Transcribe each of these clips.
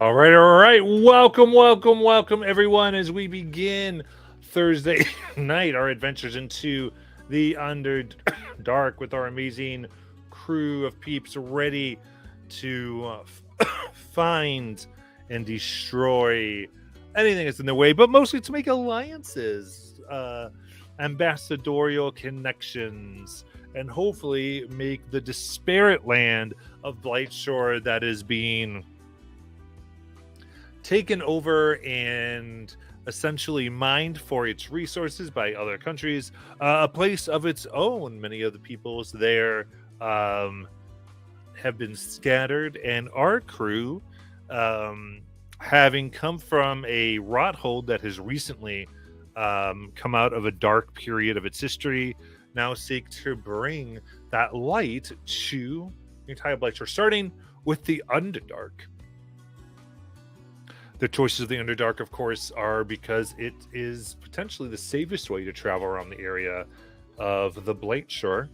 All right. Welcome, everyone, as we begin Thursday night our adventures into the Underdark with our amazing crew of peeps ready to find and destroy anything that's in their way, but mostly to make alliances, ambassadorial connections, and hopefully make the disparate land of Blightshore that is being taken over and essentially mined for its resources by other countries, a place of its own. Many of the peoples there have been scattered, and our crew, having come from a rothold that has recently come out of a dark period of its history, now seek to bring that light to the entire Blightshore, starting with the Underdark. The choices of the Underdark, of course, are because it is potentially the safest way to travel around the area of the Blightshore.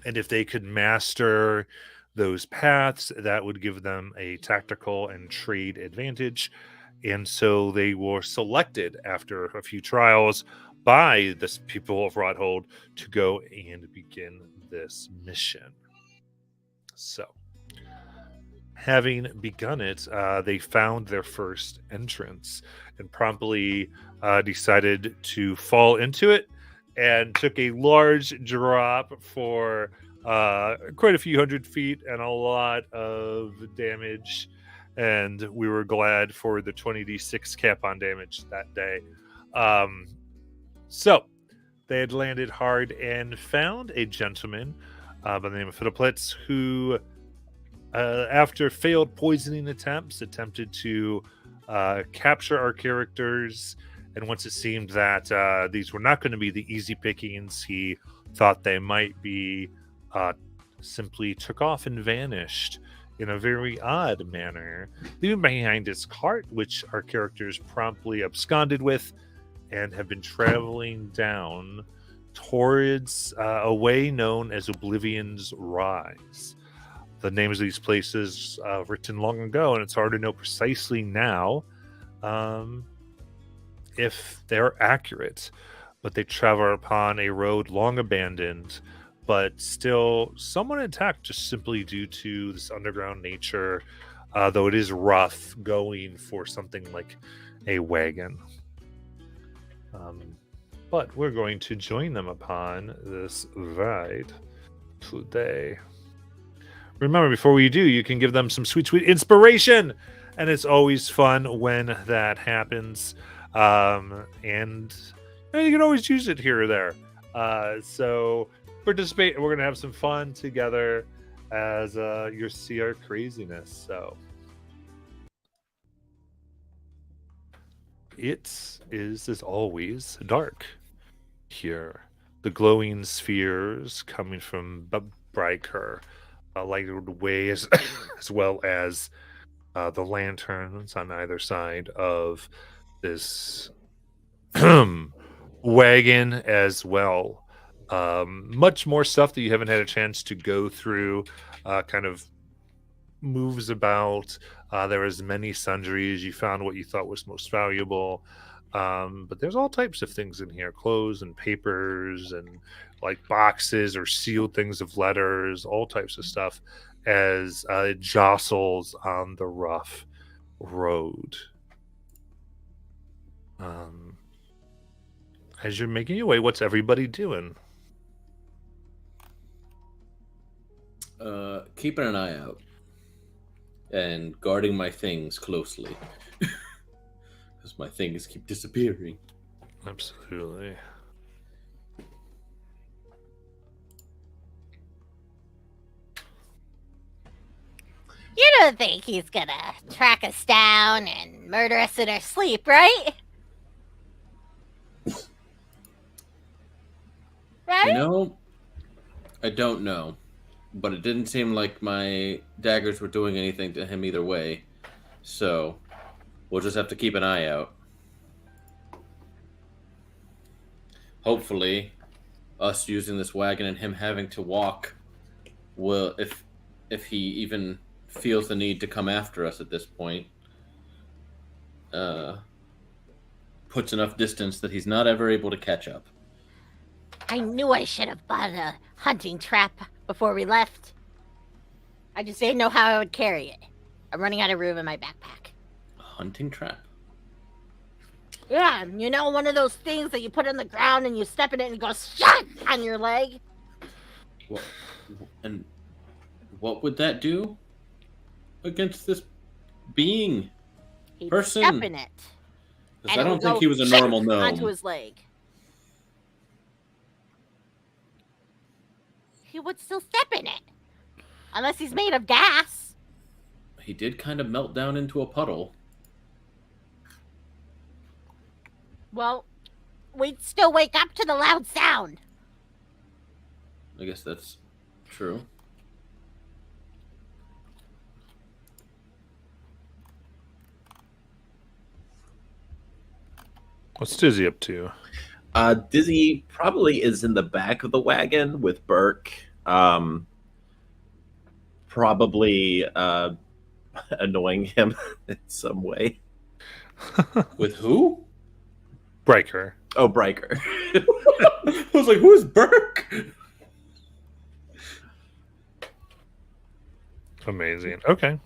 And if they could master those paths, that would give them a tactical and trade advantage. And so they were selected after a few trials by the people of Rothold to go and begin this mission. So, having begun it, they found their first entrance and promptly decided to fall into it and took a large drop for quite a few hundred feet and a lot of damage. And we were glad for the 20d6 cap on damage that day. So they had landed hard and found a gentleman by the name of Fiddleplitz who, after failed poisoning attempts, attempted to capture our characters. And once it seemed that these were not going to be the easy pickings he thought they might be, simply took off and vanished in a very odd manner, leaving behind his cart, which our characters promptly absconded with and have been traveling down towards a way known as Oblivion's Rise. The names of these places written long ago, and it's hard to know precisely now if they're accurate. But they travel upon a road long abandoned, but still somewhat intact, just simply due to this underground nature, though it is rough going for something like a wagon. But we're going to join them upon this ride today. Remember, before we do, you can give them some sweet inspiration, and it's always fun when that happens. And you can always use it here or there. So participate. We're gonna have some fun together as you see our craziness. So it is, as always, dark here. The glowing spheres coming from Bryker lighted the way, as well as the lanterns on either side of this wagon as well. Much more stuff that you haven't had a chance to go through, kind of moves about. There was many sundries. You found what you thought was most valuable. But there's all types of things in here, clothes and papers and like boxes or sealed things of letters, all types of stuff, as it jostles on the rough road. As you're making your way, what's everybody doing? Keeping an eye out and guarding my things closely. Because my things keep disappearing. Absolutely. You don't think he's gonna track us down and murder us in our sleep, right? Right? You know, I don't know. But it didn't seem like my daggers were doing anything to him either way. So, we'll just have to keep an eye out. Hopefully, us using this wagon and him having to walk will, if he even feels the need to come after us at this point. Puts enough distance that he's not ever able to catch up. I knew I should have bought a hunting trap before we left. I just didn't know how I would carry it. I'm running out of room in my backpack. A hunting trap? Yeah, you know, one of those things that you put on the ground and you step in it and it goes shut on your leg. And what would that do against this being? He'd Person. step in it. 'Cause And I it don't would think go he was a shut normal onto gnome. his leg. He would still step in it. Unless he's made of gas. He did kind of melt down into a puddle. Well, we'd still wake up to the loud sound. I guess that's true. What's Dizzy up to? Dizzy probably is in the back of the wagon with Burke. Probably annoying him in some way. With who? Riker. Oh, Bryker. I was like, who's Burke? Amazing. Okay.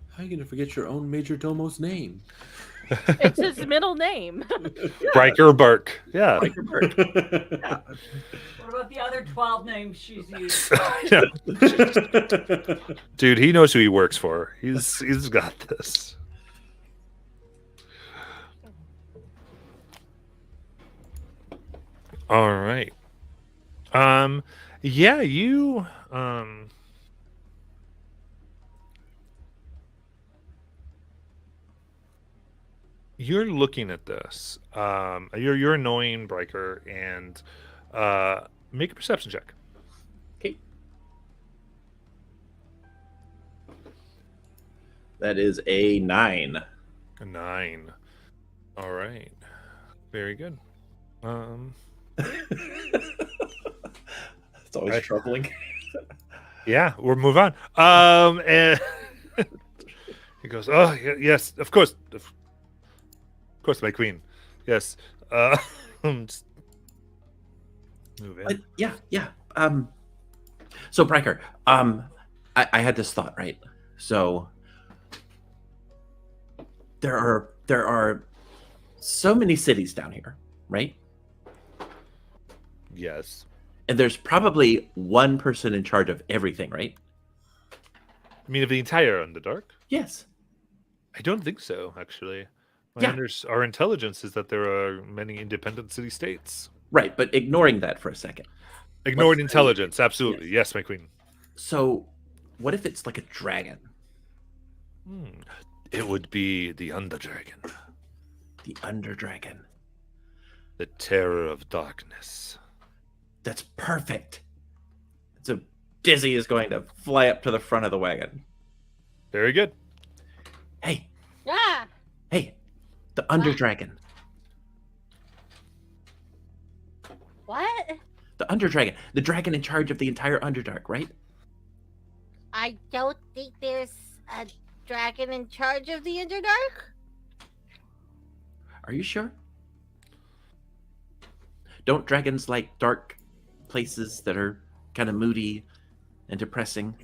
How are you going to forget your own Major Domo's name? It's his middle name. Riker Burke. Yeah. Bryker Burke. Yeah. What about the other 12 names she's used? Yeah. Dude, he knows who he works for. He's got this. All right. Yeah, you you're looking at this. You're annoying Bryker and make a perception check. Okay. That is a 9. A 9. All right. Very good. It's always Right. troubling. Yeah, we'll move on. And he goes, "Oh, yes, of course, my queen. Yes. Just move in. But yeah. So Bryker, I had this thought, right? So there are so many cities down here, right? Yes. And there's probably one person in charge of everything, right? I mean, of the entire Underdark? Yes. I don't think so, actually. Yeah. Our intelligence is that there are many independent city-states. Right, but ignoring that for a second. Ignored Let's say- intelligence, absolutely. Yes, my queen. So what if it's like a dragon? It would be the Underdragon, The Underdragon. the terror of darkness. That's perfect. So Dizzy is going to fly up to the front of the wagon. Very good. Hey, Yeah. the Underdragon. What? The Underdragon. The dragon in charge of the entire Underdark, right? I don't think there's a dragon in charge of the Underdark. Are you sure? Don't dragons like dark places that are kind of moody and depressing?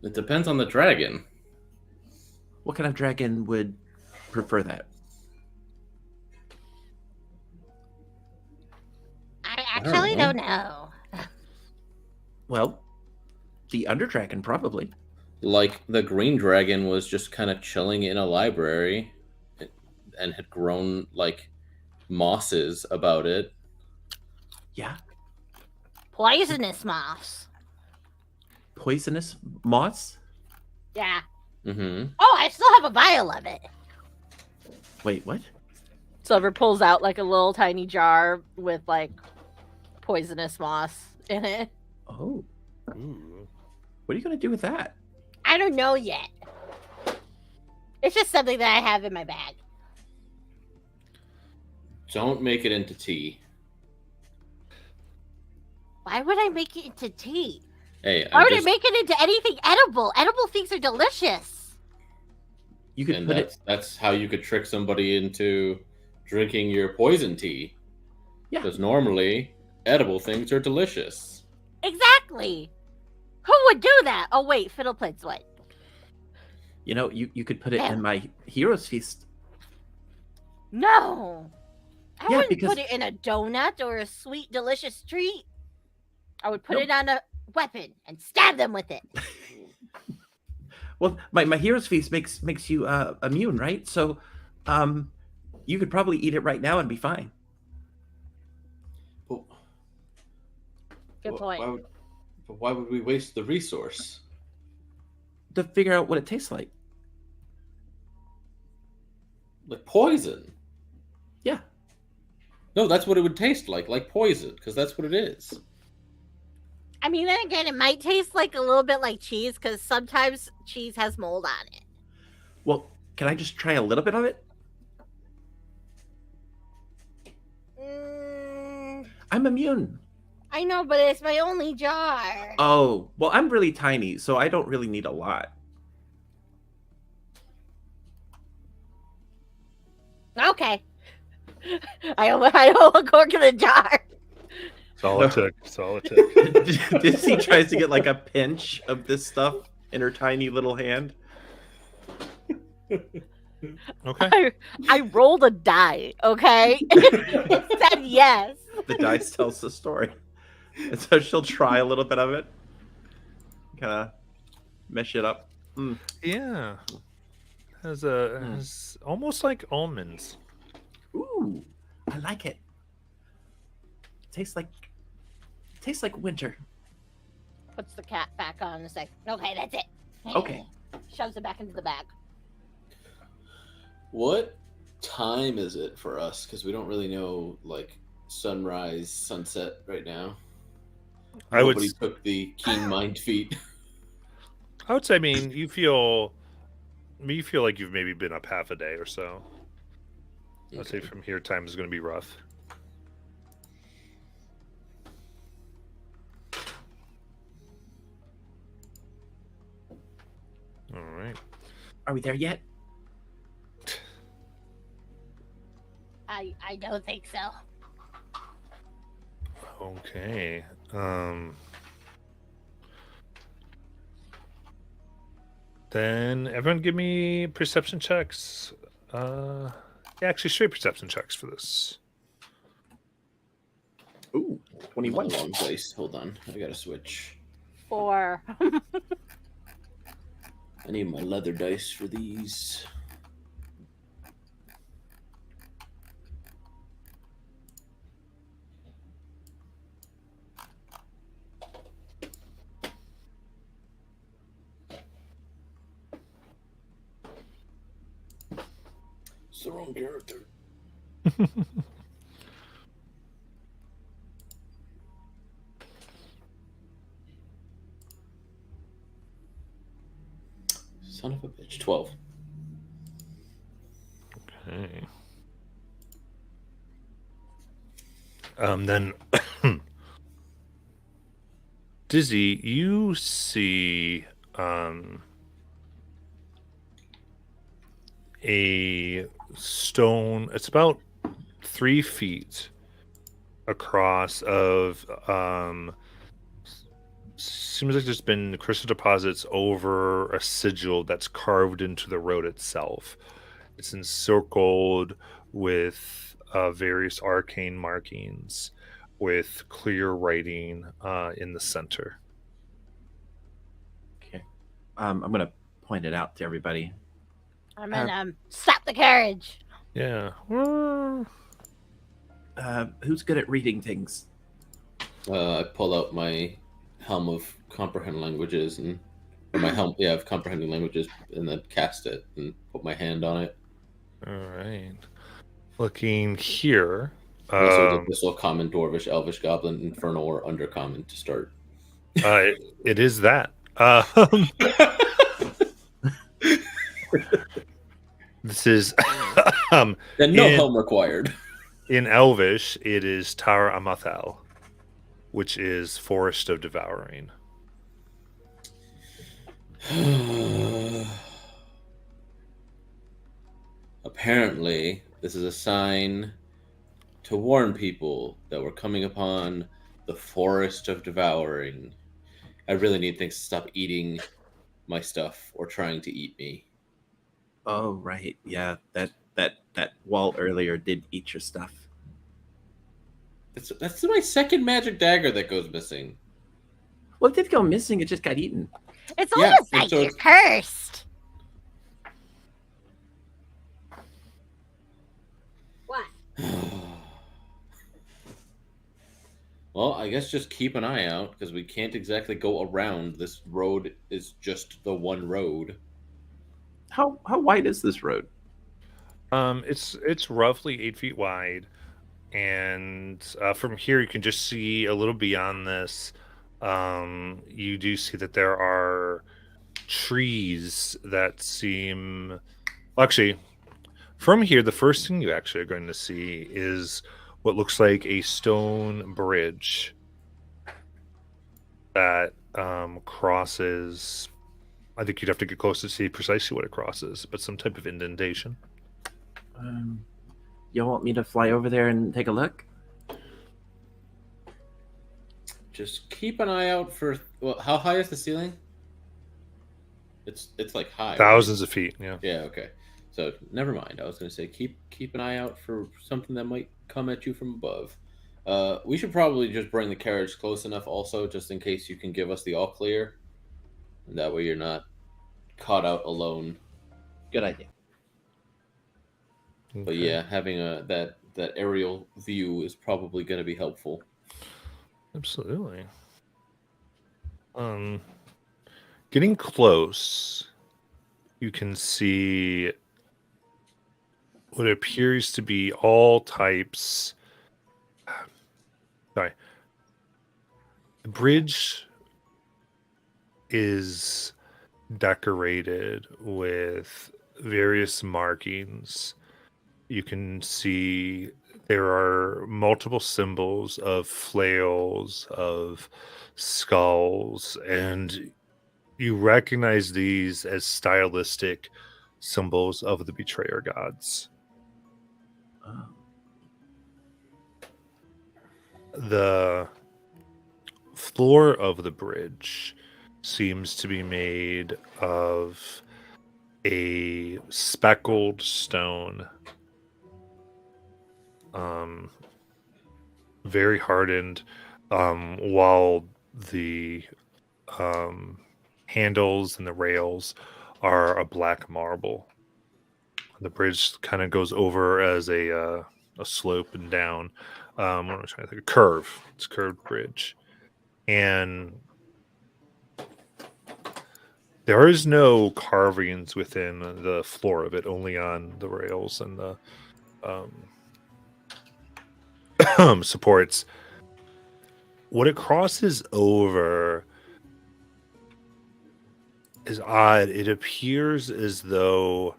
It depends on the dragon. What kind of dragon would prefer that? I actually know. don't know. Well, the Underdragon probably. Like the green dragon was just kind of chilling in a library and had grown like mosses about it. Yeah. Poisonous moss. Poisonous moss? Yeah. Mm-hmm. Oh, I still have a vial of it. Wait, what? Silver pulls out like a little tiny jar with like poisonous moss in it. Oh, Ooh. what are you going to do with that? I don't know yet. It's just something that I have in my bag. Don't make it into tea. Why would I make it into tea? Hey, Why I'm would I just, make it into anything edible? Edible things are delicious. You could and put it. that's how you could trick somebody into drinking your poison tea. Yeah. Because normally edible things are delicious. Exactly. Who would do that? Oh wait, Fiddleplate's what? You know, you could put it Yeah. in my hero's feast. No. I Yeah, wouldn't because- put it in a donut or a sweet, delicious treat. I would put Nope. it on a weapon and stab them with it. Well, my hero's feast makes you immune, right? So, you could probably eat it right now and be fine. But, Good point. Why would we waste the resource? To figure out what it tastes like. Like poison. Yeah. No, that's what it would taste like poison, because that's what it is. I mean, then again, it might taste like a little bit like cheese because sometimes cheese has mold on it. Well, can I just try a little bit of it? I'm immune. I know, but it's my only jar. Oh, well, I'm really tiny, so I don't really need a lot. Okay. I owe a cork in the jar. That's all it took. That's all it took. Dizzy tries to get like a pinch of this stuff in her tiny little hand. Okay. I rolled a die, okay? It said yes. The dice tells the story. And so she'll try a little bit of it. Kind of mesh it up. Yeah. Has almost like almonds. Ooh, I like it. Tastes like winter. Puts the cat back on and is like, okay, that's it. Okay. Shoves it back into the bag. What time is it for us? Because we don't really know, like, sunrise, sunset right now. I would Nobody took the keen mind feat. I would say, I mean, you feel like you've maybe been up half a day or so. I'd say from here, time is going to be rough. All right. Are we there yet? I don't think so. Okay. Then everyone give me perception checks. Yeah, actually straight perception checks for this. Ooh, 21. Long dice. Hold on. I gotta switch. 4. I need my leather dice for these. It's the wrong character. Son of a bitch. 12. Okay. Then Dizzy, you see a stone. It's about 3 feet across of seems like there's been crystal deposits over a sigil that's carved into the road itself. It's encircled with various arcane markings with clear writing in the center. Okay. I'm going to point it out to everybody. I'm gonna stop the carriage. Yeah. Who's good at reading things? I pull out my helm of comprehend languages and or my helm, of comprehending languages, and then cast it and put my hand on it. All right. Looking here. So this will common, dwarvish, elvish, goblin, infernal, or undercommon to start. It is that. This is Then no in- helm required. in Elvish. It is Tar Amathal, which is Forest of Devouring. Apparently, this is a sign to warn people that we're coming upon the forest of devouring. I really need things to stop eating my stuff or trying to eat me. Oh, right. Yeah, that wall earlier did eat your stuff. That's my second magic dagger that goes missing. Well, it did go missing. It just got eaten. It's Yeah, almost and like so you're it's- cursed. What? Well, I guess just keep an eye out because we can't exactly go around. This road is just the one road. How wide is this road? It's roughly 8 feet wide, and from here you can just see a little beyond this. You do see that there are trees that seem. Actually, from here, the first thing you actually are going to see is what looks like a stone bridge that crosses. I think you'd have to get close to see precisely what it crosses, but some type of indentation. You want me to fly over there and take a look? Just keep an eye out for. Well, how high is the ceiling? It's like high. right? Thousands of feet, yeah. Yeah. Okay. So never mind. I was going to say keep an eye out for something that might come at you from above. We should probably just bring the carriage close enough, also, just in case you can give us the all clear, and that way you're not caught out alone. Good idea. But Okay. yeah, having that aerial view is probably going to be helpful. Absolutely. Getting close, you can see what appears to be all types. Sorry. The bridge is decorated with various markings. You can see there are multiple symbols of flails, of skulls, and you recognize these as stylistic symbols of the betrayer gods. The floor of the bridge seems to be made of a speckled stone, very hardened, while the handles and the rails are a black marble. The bridge kind of goes over as a slope and down. What am I trying to think? A curve. It's a curved bridge, and there is no carvings within the floor of it, only on the rails and the supports. What it crosses over is odd. It appears as though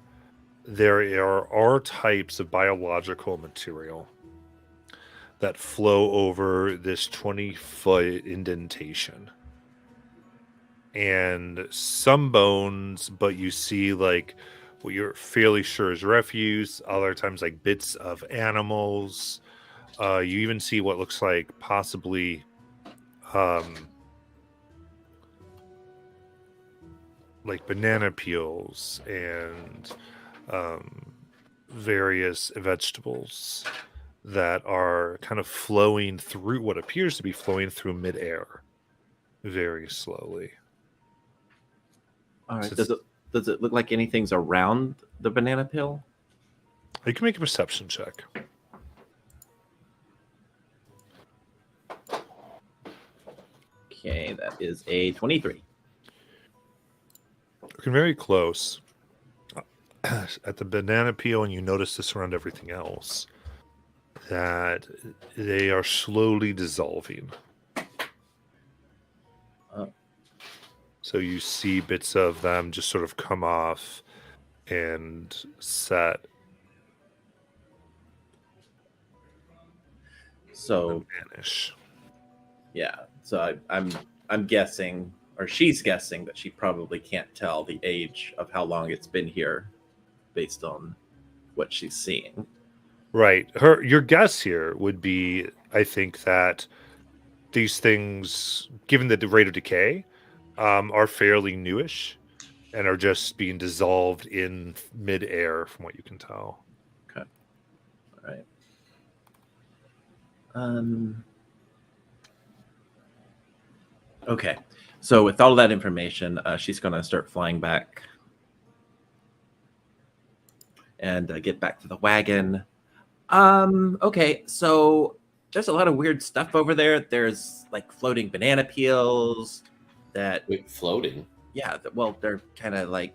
there are types of biological material that flow over this 20-foot indentation. And some bones, but you see like what you're fairly sure is refuse, other times like bits of animals. You even see what looks like possibly like banana peels and various vegetables that are kind of flowing through what appears to be flowing through midair very slowly. All right. So Does it look like anything's around the banana peel? You can make a perception check. Okay, that is a 23. Looking very close at the banana peel, and you notice this around everything else, that they are slowly dissolving. So you see bits of them just sort of come off and set So and vanish. yeah, so I'm guessing or she's guessing that she probably can't tell the age of how long it's been here based on what she's seeing. Right. Your guess here would be, I think, that these things, given the rate of decay, are fairly newish and are just being dissolved in mid-air, from what you can tell. All right. Okay. So with all that information, she's going to start flying back and get back to the wagon. Okay, so there's a lot of weird stuff over there. There's like floating banana peels that, Wait, floating? yeah, well, they're kind of like,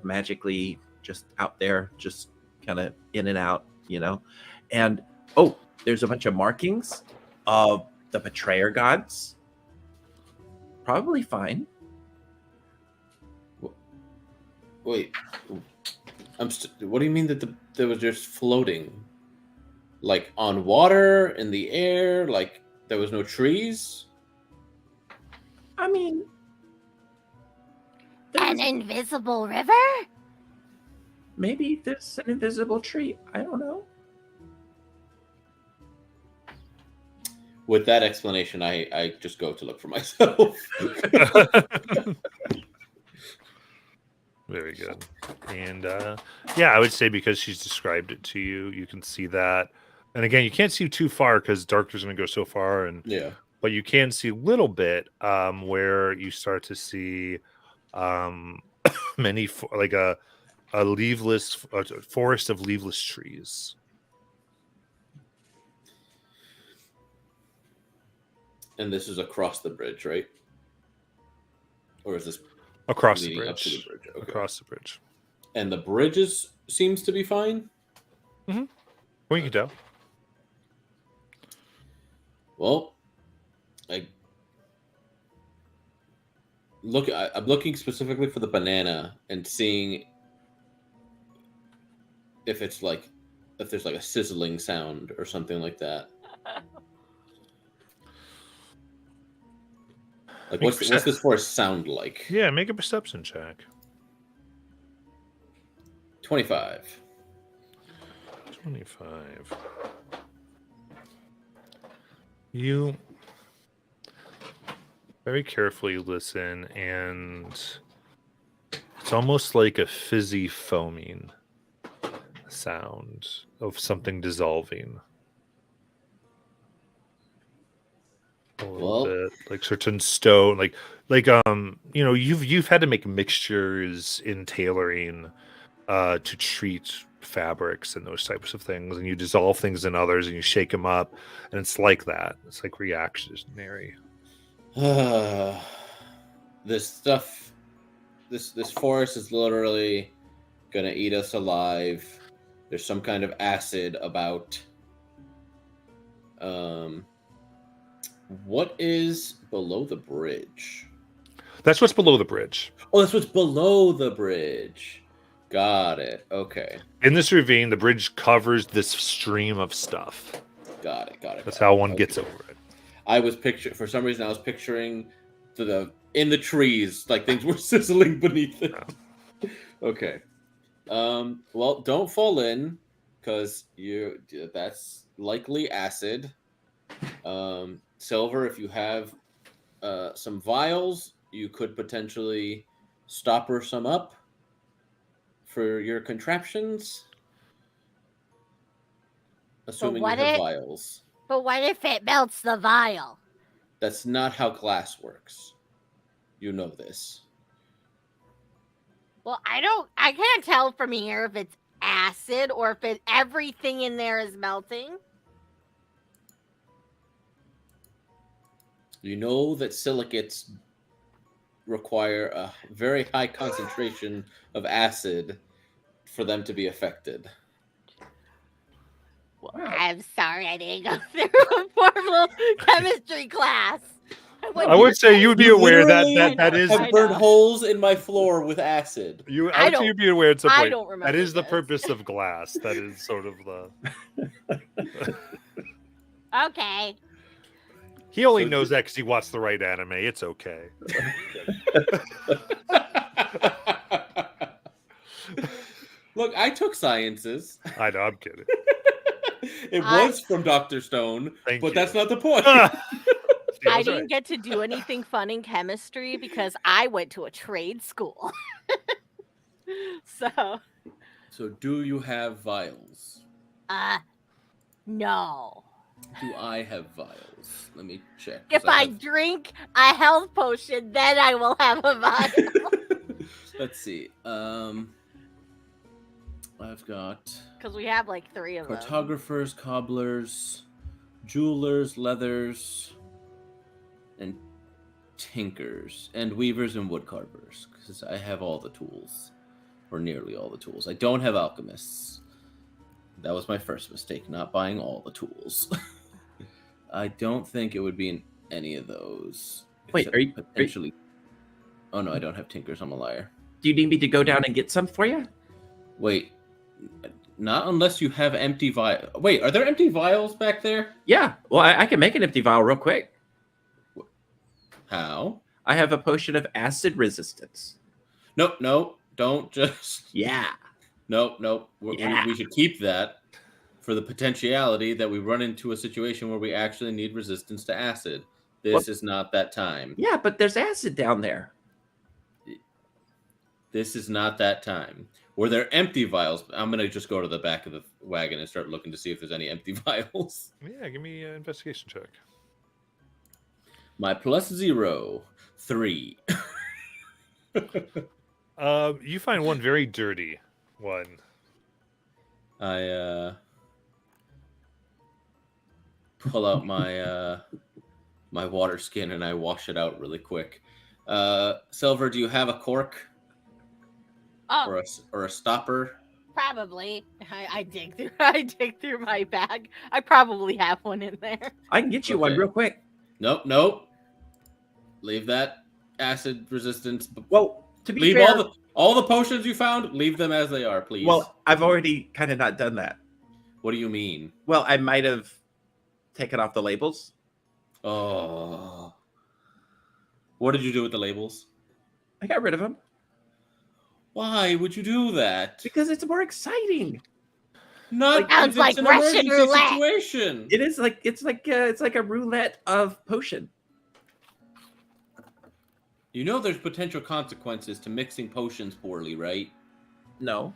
magically just out there, just kind of in and out, And, oh, there's a bunch of markings of the betrayer gods. Probably fine. Wait, what do you mean that there was just floating? Like on water, in the air, like there was no trees? I mean, An invisible river? maybe there's an invisible tree. I don't know. With that explanation, I just go to look for myself. Very good. And yeah, I would say because she's described it to you, you can see that. And again, you can't see too far because Darker's going to go so far, and Yeah. but you can see a little bit where you start to see many like a leafless forest of leafless trees. And this is across the bridge, right? Or is this Across the leading up to bridge. the bridge? Okay. Across the bridge. And the bridge seems to be fine? Well, you can tell. Well, I'm looking specifically for the banana and seeing if there's like a sizzling sound or something like that. Like what's this forest sound like? Yeah, make a perception check. 25. 25. You very carefully listen, and it's almost like a fizzy foaming sound of something dissolving. A little bit, like certain stone, like you've had to make mixtures in tailoring to treat fabrics and those types of things, and you dissolve things in others and you shake them up, and it's like that. It's like reactionary. This stuff, this forest is literally gonna eat us alive. There's some kind of acid about. What is below the bridge? That's what's below the bridge. Oh, that's what's below the bridge. Got it. Okay. In this ravine, the bridge covers this stream of stuff. Got it. That's how one gets over it. I was for some reason I was picturing in the trees, like things were sizzling beneath it. Yeah. Okay. Well, don't fall in, because that's likely acid. Silver, if you have some vials, you could potentially stopper some up for your contraptions. Assuming you have vials. But what if it melts the vial? That's not how glass works. You know this. Well, I can't tell from here if it's acid or if everything in there is melting. You know that silicates require a very high concentration of acid for them to be affected. Well, I'm sorry I didn't go through a formal chemistry class. I would say you'd be aware that is. I've burned holes in my floor with acid. I would say you'd be aware at some point. I don't remember. That is the this. purpose of glass. That is sort of the. Okay. He only So knows that because he watched the right anime. It's okay. Look, I took sciences. I know. I'm kidding. It I- was from Dr. Stone, Thank but you. that's not the point. See, I was didn't right. get to do anything fun in chemistry because I went to a trade school. So So, do you have vials? No. Do I have vials? Let me check. 'cause If I have- drink a health potion, then I will have a vial. Let's see. I've got because we have like 3 of them. cartographers, cobblers, jewelers, leathers, and tinkers, and weavers and woodcarvers. Because I have all the tools, or nearly all the tools. I don't have alchemists. That was my first mistake, not buying all the tools. I don't think it would be in any of those. Wait, except are you- potentially? Oh no, I don't have tinkers. I'm a liar. Do you need me to go down and get some for you? Wait, not unless you have empty vials. Wait, are there empty vials back there? Yeah. Well, I can make an empty vial real quick. How? I have a potion of acid resistance. Nope, nope. Don't just. Yeah. Nope, nope. Yeah. We should keep that for the potentiality that we run into a situation where we actually need resistance to acid. This is not that time. Yeah, but there's acid down there. This is not that time. Were there empty vials? I'm going to just go to the back of the wagon and start looking to see if there's any empty vials. Yeah, give me an investigation check. My +0, 3. You find one very dirty one. I pull out my my water skin and I wash it out really quick. Silver, do you have a cork Oh, or a stopper? probably. I dig through. I dig through my bag. I probably have one in there. I can get you one Okay. real quick. Nope, nope. Leave that acid resistance. Well, to be Leave fair, all the potions you found. Leave them as they are, please. well, I've already kind of not done that. What do you mean? Well, I might have taken off the labels. Oh, what did you do with the labels? I got rid of them Why would you do that? because it's more exciting. Not Sounds it's like an Russian emergency roulette. situation. It's like a roulette of potion. You know there's potential consequences to mixing potions poorly, right? No.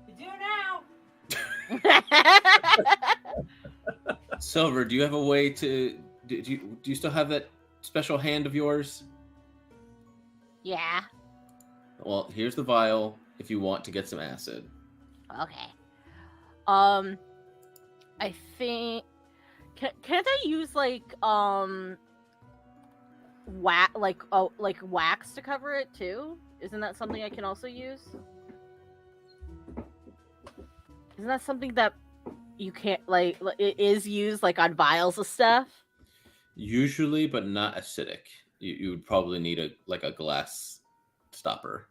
You do now. Silver, do you have a way to do you still have that special hand of yours? Yeah. Well, here's the vial if you want to get some acid. Okay. I think can't I use like wax to cover it too? Isn't that something I can also use? Isn't that something that you can't it is used like on vials of stuff? Usually, but not acidic. You would probably need a glass stopper.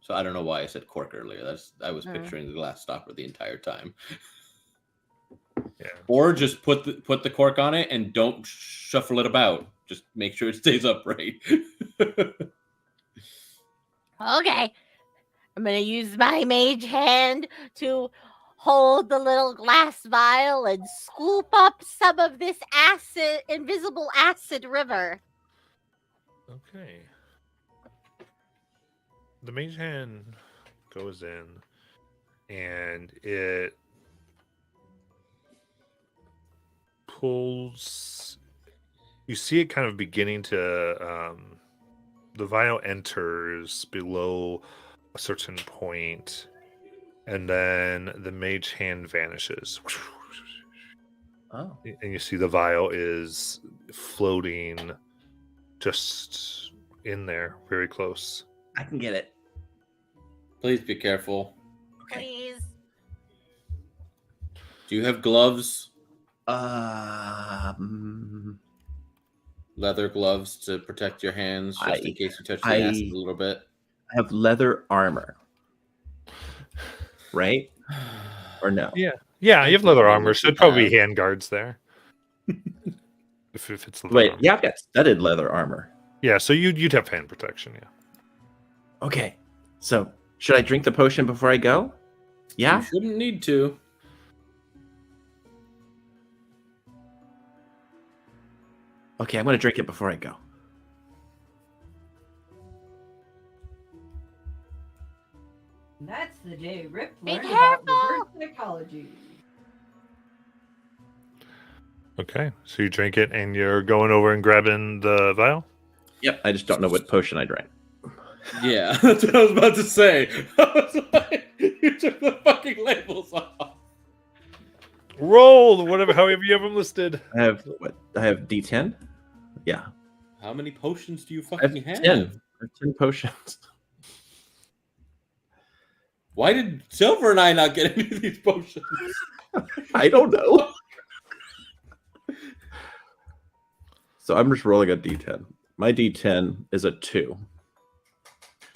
So I don't know why I said cork earlier. I was picturing the glass stopper the entire time. Yeah. Or just put the cork on it and don't shuffle it about. Just make sure it stays upright. Okay. I'm gonna use my mage hand to hold the little glass vial and scoop up some of this invisible acid river. Okay. The mage hand goes in and it pulls. You see it kind of beginning to. The vial enters below a certain point, and then the mage hand vanishes. Oh. And you see the vial is floating just in there, very close. I can get it. Please be careful. Okay. Please. Do you have gloves? Um, Leather gloves to protect your hands just in case you touch the acid a little bit? I have leather armor, right? Or no? Yeah, you have leather armor, so it'd probably be hand guards there. if it's leather Wait, armor. yeah, I've got studded leather armor. Yeah, so you'd have hand protection, yeah. Okay, so should I drink the potion before I go? Yeah. You shouldn't need to. Okay, I'm gonna drink it before I go. And that's the day Rip Be learned about careful! reverse psychology. Okay, so you drink it and you're going over and grabbing the vial? Yep, I just don't know what potion I drank. Yeah, that's what I was about to say. I was like, you took the fucking labels off. Roll whatever, however you have them listed. I have what? I have D10. Yeah, How many potions do you I have fucking 10. have? I have 10 potions. Why did Silver and I not get any of these potions? I don't know. So I'm just rolling a D10. My D10 is a 2.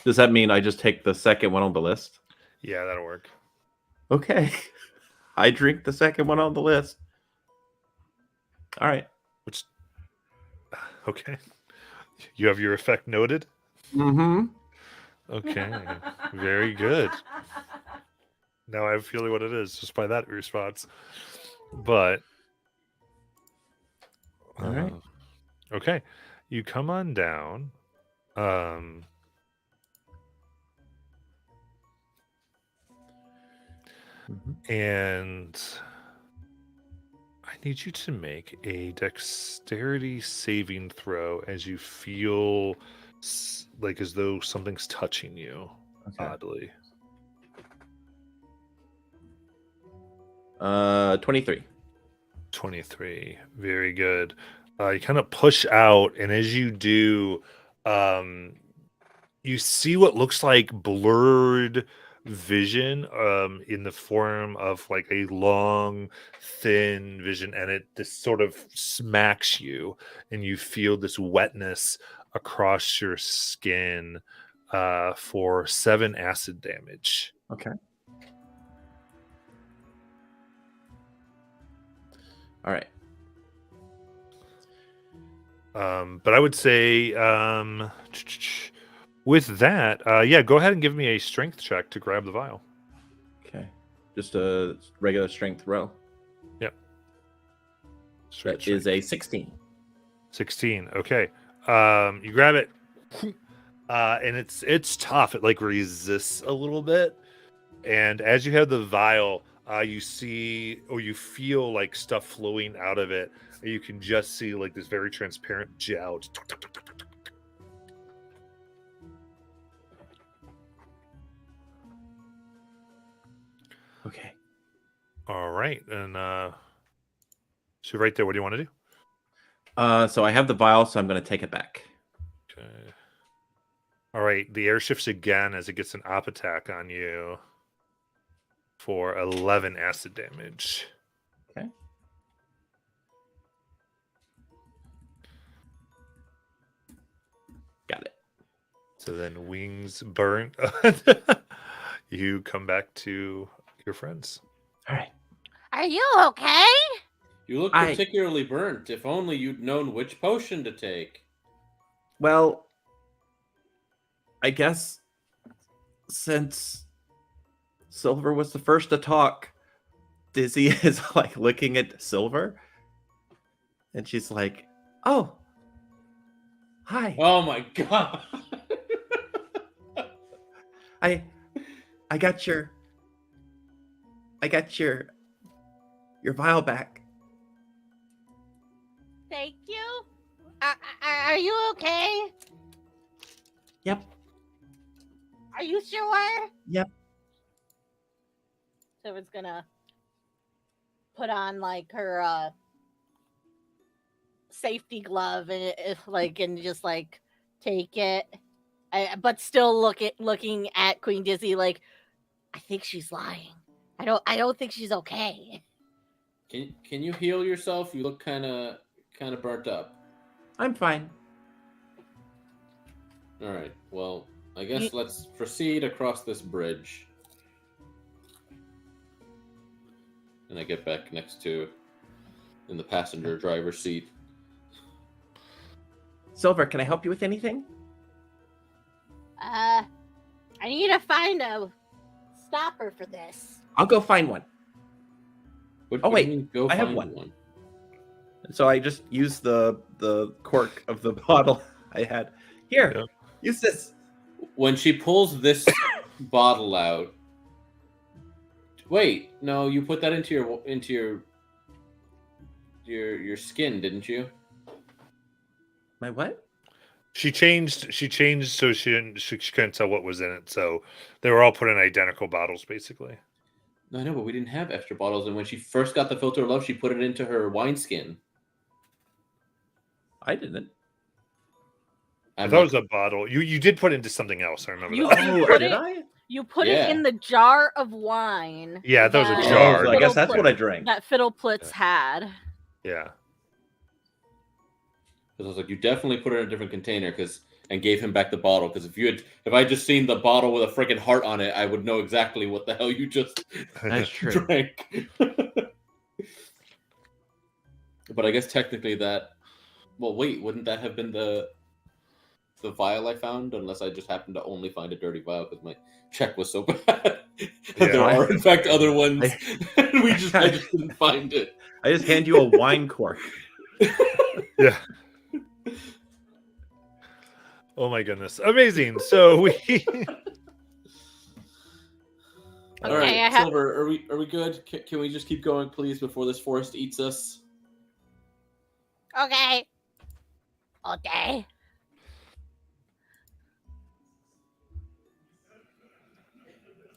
Does that mean I just take the second one on the list? Yeah, that'll work. Okay. I drink the second one on the list. All right. Which, okay. You have your effect noted? Mm-hmm. Okay, very good. Now I have a feeling what it is just by that response. But, All right. okay, you come on down. And I need you to make a dexterity saving throw as you feel like as though something's touching you, Okay. oddly. 23. 23. Very good. You kind of push out, and as you do, you see what looks like blurred vision in the form of like a long, thin vision, and it just sort of smacks you, and you feel this wetness across your skin for 7 acid damage. Okay. All right. But I would say with that, yeah, go ahead and give me a strength check to grab the vial. Okay. Just a regular strength roll. Strength That is a 16. 16. Okay. You grab it, and it's tough. It like resists a little bit, and as you have the vial, you see or you feel like stuff flowing out of it. And you can just see like this very transparent gel. Okay. All right, and so right there, what do you want to do? So I have the vial, so I'm going to take it back. Okay. All right, the air shifts again as it gets an op attack on you for 11 acid damage. Okay. Got it. So then wings burnt. You come back to your friends. All right. Are you okay? You look I- particularly burnt. If only you'd known which potion to take. Well, I guess since Silver was the first to talk, Dizzy is like looking at Silver, and she's like, "Oh, hi. Oh my god. I got your vial back." Thank you. Are you okay? Yep. Are you sure? Yep. Silver's gonna put on like her safety glove and just like take it, but still looking at Queen Dizzy like, I think she's lying. I don't think she's okay. Can you heal yourself? You look kind of burnt up. I'm fine. All right. Well, I guess let's proceed across this bridge. And I get back next to in the passenger driver's seat. Silver, can I help you with anything? I need to find a stopper for this. I'll go find one. What Oh, do wait, you mean, go I have find one. So I just use the cork of the bottle I had. Here, Yeah. use this. When she pulls this bottle out, wait, no, you put that into your skin, didn't you? My what? She changed so she couldn't tell what was in it. So they were all put in identical bottles, basically. No, I know, but we didn't have extra bottles. And when she first got the filter of love, she put it into her wineskin. I didn't. I thought it was a bottle. You did put it into something else. I remember You- that. you Oh, put did it- I? You put Yeah. it in the jar of wine. Yeah, that was a that jar. Oh, I guess that's Fiddleplitz- what I drank. That Fiddleplitz had. Yeah. Because I was like, you definitely put it in a different container, and gave him back the bottle. Because if I just seen the bottle with a freaking heart on it, I would know exactly what the hell you just That's true. drank. But I guess technically that. Well, wait, wouldn't that have been the vial I found? Unless I just happened to only find a dirty vial because my check was so bad. And there Yeah. are in fact other ones, and I just didn't find it. I just hand you a wine cork. Yeah. Oh my goodness. Amazing. So we All Okay, right, I have- Silver, are we good? Can we just keep going, please, before this forest eats us? Okay. Okay.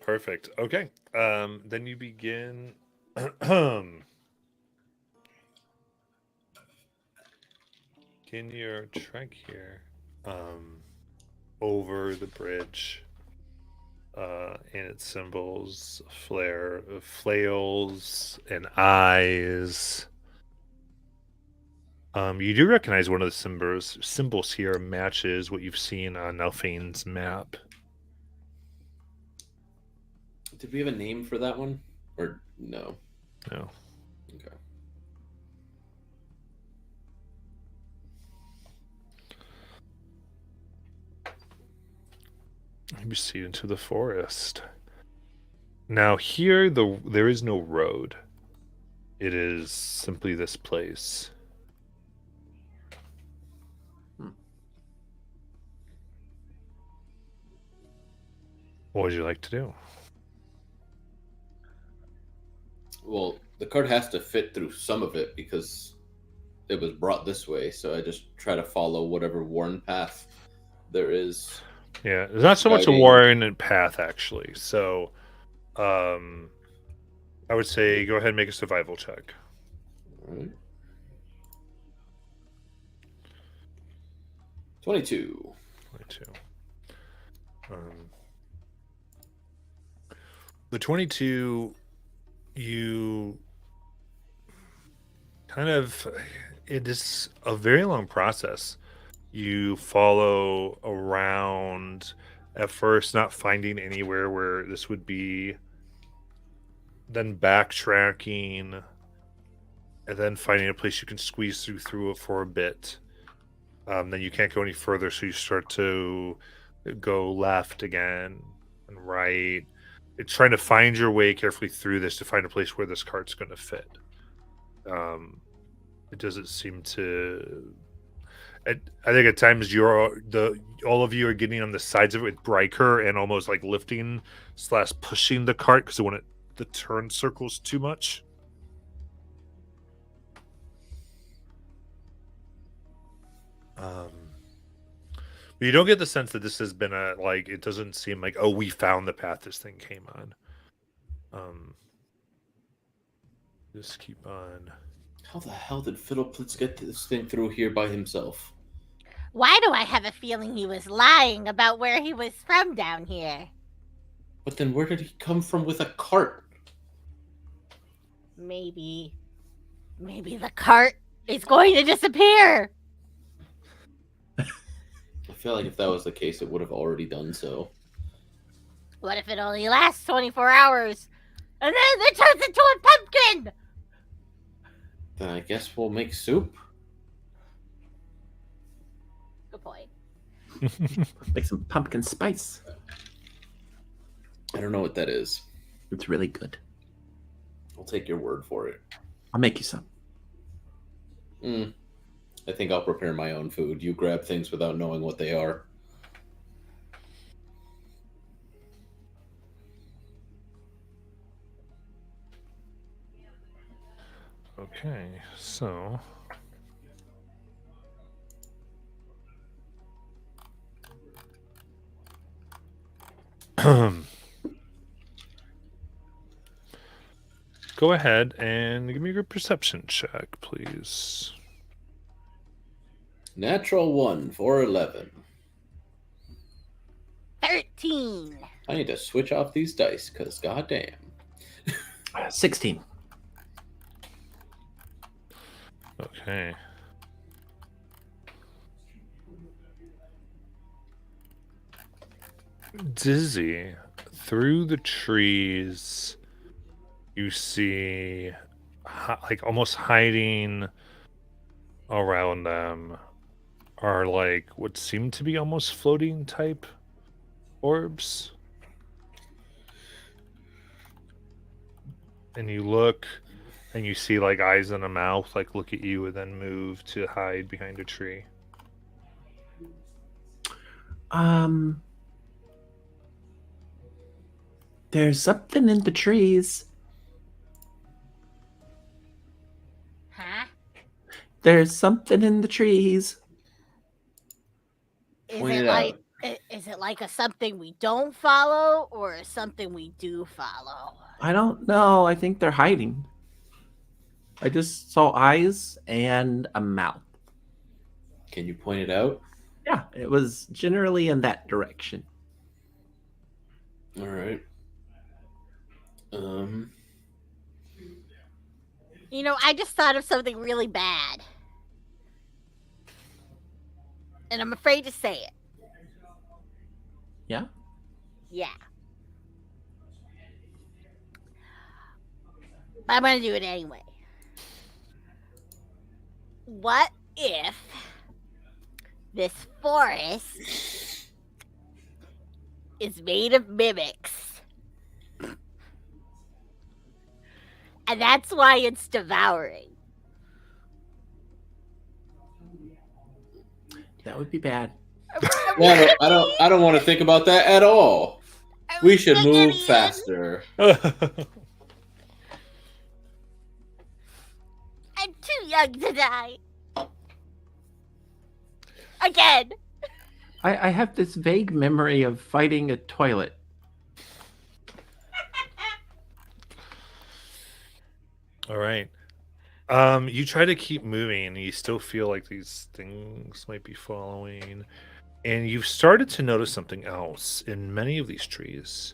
Perfect. Okay. Then you begin in your trek here over the bridge, and it symbols flails and eyes. You do recognize one of the symbols here matches what you've seen on Nelphane's map. Did we have a name for that one? Or no? No. Okay. You proceed into the forest. Now here there is no road. It is simply this place. What would you like to do? Well, the cart has to fit through some of it because it was brought this way. So I just try to follow whatever worn path there is. Yeah, there's not so much a Guiding. worn path actually. So, I would say go ahead and make a survival check. All right. 22. 22. The 22, you kind of, it is a very long process. You follow around at first, not finding anywhere where this would be, then backtracking, and then finding a place you can squeeze through it for a bit. Then you can't go any further, so you start to go left again and right. It's trying to find your way carefully through this to find a place where this cart's going to fit. It doesn't seem to. I think at times all of you are getting on the sides of it with Bryker and almost like lifting / pushing the cart because the turn circles too much. But you don't get the sense that this has been it doesn't seem like, oh, we found the path this thing came on. Just keep on. How the hell did Fiddleplitz get this thing through here by himself? Why do I have a feeling he was lying about where he was from down here? But then where did he come from with a cart? Maybe the cart is going to disappear. feel like if that was the case, it would have already done so. What if it only lasts 24 hours? And then it turns into a pumpkin! Then I guess we'll make soup. Good point. Like some pumpkin spice. I don't know what that is. It's really good. I'll take your word for it. I'll make you some. I think I'll prepare my own food. You grab things without knowing what they are. Okay, so go ahead and give me your perception check, please. Natural 1 for 11. 13. I need to switch off these dice, because goddamn. 16. Okay. Dizzy, through the trees, you see, like almost hiding around them, are like what seem to be almost floating type orbs. And you look, and you see like eyes and a mouth like look at you and then move to hide behind a tree. There's something in the trees. Huh? There's something in the trees. Is Point it it like out. is it like a something we don't follow or something we do follow? I don't know. I think they're hiding. I just saw eyes and a mouth. Can you point it out? Yeah, it was generally in that direction. All right. You know, I just thought of something really bad. And I'm afraid to say it. Yeah? Yeah. But I'm gonna do it anyway. What if this forest is made of mimics? And that's why it's devouring. That would be bad. Yeah, I don't want to think about that at all. We should move Gideon. faster. I'm too young to die. Again. I have this vague memory of fighting a toilet. All right. You try to keep moving, and you still feel like these things might be following. And you've started to notice something else in many of these trees.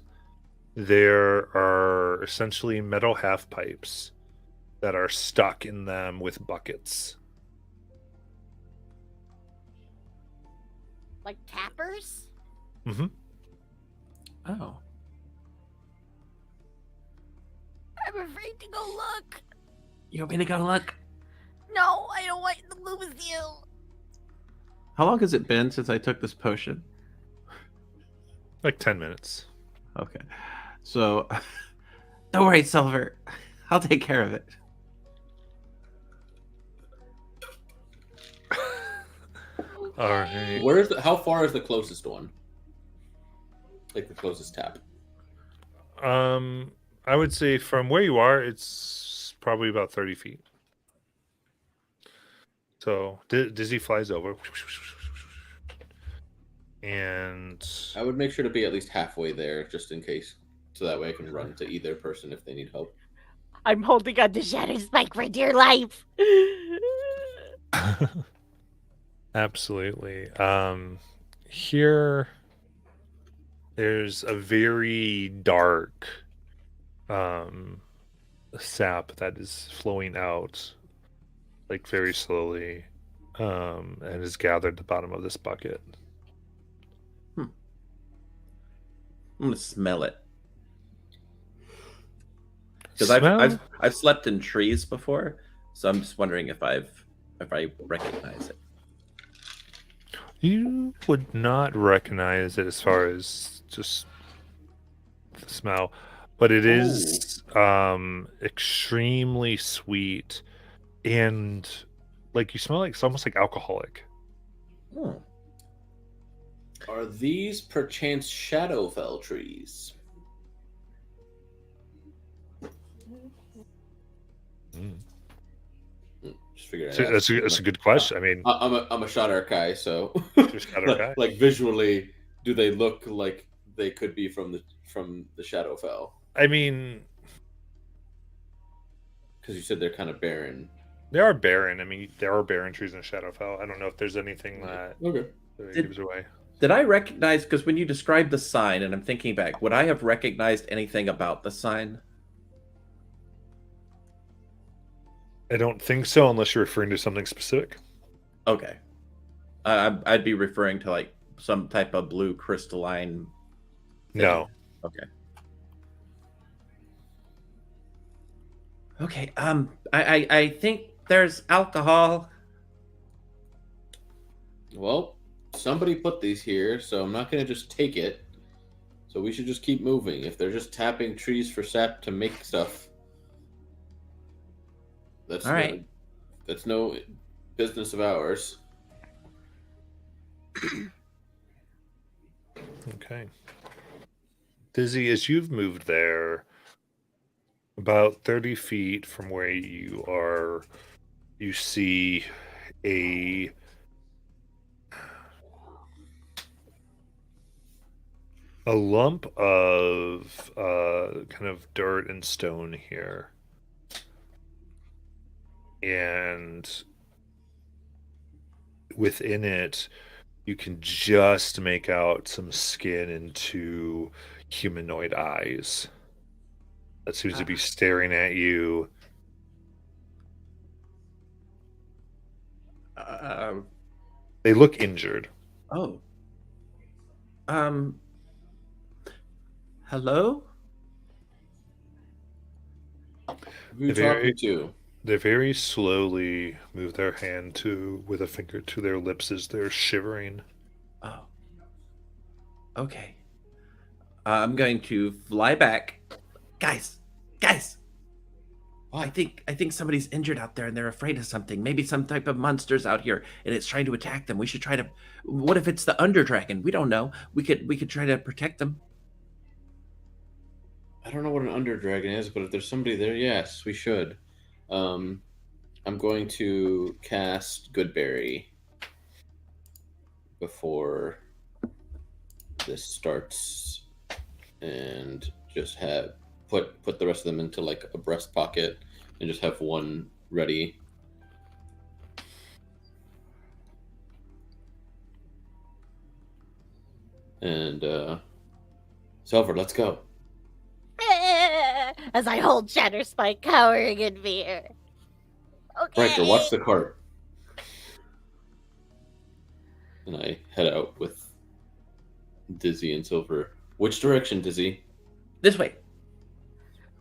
There are essentially metal half pipes that are stuck in them with buckets. Like tappers? Mm-hmm. Oh. I'm afraid to go look. You want me to go look? No, I don't want to lose you. How long has it been since I took this potion? Like 10 minutes. Okay. So, don't worry, Silver. I'll take care of it. All right. How far is the closest one? Like the closest tap. I would say from where you are, it's probably about 30 feet. So Dizzy flies over, and I would make sure to be at least halfway there, just in case, so that way I can run to either person if they need help. I'm holding on to Shadow Spike for dear life. absolutely. Here, there's a very dark sap that is flowing out, like very slowly, and is gathered at the bottom of this bucket. gonna smell it because Smell? I've slept in trees before, so I'm just wondering if I recognize it. You would not recognize it as far as just the smell, but it is extremely sweet and like you smell like it's almost like alcoholic. Hmm. Are these perchance Shadowfell trees? Just figuring it out. That's a good question. I mean, I'm a Shadar guy, so you're Shadar guy. like visually, do they look like they could be from the Shadowfell? I mean, Because you said they're kind of barren. they are barren. I mean, there are barren trees in Shadowfell. I don't know if there's anything that Okay. gives away. Did I recognize, because when you described the sign, and I'm thinking back, would I have recognized anything about the sign? I don't think so, unless you're referring to something specific. Okay. I'd be referring to like some type of blue crystalline thing. No. Okay. Okay. I think there's alcohol. Well, somebody put these here, so I'm not going to just take it. So we should just keep moving. If they're just tapping trees for sap to make stuff, that's All right. That's no business of ours. Okay. Dizzy, as you've moved there, about 30 feet from where you are, you see a lump of kind of dirt and stone here. And within it, you can just make out some skin and two humanoid eyes that seems to be staring at you. They look injured. Oh. Hello? Who you Very- talking to? They very slowly move their hand with a finger to their lips as they're shivering. Oh. Okay. I'm going to fly back. Guys. I think somebody's injured out there and they're afraid of something. Maybe some type of monster's out here and it's trying to attack them. We should try to. What if it's the Underdragon? We don't know. We could try to protect them. I don't know what an Underdragon is, but if there's somebody there, yes, we should. I'm going to cast Goodberry before this starts, and just have put the rest of them into like a breast pocket, and just have one ready. And Silver, let's go. As I hold Shatterspike cowering in fear. Okay. Riker, watch the cart. And I head out with Dizzy and Silver. Which direction, Dizzy? This way.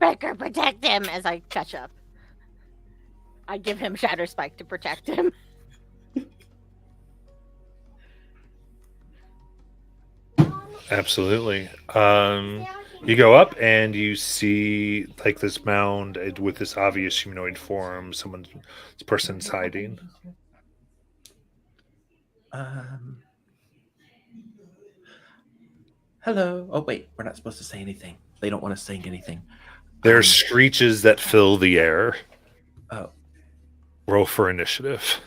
Riker, protect him as I catch up. I give him Shatterspike to protect him. Absolutely. You go up and you see like this mound with this obvious humanoid form. This person's hiding. Hello. Oh wait, we're not supposed to say anything. They don't want to sing anything. There are screeches that fill the air. Oh. Roll for initiative.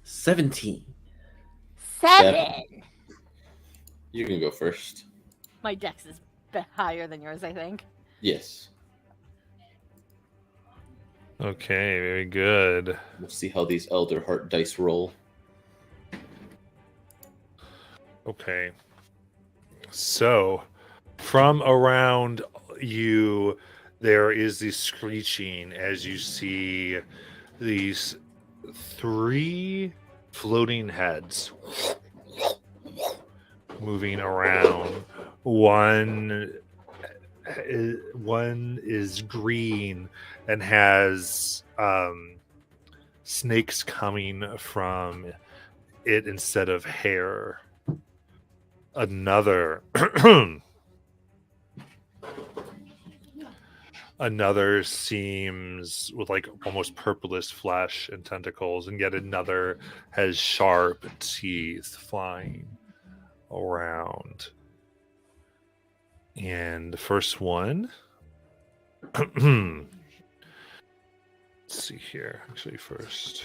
$17. 7. You can go first. My dex is higher than yours, I think. Yes. Okay, very good. We'll see how these Elder Heart dice roll. Okay. So, from around you, there is this screeching as you see these 3 floating heads moving around. One is green and has snakes coming from it instead of hair. Another another seems with like almost purplish flesh and tentacles, and yet another has sharp teeth flying around. And the first one, let's see here. Actually, first,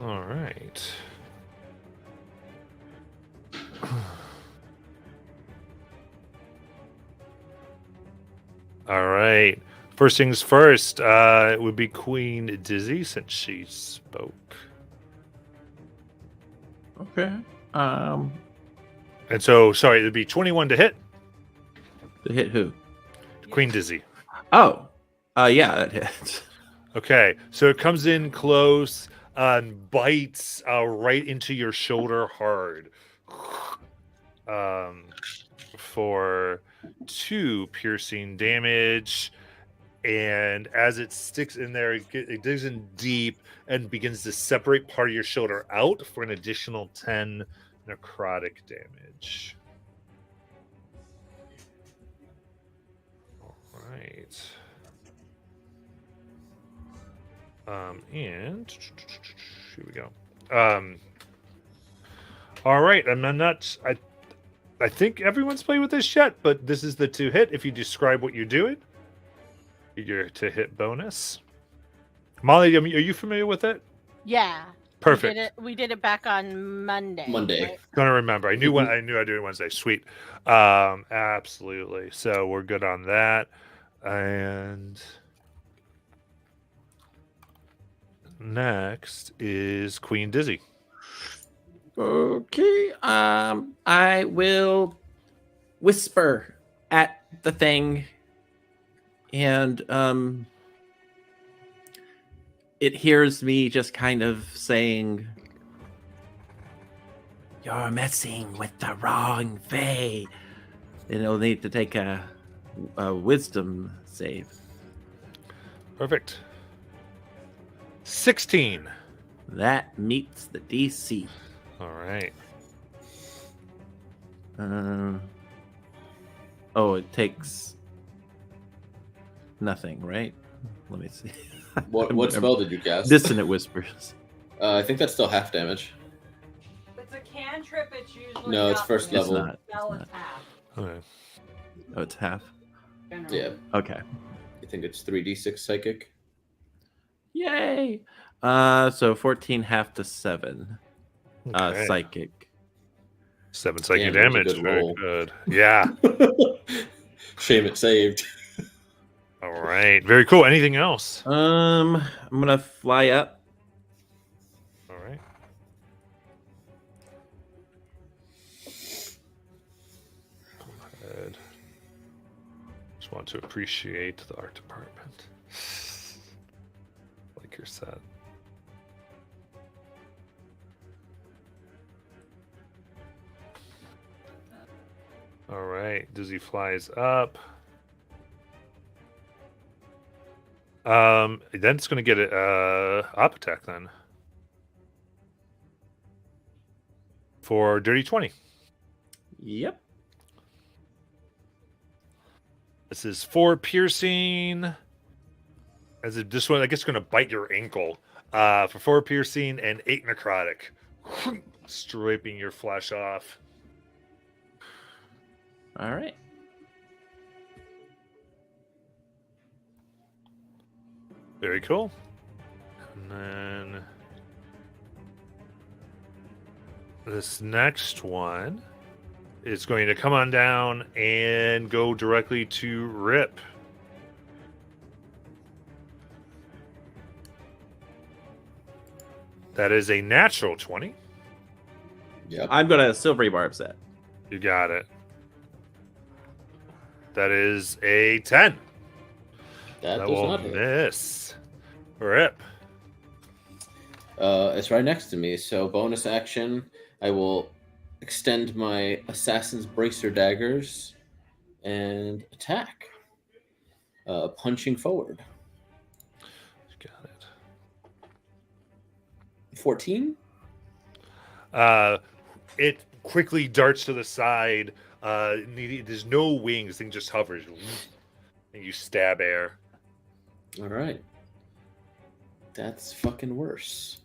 all right. All right. First things first, it would be Queen Dizzy since she spoke. Okay. And so, sorry, it'd be 21 to hit. To hit who? Queen Dizzy. Oh. Yeah, that hits. Okay, so it comes in close and bites right into your shoulder hard for 2 piercing damage. And as it sticks in there, it digs in deep and begins to separate part of your shoulder out for an additional 10 necrotic damage. All right. And here we go. All right. I think everyone's played with this yet, but this is the 2 hit. If you describe what you're doing, your to hit bonus. Molly, are you familiar with it? Yeah. Perfect. We did it back on Monday. right? Gonna remember. I knew I knew I'd do it Wednesday. Sweet. Absolutely. So we're good on that. And next is Queen Dizzy. Okay. I will whisper at the thing, and it hears me just kind of saying, "You're messing with the wrong Fae." And it'll need to take a wisdom save. Perfect. 16. That meets the DC. All right. Oh, it takes nothing, right? Let me see. What spell did you cast? Dissonant Whispers. I think that's still half damage. If it's a cantrip, it's usually No, it's not, first but It's level. not. spell, It's it's not. half. Okay. Oh, it's half. Generally. Yeah, Okay. I think it's 3d6 psychic. Yay! So 14 half to 7. Okay. Psychic. 7 psychic Damn, that was a damage. good Very roll. good. Yeah. Shame it saved. All right. Very cool. Anything else? I'm gonna fly up. All right. Go ahead. Just want to appreciate the art department. Like your set. All right. Dizzy flies up. Then it's going to get a op attack then. For dirty 20. Yep. This is 4 piercing. As if this one, I guess, going to bite your ankle. For 4 piercing and 8 necrotic. Striping your flesh off. All right. Very cool. And then this next one is going to come on down and go directly to Rip. That is a natural 20. Yep. I'm gonna silvery barbs that. You got it. That is a 10. That does will not hit. miss. Rip. It's right next to me, so bonus action, I will extend my Assassin's Bracer daggers and attack. Punching forward. You got it. 14? It quickly darts to the side. There's no wings. Thing just hovers. And you stab air. All right. That's fucking worse.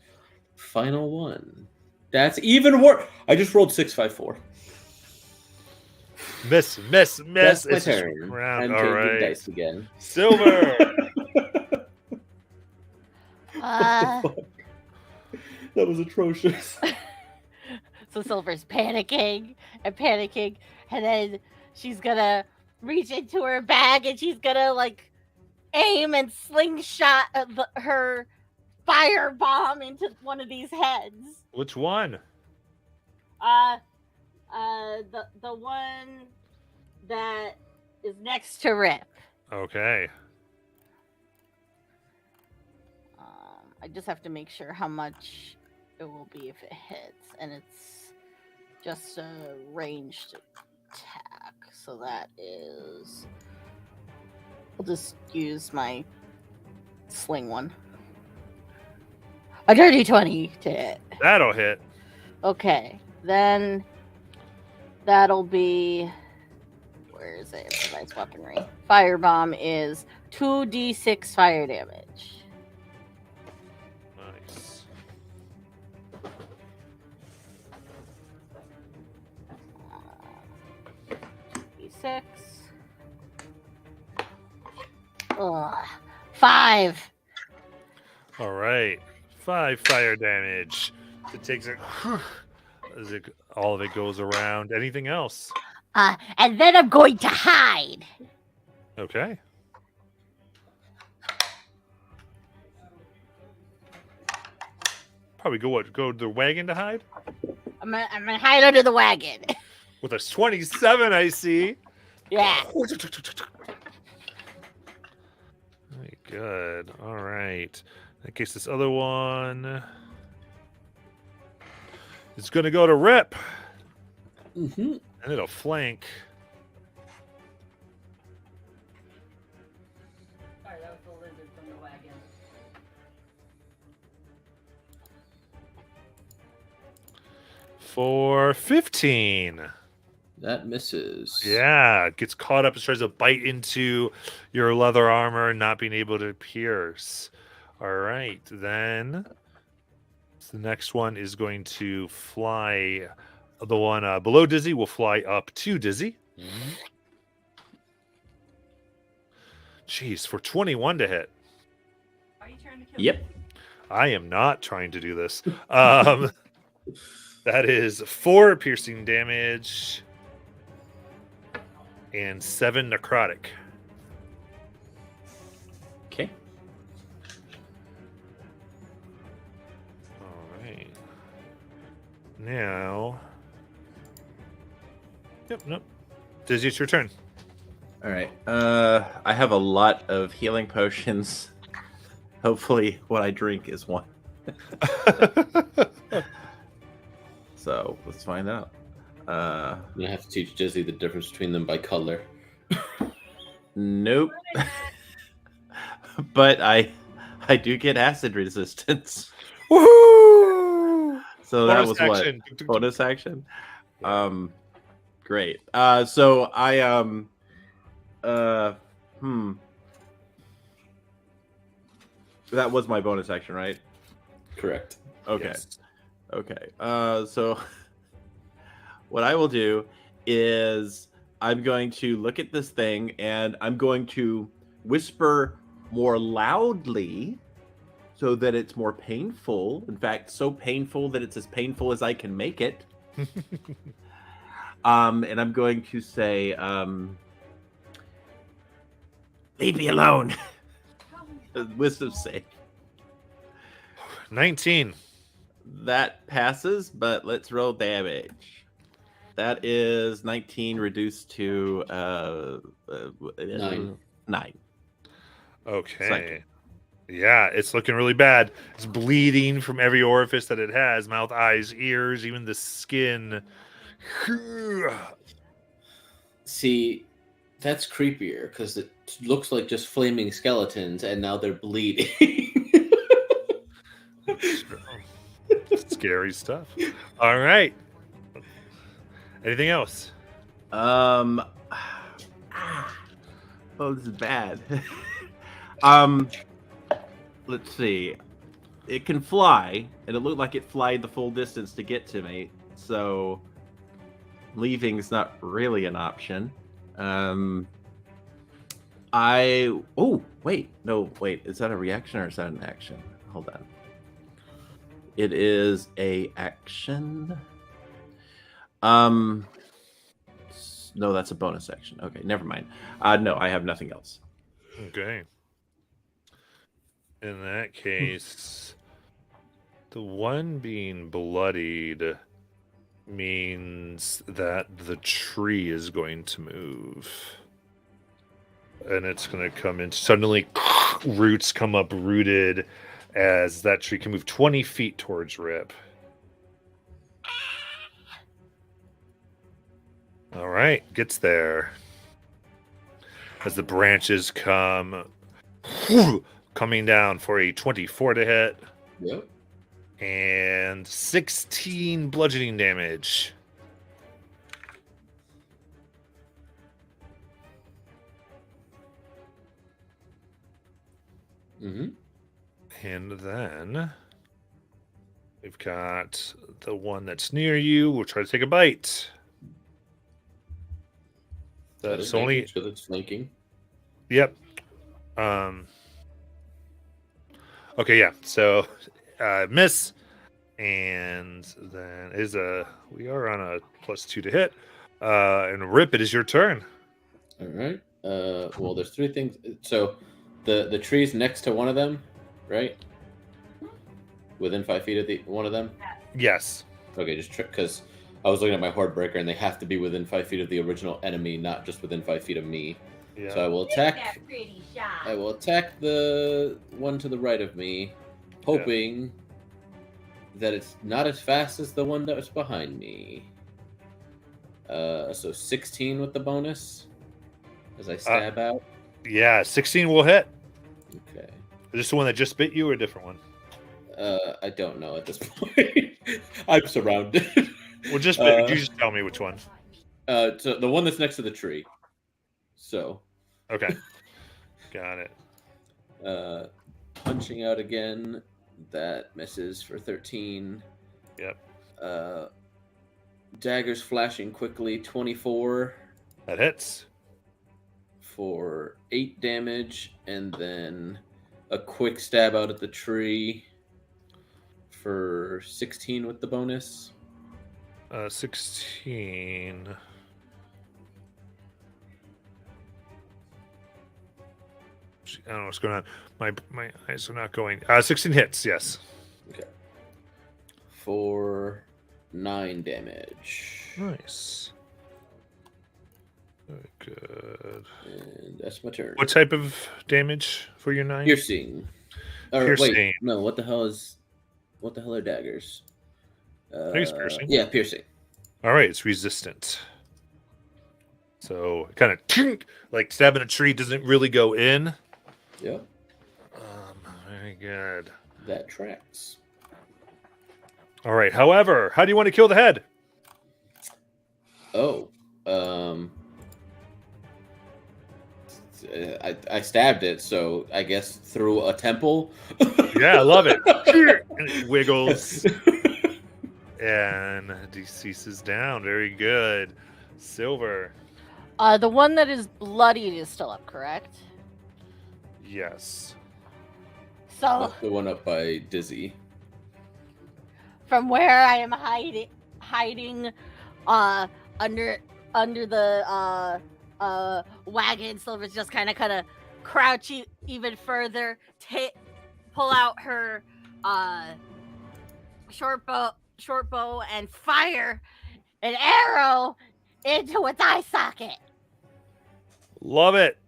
Final one. That's even worse. I just rolled 654. Miss. That's my It's just turn. round. I'm All changing right. dice again. Silver. Uh, That was atrocious. so Silver's panicking, and then she's gonna reach into her bag and she's gonna like aim and slingshot her fire bomb into one of these heads. Which one? The one that is next to Rip. Okay. I just have to make sure how much it will be if it hits, and it's just a ranged attack. So that is. I'll just use my sling one. A dirty 20 to hit. That'll hit. Okay, then that'll be. Where is it? Device weaponry. Firebomb is 2d6 fire damage. Nice. D6. Ugh. 5. All right. 5 fire damage. It takes it. All of it goes around. Anything else? And then I'm going to hide. Okay. Probably go to the wagon to hide? I'm gonna hide under the wagon. With a 27, I see. Yeah. Very good. All right. In case this other one is going to go to Rip, Mm-hmm. and it'll flank. Sorry, that was the lizard from the wagon. For 15. That misses. Yeah, it gets caught up and tries to bite into your leather armor, not being able to pierce. All right, then the next one is going to fly. The one below Dizzy will fly up to Dizzy. Jeez, for 21 to hit. Are you trying to kill Yep. me? I am not trying to do this. That is 4 piercing damage and 7 necrotic. Okay. All right. Now. Nope. Dizzy, it's your turn. All right. I have a lot of healing potions. Hopefully, what I drink is one. So let's find out. I'm gonna have to teach Dizzy the difference between them by color. Nope. But I do get acid resistance. Woohoo! So that Bonus was action. what bonus action. Great. So I that was my bonus action, right? Correct. Okay. Yes. Okay. So what I will do is I'm going to look at this thing and I'm going to whisper more loudly so that it's more painful. In fact, so painful that it's as painful as I can make it. And I'm going to say, leave me alone. Wisdom save. 19. That passes, but let's roll damage. That is 19 reduced to 9. 9. Okay. Psychic. Yeah, it's looking really bad. It's bleeding from every orifice that it has, mouth, eyes, ears, even the skin. See, that's creepier because it looks like just flaming skeletons, and now they're bleeding. Scary stuff. All right. Anything else? Oh, this is bad. Let's see. It can fly, and it looked like it flied the full distance to get to me. So leaving's not really an option. Oh, wait. No, wait. Is that a reaction or is that an action? Hold on. It is a action. No, that's a bonus action. Okay, never mind. No, I have nothing else. Okay. In that case, the one being bloodied means that the tree is going to move. And it's going to come in. Suddenly, roots come up rooted as that tree can move 20 feet towards Rip. All right, gets there. As the branches come, coming down for a 24 to hit Yep. and 16 bludgeoning damage. Mm-hmm. And then we've got the one that's near you. We'll try to take a bite. That's only. So that's flanking. Yep. Okay, yeah. So miss. And then we are on a +2 to hit. And Rip, it is your turn. All right. Well, there's 3 things. So the tree's next to one of them, right? Within 5 feet of one of them. Yes. Okay, just because I was looking at my horde breaker, and they have to be within 5 feet of the original enemy, not just within 5 feet of me. Yeah. So I will Take that attack. pretty shot. I will attack the one to the right of me, hoping that it's not as fast as the one that was behind me. So 16 with the bonus as I stab out. Yeah, 16 will hit. Okay. Is this the one that just bit you or a different one? I don't know at this point. I'm surrounded. Well, just bit. You just tell me which one. So the one that's next to the tree. So. Okay. Got it. Punching out again. That misses for 13. Yep. Daggers flashing quickly. 24 That hits. for 8 damage, and then a quick stab out at the tree for 16 with the bonus. 16. I don't know what's going on. My eyes are not going. 16 hits, yes. Okay. For 9 damage. Nice. Very good. And that's my turn. What type of damage for your 9? Piercing. Or Piercing. wait, no, what the hell are daggers? think it's piercing. Yeah, piercing. All right, it's resistant. So kind of like stabbing a tree doesn't really go in. Yep, Very good. that tracks. All right. However, how do you want to kill the head? Oh, I stabbed it, so I guess through a temple. Yeah, I love it. And it wiggles and deceases down. Very good. Silver. The one that is bloodied is still up, correct? Yes. So The one up by Dizzy. from where I am hiding under the wagon, Silver's just kind of crouch short bow, and fire an arrow into its eye socket. Love it.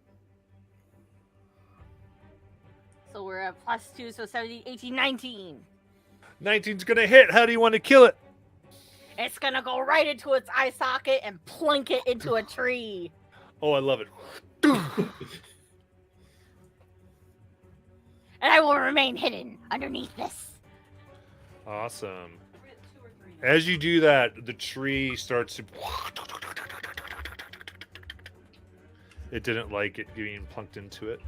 So we're at +2, so 17, 18, 19. 19's gonna hit. How do you want to kill it? It's gonna go right into its eye socket and plunk it into a tree. Oh, I love it. And I will remain hidden underneath this. Awesome. Are we at 2 or 3 now? As you do that, the tree starts to. It didn't like it getting plunked into it.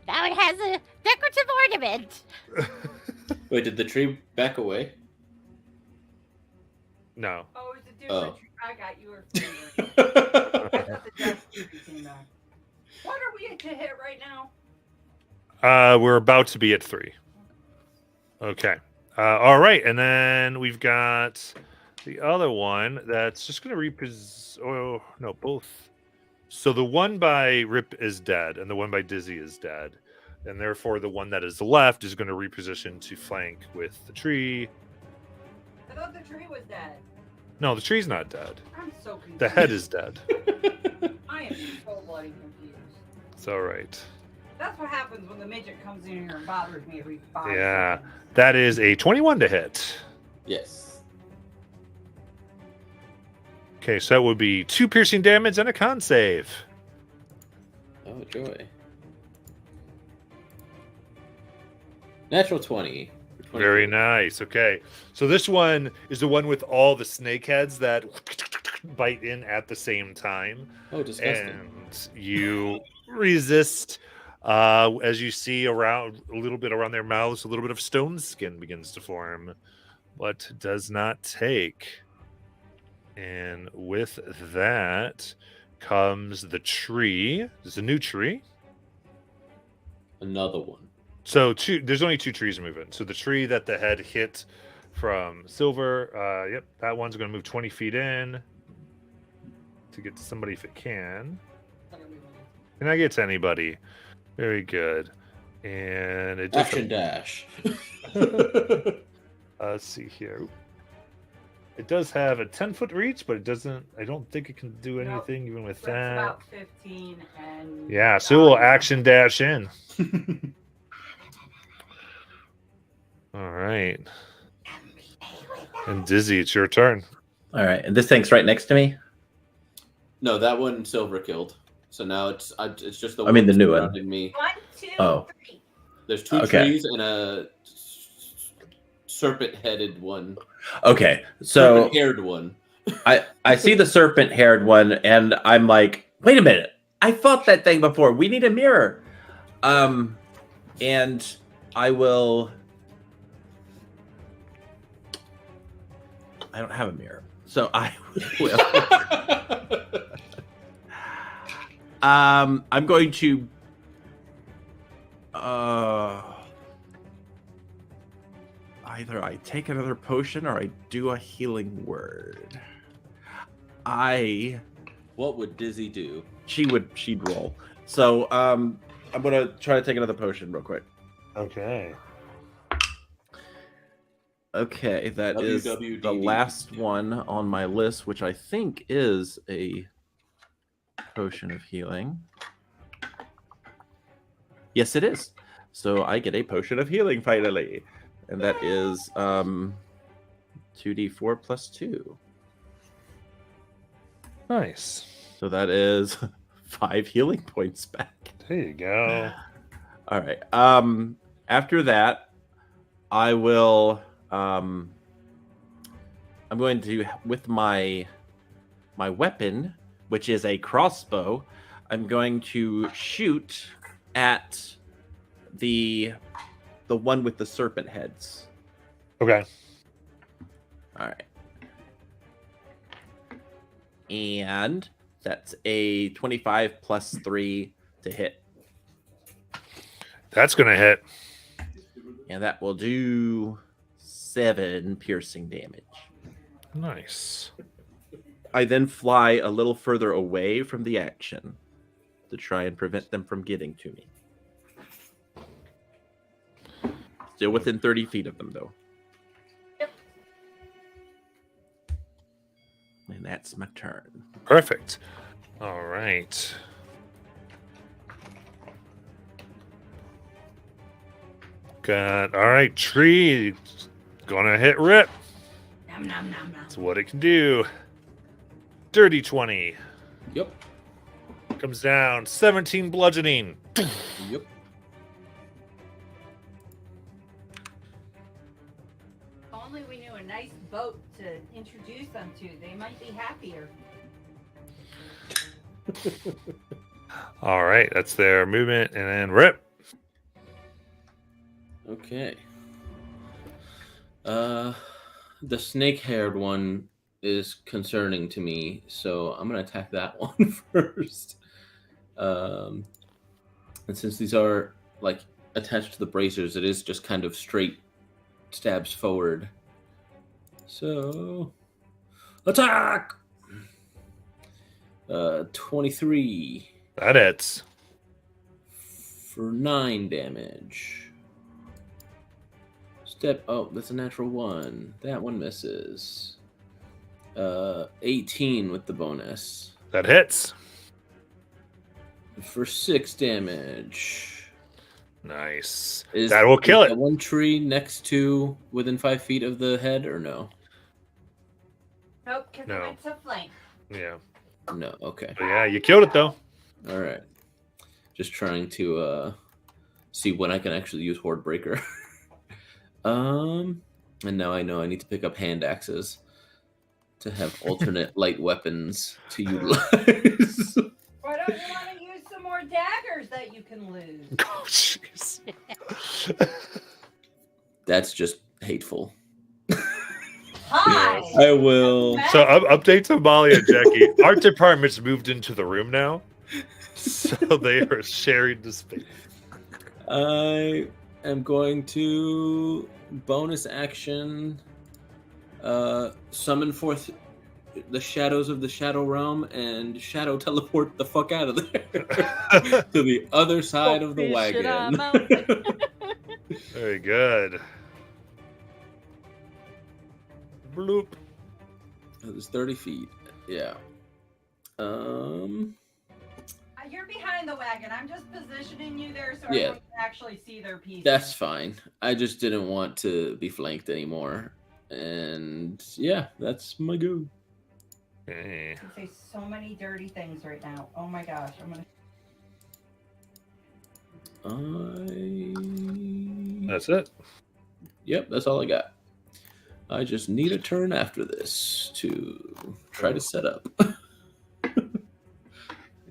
Now it has a decorative ornament. Wait, did the tree back away? No. Oh, it's a different Oh. tree. I got your finger. I thought the death tree came back. What are we to hit right now? We're about to be at 3. Okay. All right, and then we've got the other one that's just going to Oh no, both. So the one by Rip is dead, and the one by Dizzy is dead, and therefore the one that is left is going to reposition to flank with the tree. I thought the tree was dead. No, the tree's not dead. I'm so confused. The head is dead. I am so bloody confused. It's all right. That's what happens when the midget comes in here and bothers me every 5 Yeah. seconds. That is a 21 to hit. Yes. Okay, so that would be 2 piercing damage and a con save. Oh, joy. Natural 20. for Very 23. nice. Okay. So this one is the one with all the snake heads that bite in at the same time. Oh, disgusting. And you resist as you see around a little bit around their mouths, a little bit of stone skin begins to form, but does not take. And with that comes the tree. There's a new tree. Another one. So there's only 2 trees moving. So the tree that the head hit from Silver, yep, that one's going to move 20 feet in to get to somebody if it can. Can I get to anybody? Very good. And it just Action dash. let's see here. It does have a 10-foot reach, but it doesn't. I don't think it can do No, anything even with So it's that. about 15 and. Yeah, so we'll action dash in. All right. And Dizzy, it's your turn. All right, and this thing's right next to me. No, that one Silver killed. So now it's just the. I mean, the ones new one. surrounding me. 1, 2, Oh. 3. There's 2 Okay. trees and a serpent-headed one. Okay, so Serpent-haired one. I see the serpent-haired one, and I'm like, wait a minute, I fought that thing before. We need a mirror. And I will. I don't have a mirror, so I will. I'm going to. Either I take another potion or I do a healing word. What would Dizzy do? She'd roll. So I'm gonna try to take another potion real quick. Okay. Okay, that is the WWDD. last one on my list, which I think is a potion of healing. Yes, it is. So I get a potion of healing finally. And that is 2d4 plus 2. Nice. So that is 5 healing points back. There you go. All right. After that, I will. I'm going to, with my weapon, which is a crossbow. I'm going to shoot at the one with the serpent heads. Okay. All right. And that's a 25 plus 3 to hit. That's going to hit. And that will do 7 piercing damage. Nice. I then fly a little further away from the action to try and prevent them from getting to me. Still within 30 feet of them, though. Yep. And that's my turn. Perfect. All right. Got all right. Tree gonna hit Rip. Nom nom nom nom. That's what it can do. Dirty 20 Yep. comes down. 17 bludgeoning. Yep. If only we knew a nice boat to introduce them to, they might be happier. All right, that's their movement, and then Rip. Okay. The snake-haired one is concerning to me, so I'm gonna attack that one first. And since these are like attached to the bracers, it is just kind of straight stabs forward. So attack. 23 That hits. for 9 damage. Oh, that's a natural 1. That one misses. 18 with the bonus. That hits. For 6 damage. Nice. Is That will kill is it. the one tree next to within 5 feet of the head, or no? Nope, because No. it went to flank. Yeah. No. Okay. But yeah, you killed it though. All right. Just trying to see when I can actually use Horde Breaker. And now I know I need to pick up hand axes to have alternate light weapons to utilize. Why don't you want to use some more daggers that you can lose? Oh, jeez. That's just hateful. Hi! I will. So update to Molly and Jackie. Art department's moved into the room now, so they are sharing the space. I am going to bonus action summon forth the shadows of the Shadow Realm and shadow teleport the fuck out of there to the other side of the Fish wagon. in our mountain. Very good. Bloop. It was 30 feet. Yeah. You're behind the wagon. I'm just positioning you there so Yeah. everyone can actually see their pieces. That's fine. I just didn't want to be flanked anymore. And yeah, that's my go. Okay. I can say so many dirty things right now. Oh my gosh. I'm gonna. That's it. Yep, that's all I got. I just need a turn after this to try to set up. I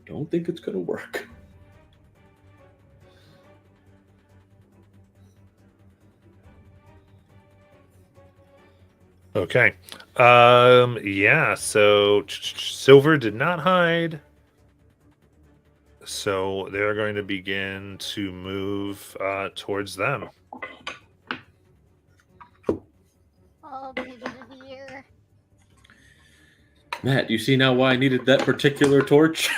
don't think it's gonna work. Okay. Yeah, so Silver did not hide. So they're going to begin to move towards them. Oh, baby dear. Matt, you see now why I needed that particular torch?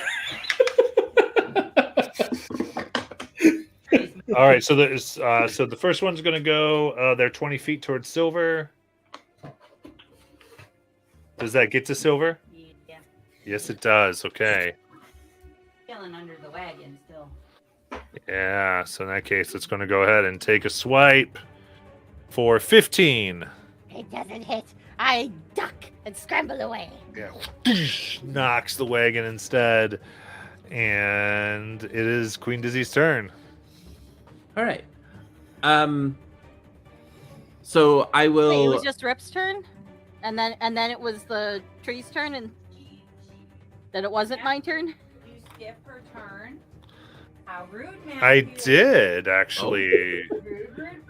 All right, so the first one's going to go. They're 20 feet towards Silver. Does that get to Silver? Yeah. Yes, it does. Okay. Feeling under the wagon still. Yeah. So in that case, it's going to go ahead and take a swipe for 15. It doesn't hit. I duck and scramble away. Yeah. Knocks the wagon instead, and it is Queen Dizzy's turn. All right. So I will. Wait, it was just Rip's turn, and then it was the tree's turn, and then it wasn't my turn. You skip her turn. How rude, man. I did actually. Rude, rude,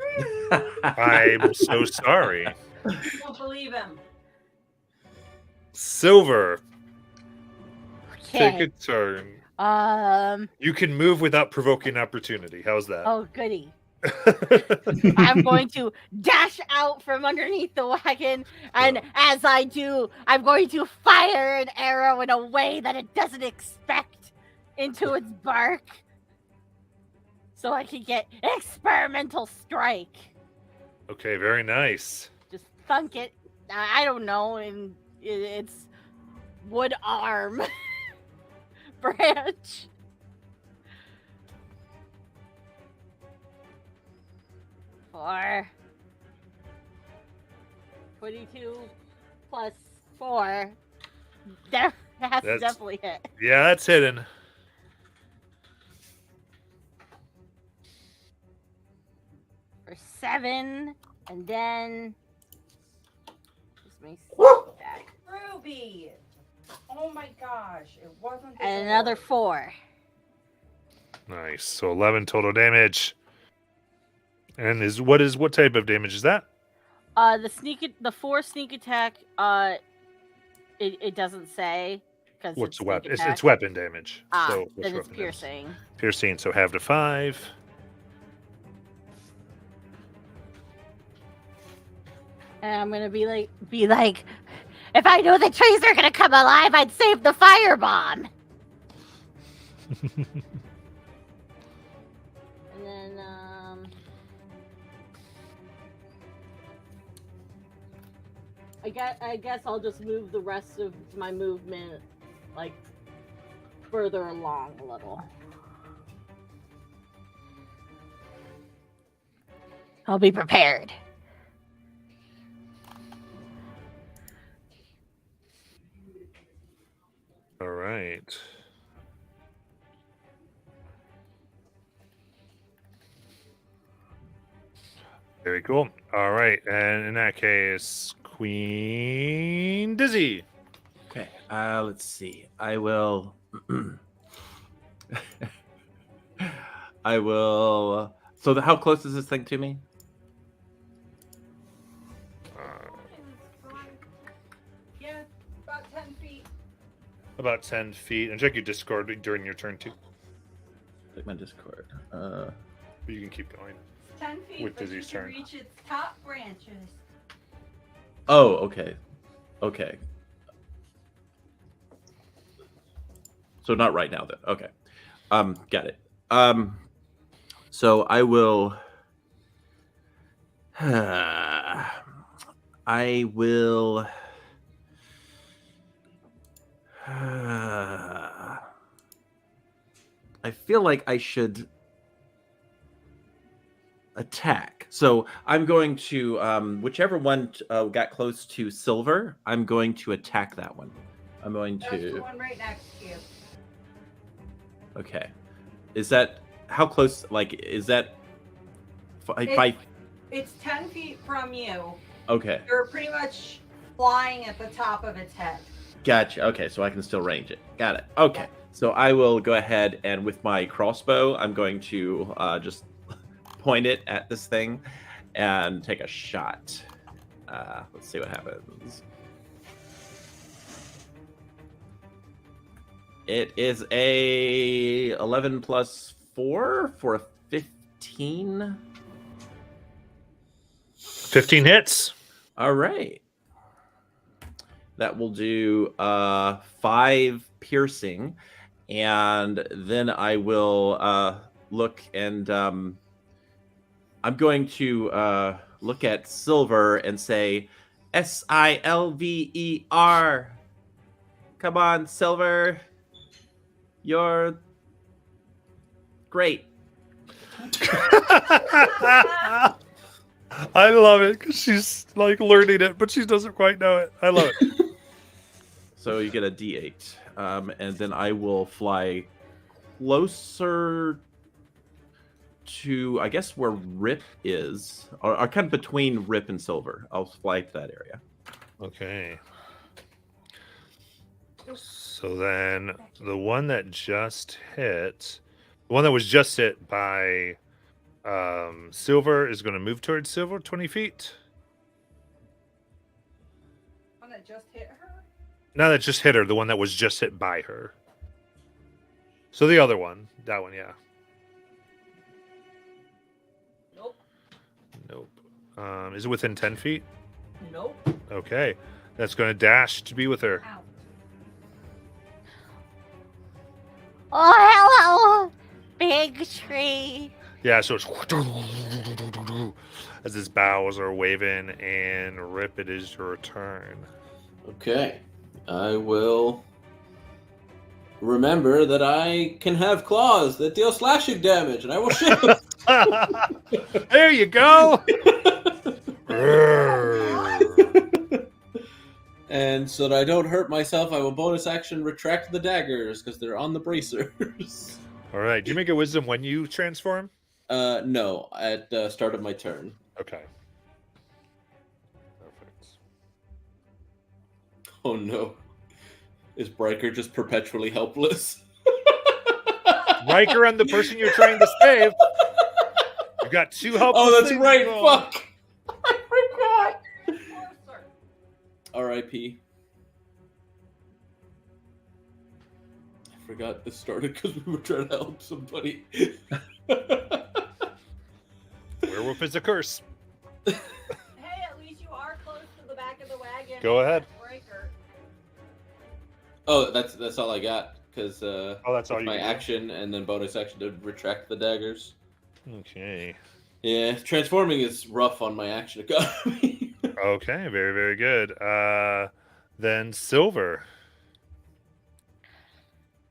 rude. I'm so sorry. You won't believe him. Silver, take Okay. a turn. Um. You can move without provoking opportunity. How's that? Oh, goody. I'm going to dash out from underneath the wagon, and as I do, I'm going to fire an arrow in a way that it doesn't expect into its bark, so I can get experimental strike. Okay, very nice. Just thunk it. I don't know, and it's wood arm branch. For 22 plus 4. That has to That's- definitely hit. Yeah, that's hidden. For 7, and then just my sneak attack. Ruby! Oh my gosh, it wasn't. this And another hard. 4. Nice. So 11 total damage. And what type of damage is that? The 4 sneak attack. It doesn't say because What's it's the weapon? sneak It's weapon damage. Ah, so which then it's weapon is? piercing. Piercing. So half to 5. And I'm gonna be like, if I knew the trees are gonna come alive, I'd save the firebomb. And then I guess I'll just move the rest of my movement like further along a little. I'll be prepared. All right. Very cool. All right. And in that case, Queen Dizzy. Okay, let's see. I will. I will. So, how close is this thing to me? Yeah, about 10 feet. About 10 feet. And check your Discord during your turn, too. Click my Discord. But you can keep going. 10 feet, With but you Dizzy's can turn. reach its top branches. Oh, okay. Okay. So not right now, then. Okay. Got it. So I will. I will. I feel like I should attack. So I'm going to whichever one got close to Silver. I'm going to attack that one. I'm going That's the to. one right next to you. Okay. Is that how close? Like, is that five? It's 10 feet from you. Okay, You're pretty much flying at the top of its head. gotcha. Okay, so I can still range it. Got it. Okay, so I will go ahead and with my crossbow, I'm going to just point it at this thing and take a shot. Let's see what happens. It is a 11 plus 4 for a 15. 15 hits. All right. That will do 5 piercing. And then I will look and I'm going to look at Silver and say, Silver. Come on, Silver. You're great. I love it because she's like learning it, but she doesn't quite know it. I love it. So you get a D8. And then I will fly closer to, I guess, where Rip is, or kind of between Rip and Silver. I'll fly to that area. Okay. So then the one that just hit, the one that was just hit by Silver is going to move towards Silver 20 feet. One that just hit her? No, that just hit her. The one that was just hit by her. So the other one, that one, yeah. Nope. Nope. Is it within 10 feet? Nope. Okay. That's going to dash to be with her. Ow. Oh, hello, big tree. Yeah, so it's as his bows are waving. And Rip, it is your turn. Okay. I will remember that I can have claws that deal slashing damage, and I will shift. There you go. And so that I don't hurt myself, I will bonus action retract the daggers because they're on the bracers. All right. Do you make a wisdom when you transform? No, at the start of my turn. Okay. Perfect. Oh no. Is Bryker just perpetually helpless? Riker and the person you're trying to save. You got two helpless. Oh, that's things right. going. Fuck. I forgot. Closer. R.I.P. I forgot this started because we were trying to help somebody. Werewolf is a curse. Hey, at least you are close to the back of the wagon. Go ahead. Breaker. Oh, that's all I got because Oh, that's all you my can do? action and then bonus action to retract the daggers. Okay. Yeah, transforming is rough on my action economy. Okay. Very, very good. Then Silver.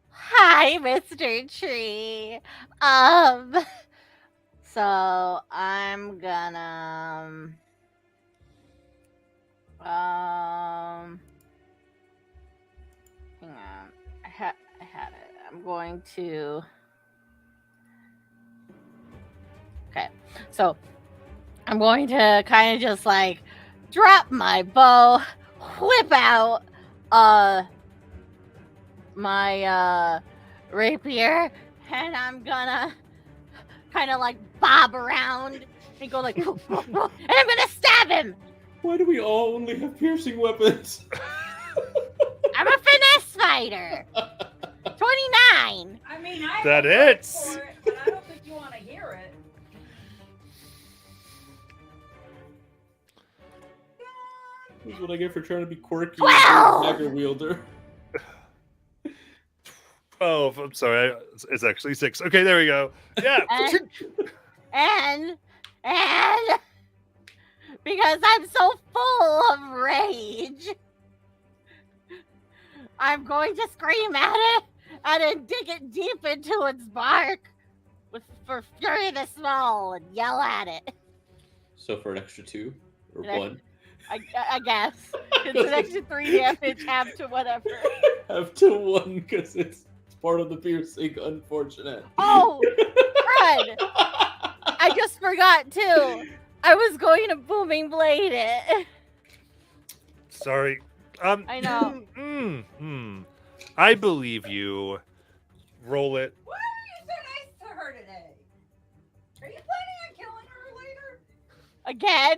Hi, Mr. Tree. So I'm gonna hang on. I had it. I'm going to. Okay, so I'm going to kind of just like drop my bow, whip out my rapier, and I'm gonna kind of like bob around and go like, and I'm gonna stab him. Why do we all only have piercing weapons? I'm a finesse fighter. 29. I mean, I That have a word hits. for it, but I don't think you want to hear it. This is what I get for trying to be quirky 12! dagger wielder. 12. I'm sorry. It's actually 6. Okay, there we go. Yeah. And because I'm so full of rage, I'm going to scream at it and then dig it deep into its bark for Fury the Small and yell at it. So for an extra 2 or Yeah. 1, I guess. It's an extra 3 damage, half to whatever. have to 1 because it's part of the piercing. Unfortunate. Oh, Fred! I just forgot too. I was going to booming blade it. Sorry. I know. I believe you. Roll it. Why are you so nice to her today? Are you planning on killing her later? Again.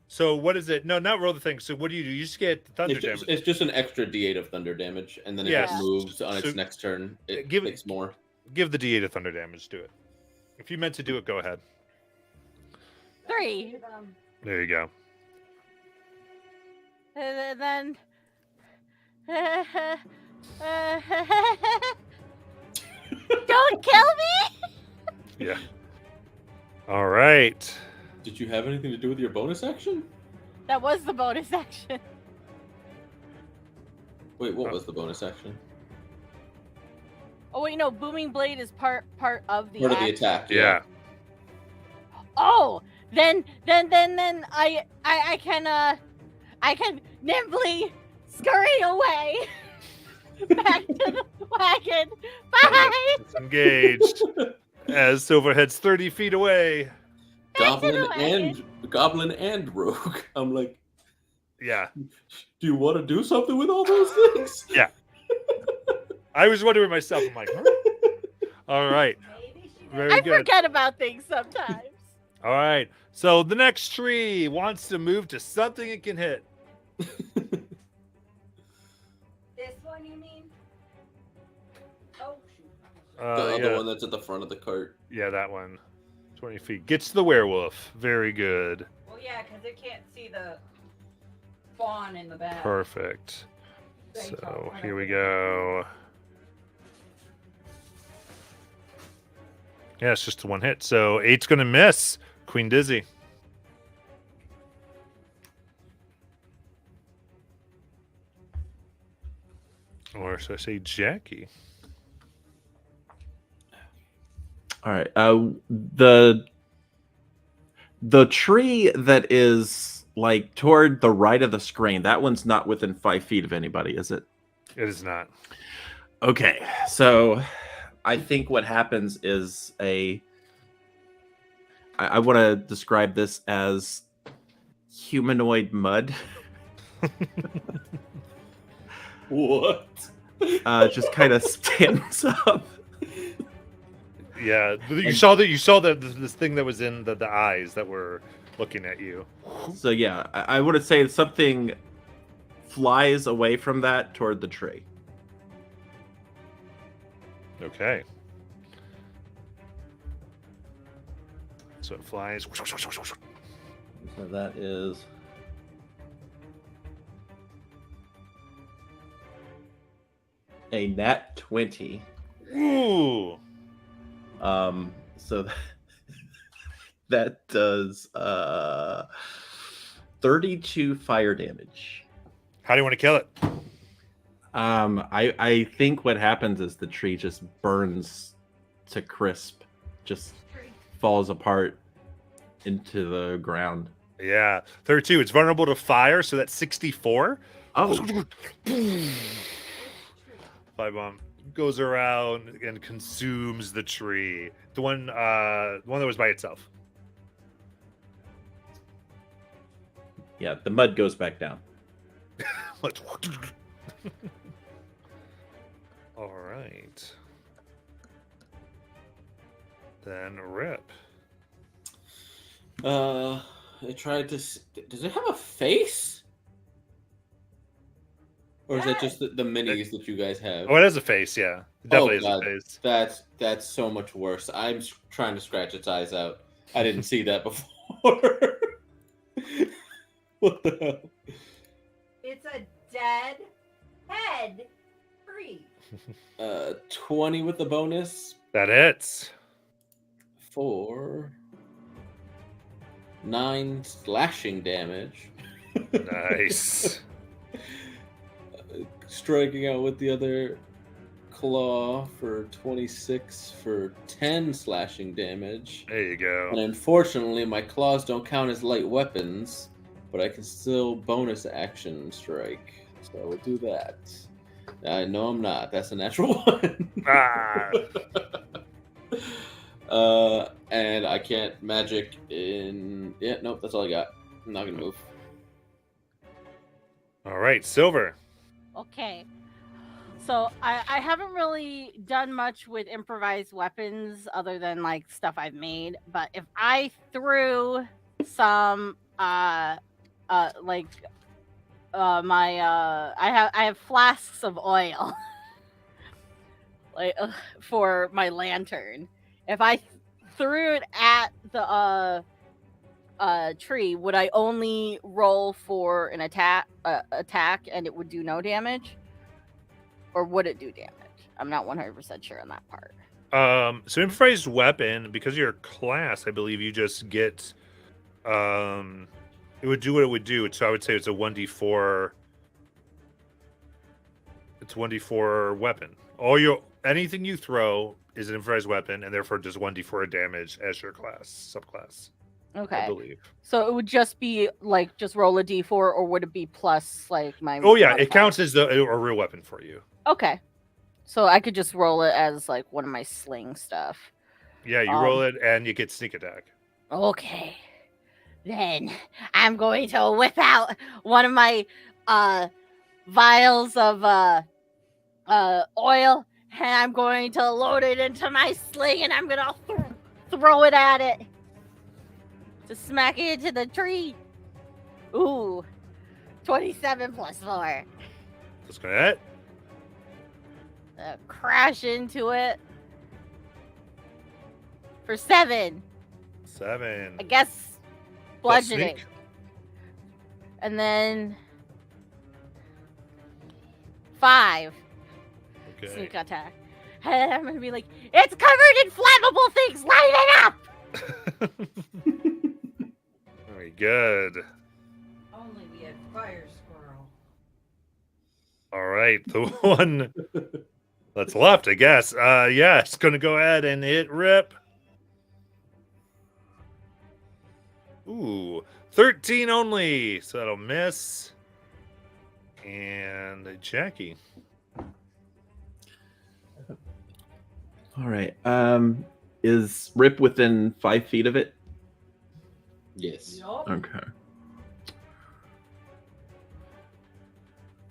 So what is it? No, not roll the thing. So what do? You just get thunder damage. It's just an extra D8 of thunder damage, and then if Yes. it moves on its So- next turn, it give it- takes more. Give the D8 of thunder damage. Do it. If you meant to do it, go ahead. 3. There you go. And then. Don't kill me! Yeah. All right. Did you have anything to do with your bonus action? That was the bonus action. Wait, what was the bonus action? Oh wait, no, booming blade is part of the Part of the action. attack. Yeah. Oh, then I can nimbly scurry away back to the wagon. Bye. It's engaged as Silver heads 30 feet away. Goblin and rogue. I'm like, Yeah. do you want to do something with all those things? I was wondering myself. I'm like, huh? All right. Maybe she Very I good. forget about things sometimes. All right. So the next tree wants to move to something it can hit. This one, you mean? Oh, shoot. The other Yeah. one that's at the front of the cart. Yeah, that one. 20 feet. Gets the werewolf. Very good. Well, yeah, because it can't see the fawn in the back. Perfect. Thanks, So I'll here we find go. Yeah, it's just a one hit. So 8's going to miss. Queen Dizzy. Or should I say Jackie? All right. The tree that is like toward the right of the screen, that one's not within 5 feet of anybody, is it? It is not. Okay, so I think what happens is I want to describe this as humanoid mud. What? Just kind of stands up. Yeah, you saw that. You saw that this thing that was in the eyes that were looking at you. So yeah, I want to say something flies away from that toward the tree. Okay. So it flies. So that is a nat 20. Ooh. So that does 32 fire damage. How do you want to kill it? I think what happens is the tree just burns to crisp, just falls apart into the ground. Yeah, 32. It's vulnerable to fire, so that's 64. Oh, Fire bomb goes around and consumes the tree. The one that was by itself. yeah, the mud goes back down. All right. Then Rip. I tried to. Does it have a face? Or is that just the minis that you guys have? Oh, it has a face. Yeah, it definitely has God. a face. That's so much worse. I'm trying to scratch its eyes out. I didn't see that before. What the hell? It's a dead head tree. 20 with the bonus That hits. for 9 slashing damage. Nice. Striking out with the other claw for 26 for 10 slashing damage. There you go. And unfortunately, my claws don't count as light weapons, but I can still bonus action strike. So we'll do that. No, I'm not. That's a natural one. Ah. And I can't magic in. Yeah, nope, that's all I got. I'm not gonna move. All right, Silver. Okay. So I haven't really done much with improvised weapons other than like stuff I've made. But if I threw some I have flasks of oil like for my lantern. If I threw it at the tree, would I only roll for an attack and it would do no damage, or would it do damage? I'm not 100% sure on that part. So improvised weapon, because of your class, I believe you just get it would do what it would do. So I would say it's a 1d4. It's 1d4 weapon. Anything you throw is an improvised weapon, and therefore does 1d4 damage as your subclass. Okay. I believe. So it would just be like just roll a d4, or would it be plus like my? Oh yeah, it modifier? counts as a real weapon for you. Okay. So I could just roll it as like one of my sling stuff. Yeah, you roll it and you get sneak attack. Okay. Then I'm going to whip out one of my vials of oil, and I'm going to load it into my sling, and I'm going to throw it at it to smack it into the tree. Ooh, 27 plus 4. That's gonna hit. Crash into it for 7. 7. I guess Plus bludgeoning. sneak. And then 5 Okay. sneak attack. And I'm gonna be like, it's covered in flammable things, light it up! good. Only we had fire squirrel. All right, the one that's left, I guess. Yeah, it's gonna go ahead and hit Rip. Ooh, 13 only, so that'll miss. And Jackie. All right. Is Rip within 5 feet of it? Yes. Yup. Okay.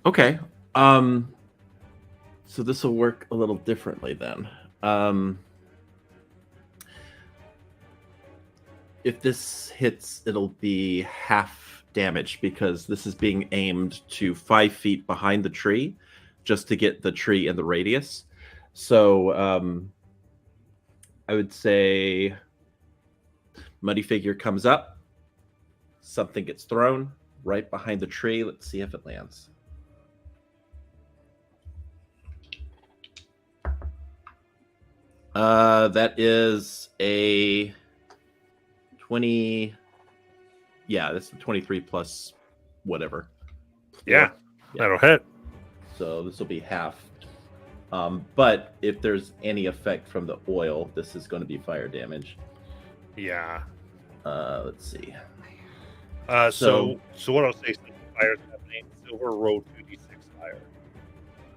Okay. So this will work a little differently then. If this hits, it'll be half damage because this is being aimed to 5 feet behind the tree, just to get the tree in the radius. So I would say Muddy Figure comes up, something gets thrown right behind the tree. Let's see if it lands. That is a 20. Yeah, that's 23 plus whatever. Yeah, Yeah. that'll hit. So this will be half. But if there's any effect from the oil, this is going to be fire damage. Yeah. Let's see. So what I'll say, since fire's happening, Silver roll 2d6 fire.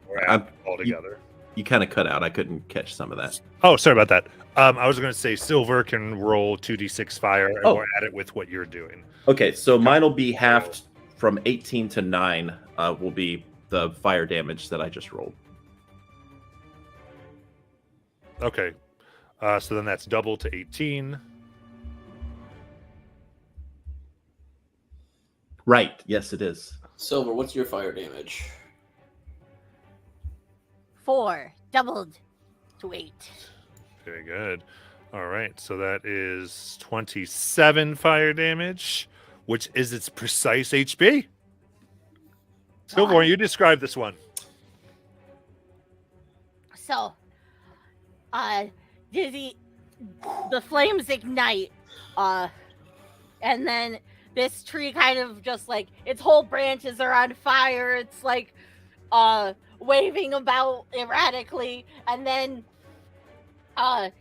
Or I'm- add all together. You kind of cut out. I couldn't catch some of that. Oh, sorry about that. I was going to say Silver can roll 2d6 fire and Oh. we'll add it with what you're doing. Okay, so mine will be halved from 18 to 9. Will be the fire damage that I just rolled. Okay. So then that's double to 18. Right. Yes, it is. Silver, what's your fire damage? 4 doubled to 8. Very good. All right. So that is 27 fire damage, which is its precise HB. Silver, you describe this one. So, Dizzy, the flames ignite, and then this tree kind of just like its whole branches are on fire. It's like, waving about erratically, and then,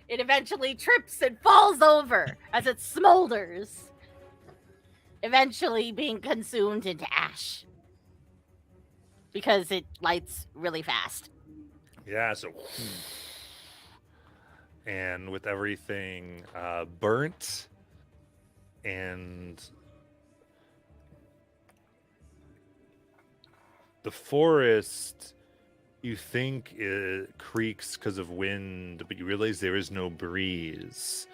it eventually trips and falls over as it smolders, eventually being consumed into ash because it lights really fast. Yeah. So, and with everything burnt and the forest, you think it creaks because of wind, but you realize there is no breeze.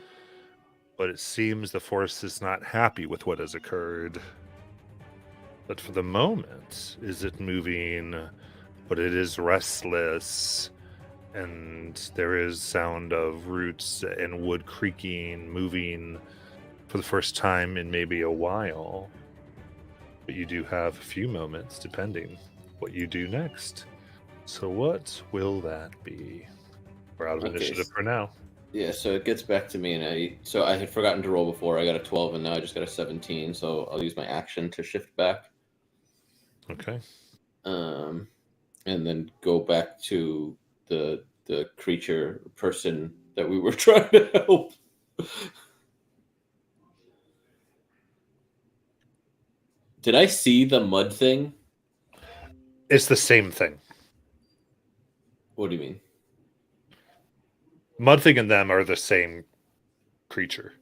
But it seems the forest is not happy with what has occurred. But for the moment, is it moving? But it is restless, and there is sound of roots and wood creaking, moving for the first time in maybe a while. But you do have a few moments, depending what you do next. So what will that be? We're out of Okay. initiative for now. Yeah, so it gets back to me, and I had forgotten to roll before. I got a 12, and now I just got a 17. So I'll use my action to shift back, Okay. and then go back to the creature person that we were trying to help. Did I see the mud thing? It's the same thing. What do you mean? Mudthing and them are the same creature.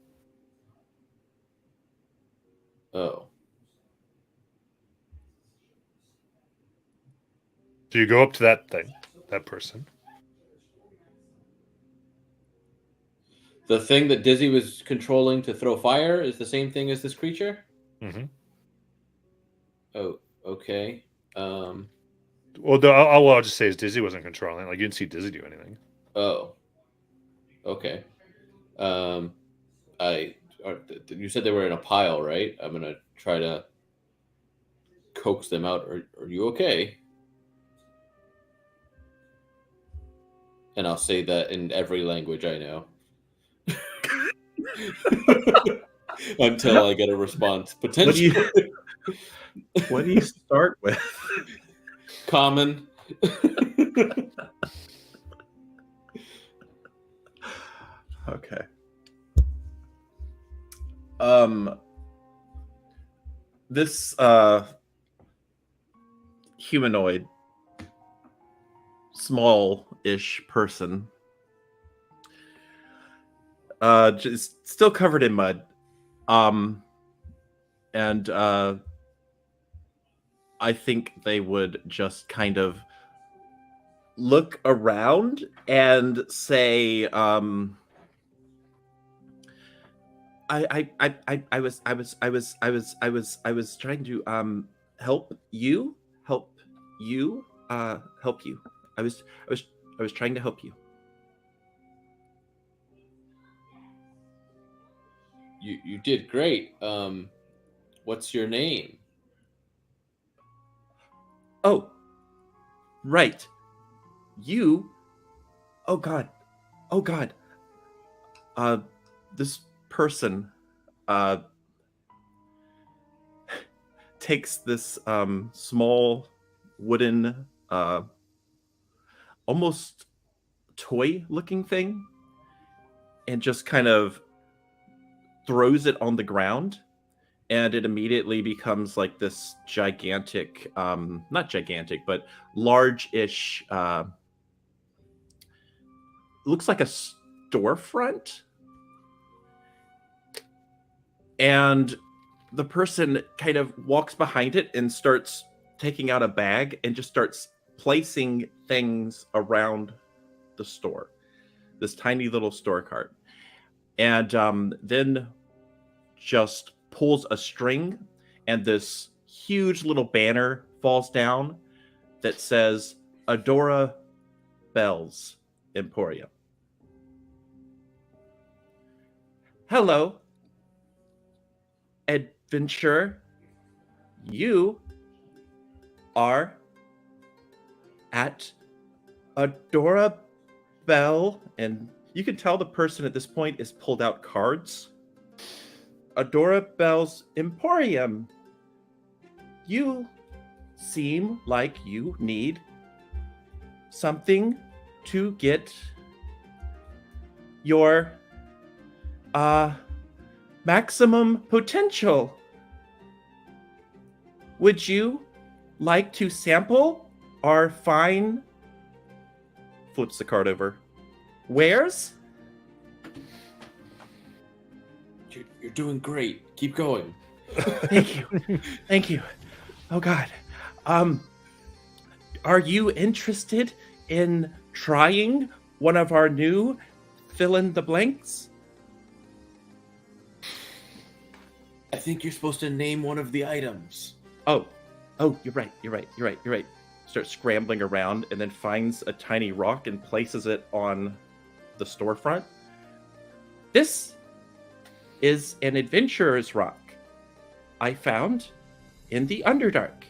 Oh. So you go up to that thing, that person. The thing that Dizzy was controlling to throw fire is the same thing as this creature? Mm-hmm. Oh, okay. Well, all I'll just say is Dizzy wasn't controlling. Like, you didn't see Dizzy do anything. Oh. Okay. You said they were in a pile, right? I'm gonna try to coax them out. Are you okay? And I'll say that in every language I know. until I get a response. What do Potentially what do you start with? common. Okay. This humanoid, small-ish person, just still covered in mud, and I think they would just kind of look around and say, I was trying to help you. I was trying to help you. You did great. What's your name? Oh, right. You. Oh God. This person takes this small wooden almost toy looking thing and just kind of throws it on the ground, and it immediately becomes like this gigantic, not gigantic, but large-ish, looks like a storefront. And the person kind of walks behind it and starts taking out a bag and just starts placing things around the store, this tiny little store cart, and then just pulls a string, and this huge little banner falls down that says Adora Bells Emporium. Hello, adventurer. You are at Adora Bell, and you can tell the person at this point is pulled out cards. Adora Bell's Emporium. You seem like you need something to get your maximum potential. Would you like to sample our fine, flips the card over, wares? You're doing great. Keep going. Thank you. Oh God. Are you interested in trying one of our new fill in the blanks? I think you're supposed to name one of the items. Oh, you're right. Starts scrambling around and then finds a tiny rock and places it on the storefront. This is an adventurer's rock I found in the Underdark.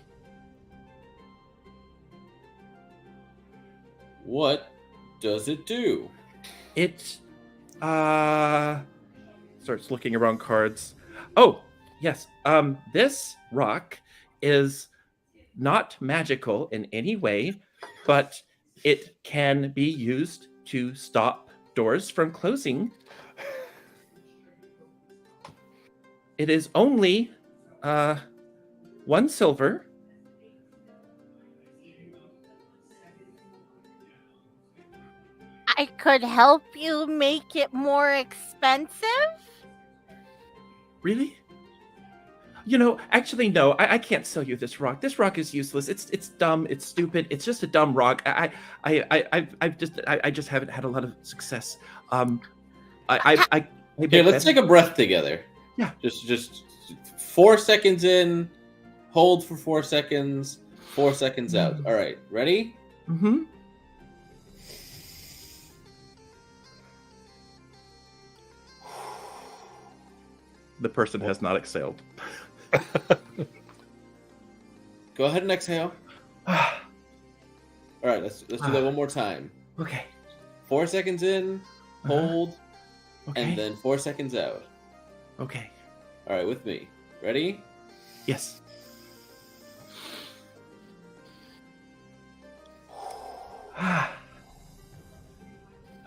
What does it do? It starts looking around cards. Oh, yes. This rock is not magical in any way, but it can be used to stop doors from closing. It is only 1 silver. I could help you make it more expensive. Really? You know, actually, no. I can't sell you this rock. This rock is useless. It's dumb. It's stupid. It's just a dumb rock. I just haven't had a lot of success. Here, let's take a breath together. Yeah. Just 4 seconds in, hold for 4 seconds, 4 seconds out. All right, ready? Mm-hmm. The person has not exhaled. Go ahead and exhale. All right, let's do that one more time. Okay. 4 seconds in, hold, Okay. and then 4 seconds out. Okay. All right, with me. Ready? Yes.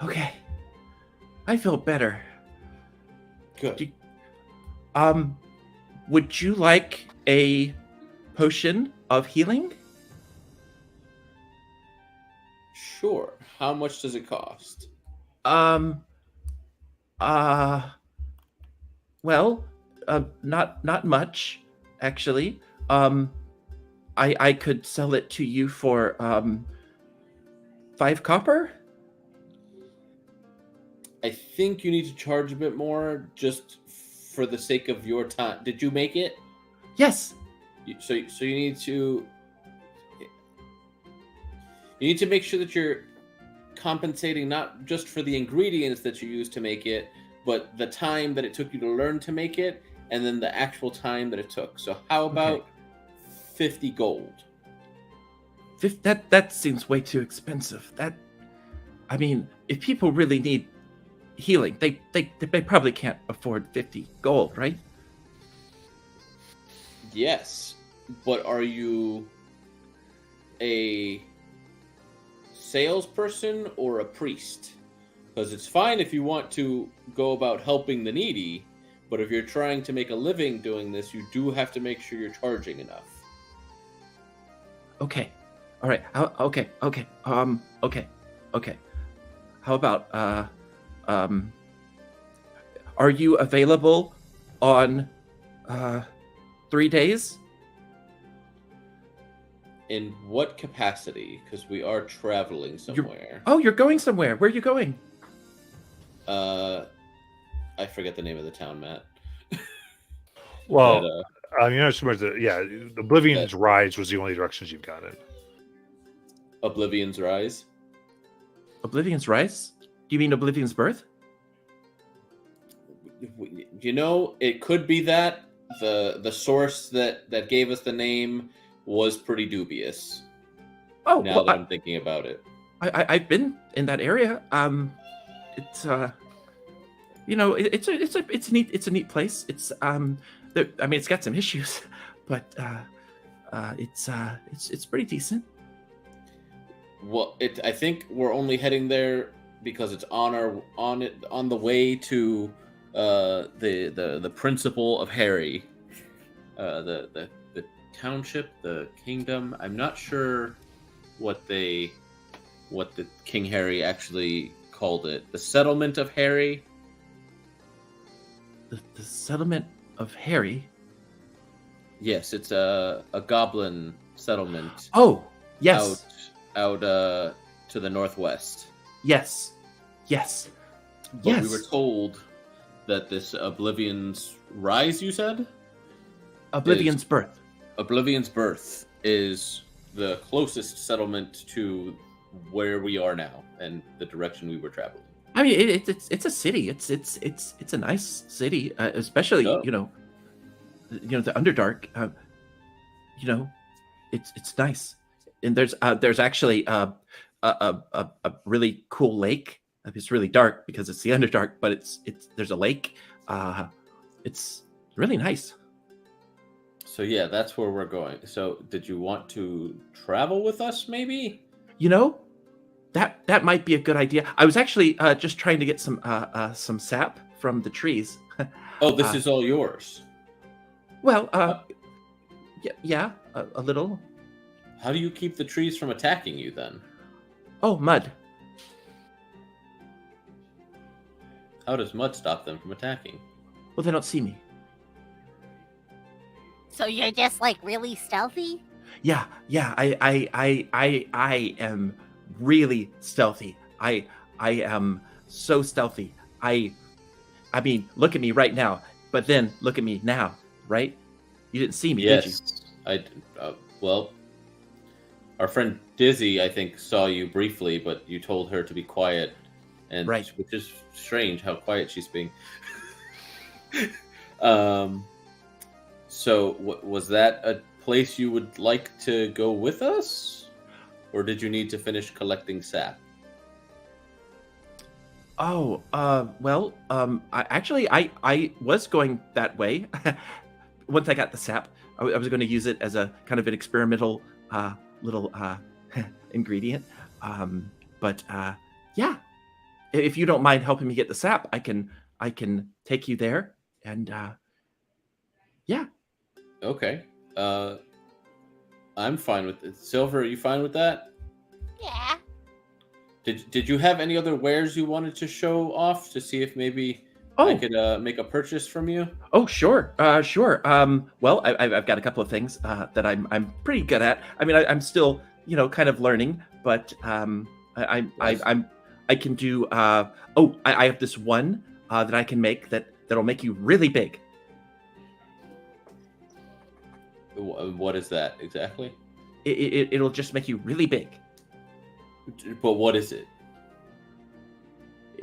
Okay. I feel better. Good. Do- Would you like a potion of healing? Sure. How much does it cost? Um, uh, well, not much, actually. I could sell it to you for 5 copper. I think you need to charge a bit more just for the sake of your time. Did you make it? Yes. So you need to make sure that you're compensating not just for the ingredients that you used to make it, but the time that it took you to learn to make it, and then the actual time that it took. So how about 50 gold? That seems way too expensive. I mean, if people really need healing, they probably can't afford 50 gold, right? Yes, but are you a salesperson or a priest? Because it's fine if you want to go about helping the needy, but if you're trying to make a living doing this, you do have to make sure you're charging enough. Okay. All right. Okay. How about are you available on 3 days? In what capacity? Because we are traveling somewhere. Oh, you're going somewhere. Where are you going? I forget the name of the town, Matt. Well, But, you know, so much that, yeah, Oblivion's Rise was the only directions you've got in. Oblivion's Rise. Oblivion's Rise? Do you mean Oblivion's Birth? You know, it could be that the source that gave us the name was pretty dubious. Oh, Now well, that I'm thinking about it, I've been in that area. It's you know, it's a neat place. It's I mean, it's got some issues, but it's pretty decent. well, I think we're only heading there because it's on the way to the principal of Harry, the township, the kingdom. I'm not sure what the King Harry actually called it. The settlement of Harry. The settlement of Harry. Yes, it's a goblin settlement. Oh, yes. Out to the northwest. Yes. But Yes. we were told that this Oblivion's Rise, you said? Oblivion's Birth. Oblivion's Birth is the closest settlement to where we are now and the direction we were traveling. I mean, it's a city. It's a nice city, especially Oh. you know the Underdark. You know, it's nice, and there's actually a really cool lake. It's really dark because it's the Underdark, but there's a lake. It's really nice. So yeah, that's where we're going. So did you want to travel with us, maybe? You know, that might be a good idea. I was actually just trying to get some sap from the trees. Oh, this is all yours. Well, yeah, a little. How do you keep the trees from attacking you then? Oh, mud. How does mud stop them from attacking? Well, they don't see me. So you're just like really stealthy? Yeah. I am really stealthy. I am so stealthy. I mean, look at me right now. But then look at me now, right? You didn't see me, did you? Yes, well, our friend Dizzy, I think, saw you briefly, but you told her to be quiet, and Right. which is strange how quiet she's being. So, was that a place you would like to go with us, or did you need to finish collecting sap? Oh, well, I was going that way. Once I got the sap, I was going to use it as a kind of an experimental little ingredient. But yeah, if you don't mind helping me get the sap, I can take you there, and yeah. Okay. I'm fine with it. Silver, are you fine with that? Yeah. Did you have any other wares you wanted to show off to see if maybe Oh, I could make a purchase from you? oh, sure, sure. Well, I've got a couple of things that I'm pretty good at. I mean, I'm still kind of learning, but Nice. I can do. I have this one that I can make that'll make you really big. What is that exactly? It'll just make you really big. But what is it?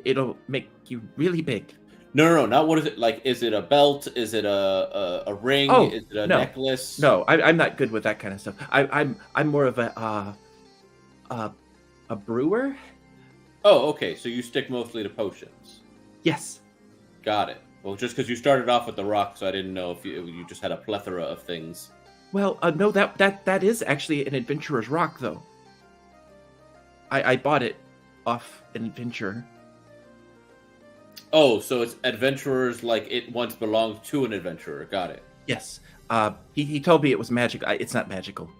It'll make you really big. No, not what is it like? Is it a belt? Is it a ring? Oh, Is it a no. necklace? No, I'm not good with that kind of stuff. I'm more of a brewer. Oh, okay. So you stick mostly to potions. Yes. Got it. Well, just because you started off with the rock, so I didn't know if you just had a plethora of things. Well, no, that is actually an adventurer's rock, though. I bought it off an adventurer. Oh, so it's adventurers like it once belonged to an adventurer. Got it. Yes. He told me it was magic. It's not magical.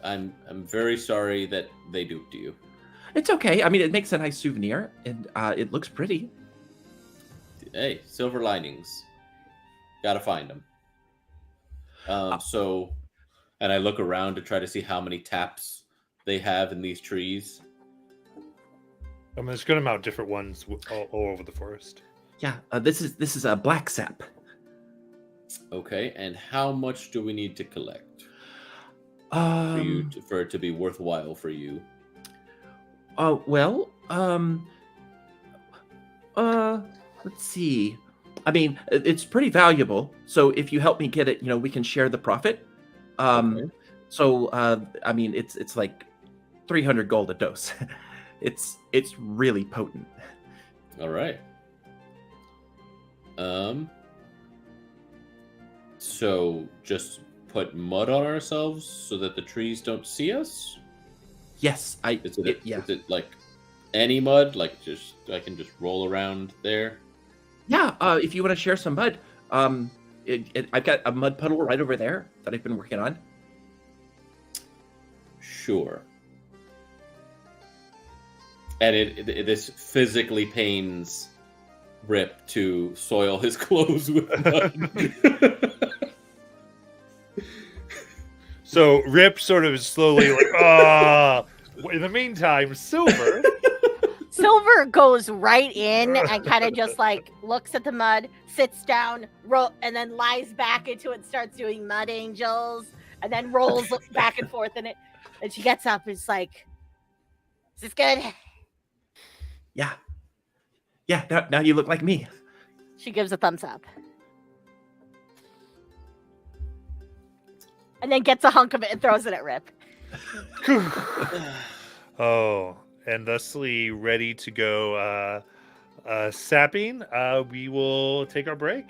I'm very sorry that they duped you. It's okay. I mean, it makes a nice souvenir, and it looks pretty. Hey, silver linings. Gotta find them. And I look around to try to see how many taps they have in these trees. I mean, there's going to amount different ones all over the forest. Yeah. This is a black sap. Okay, and how much do we need to collect Um. for it to be worthwhile for you? Well. Let's see. I mean, it's pretty valuable. So if you help me get it, we can share the profit. Okay. So I mean, it's like 300 gold a dose. it's really potent. All right. So just put mud on ourselves so that the trees don't see us? Yes, Is it, yeah. is it like any mud? Like just I can just roll around there? Yeah, if you want to share some mud, I've got a mud puddle right over there that I've been working on. Sure. And this physically pains Rip to soil his clothes with mud. So Rip sort of is slowly like, ah. In the meantime, Silver. Silver goes right in and kind of just like looks at the mud, sits down, and then lies back into it, starts doing mud angels, and then rolls back and forth in it. And she gets up and is like, "Is this good?" Yeah. Yeah, now you look like me. She gives a thumbs up. And then gets a hunk of it and throws it at Rip. Oh, and thusly ready to go sapping. We will take our break.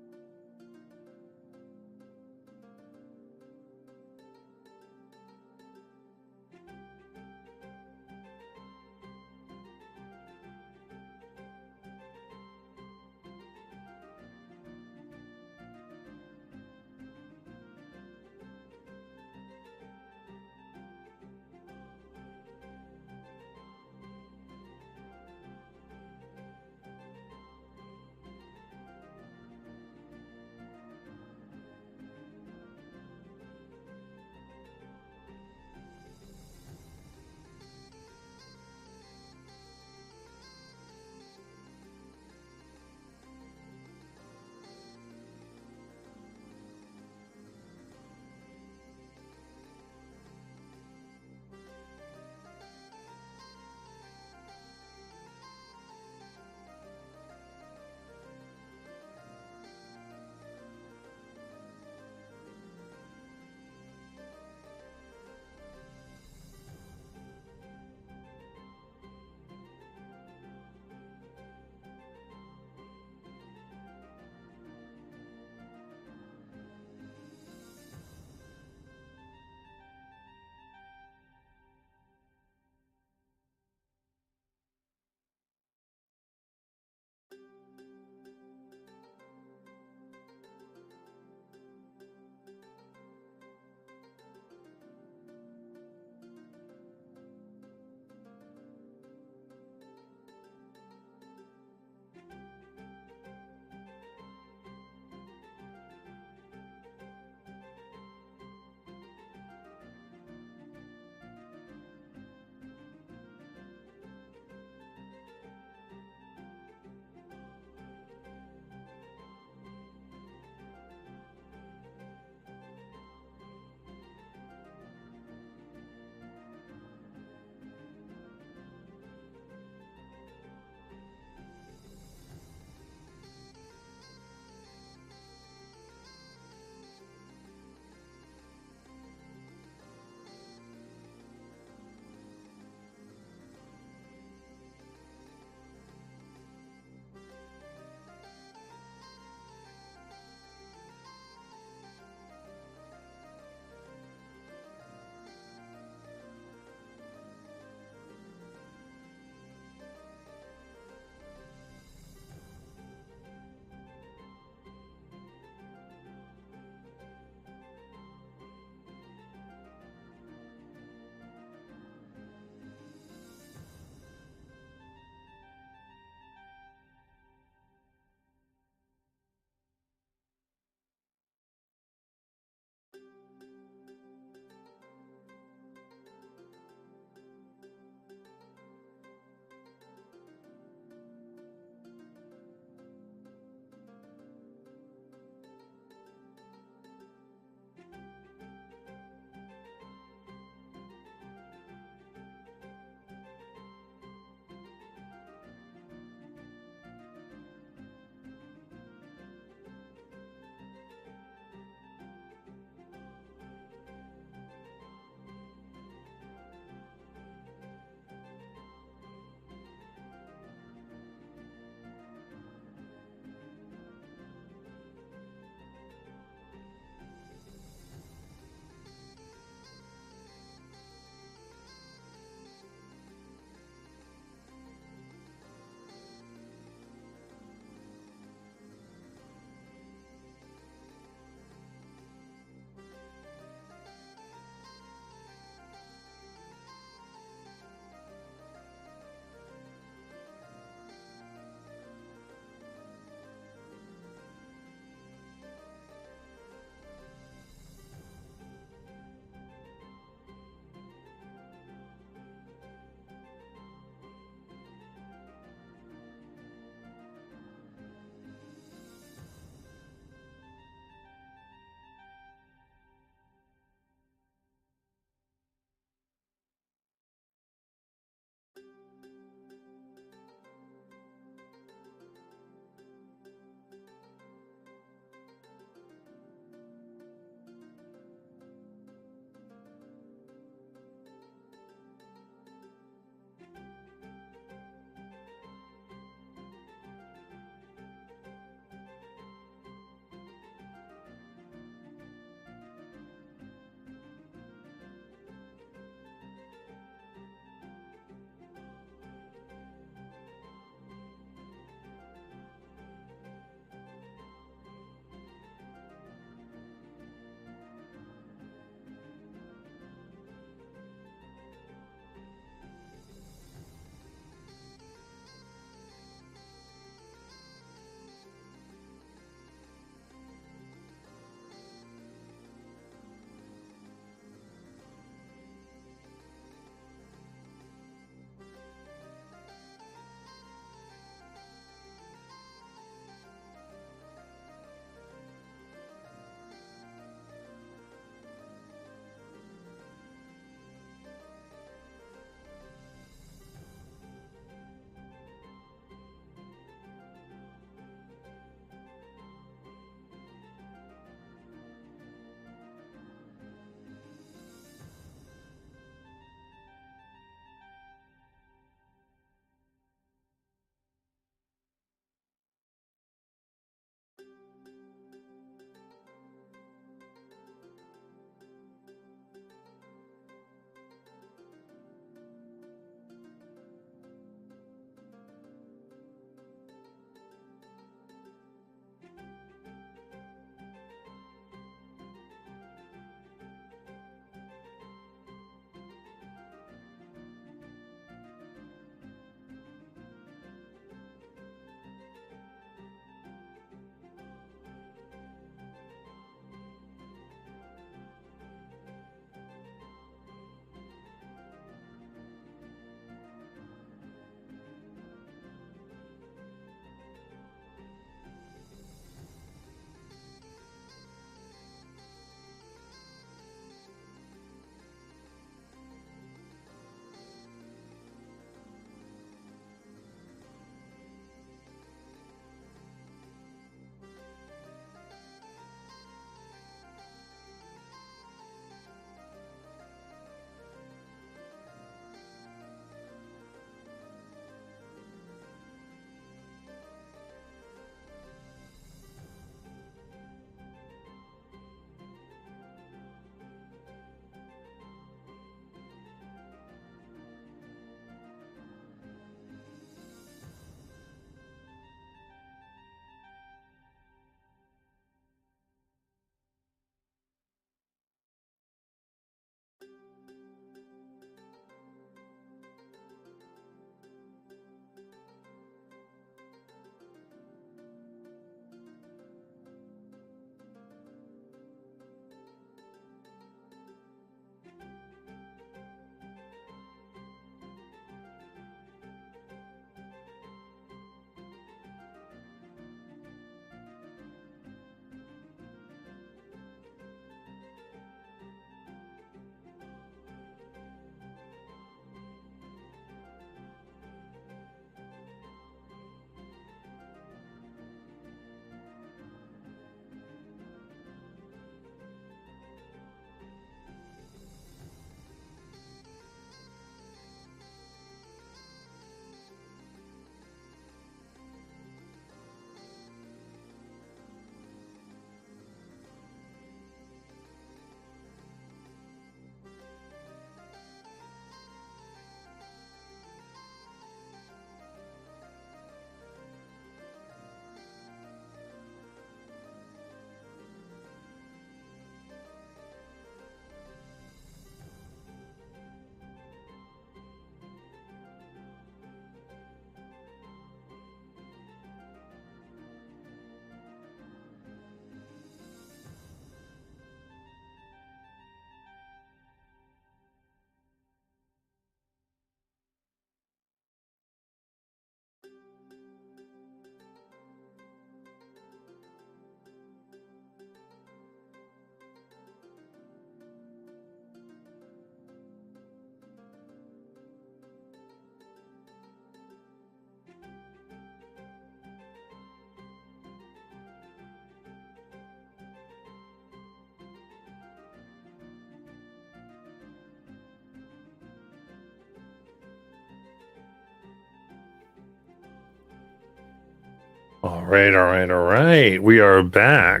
All right, all right, all right. We are back.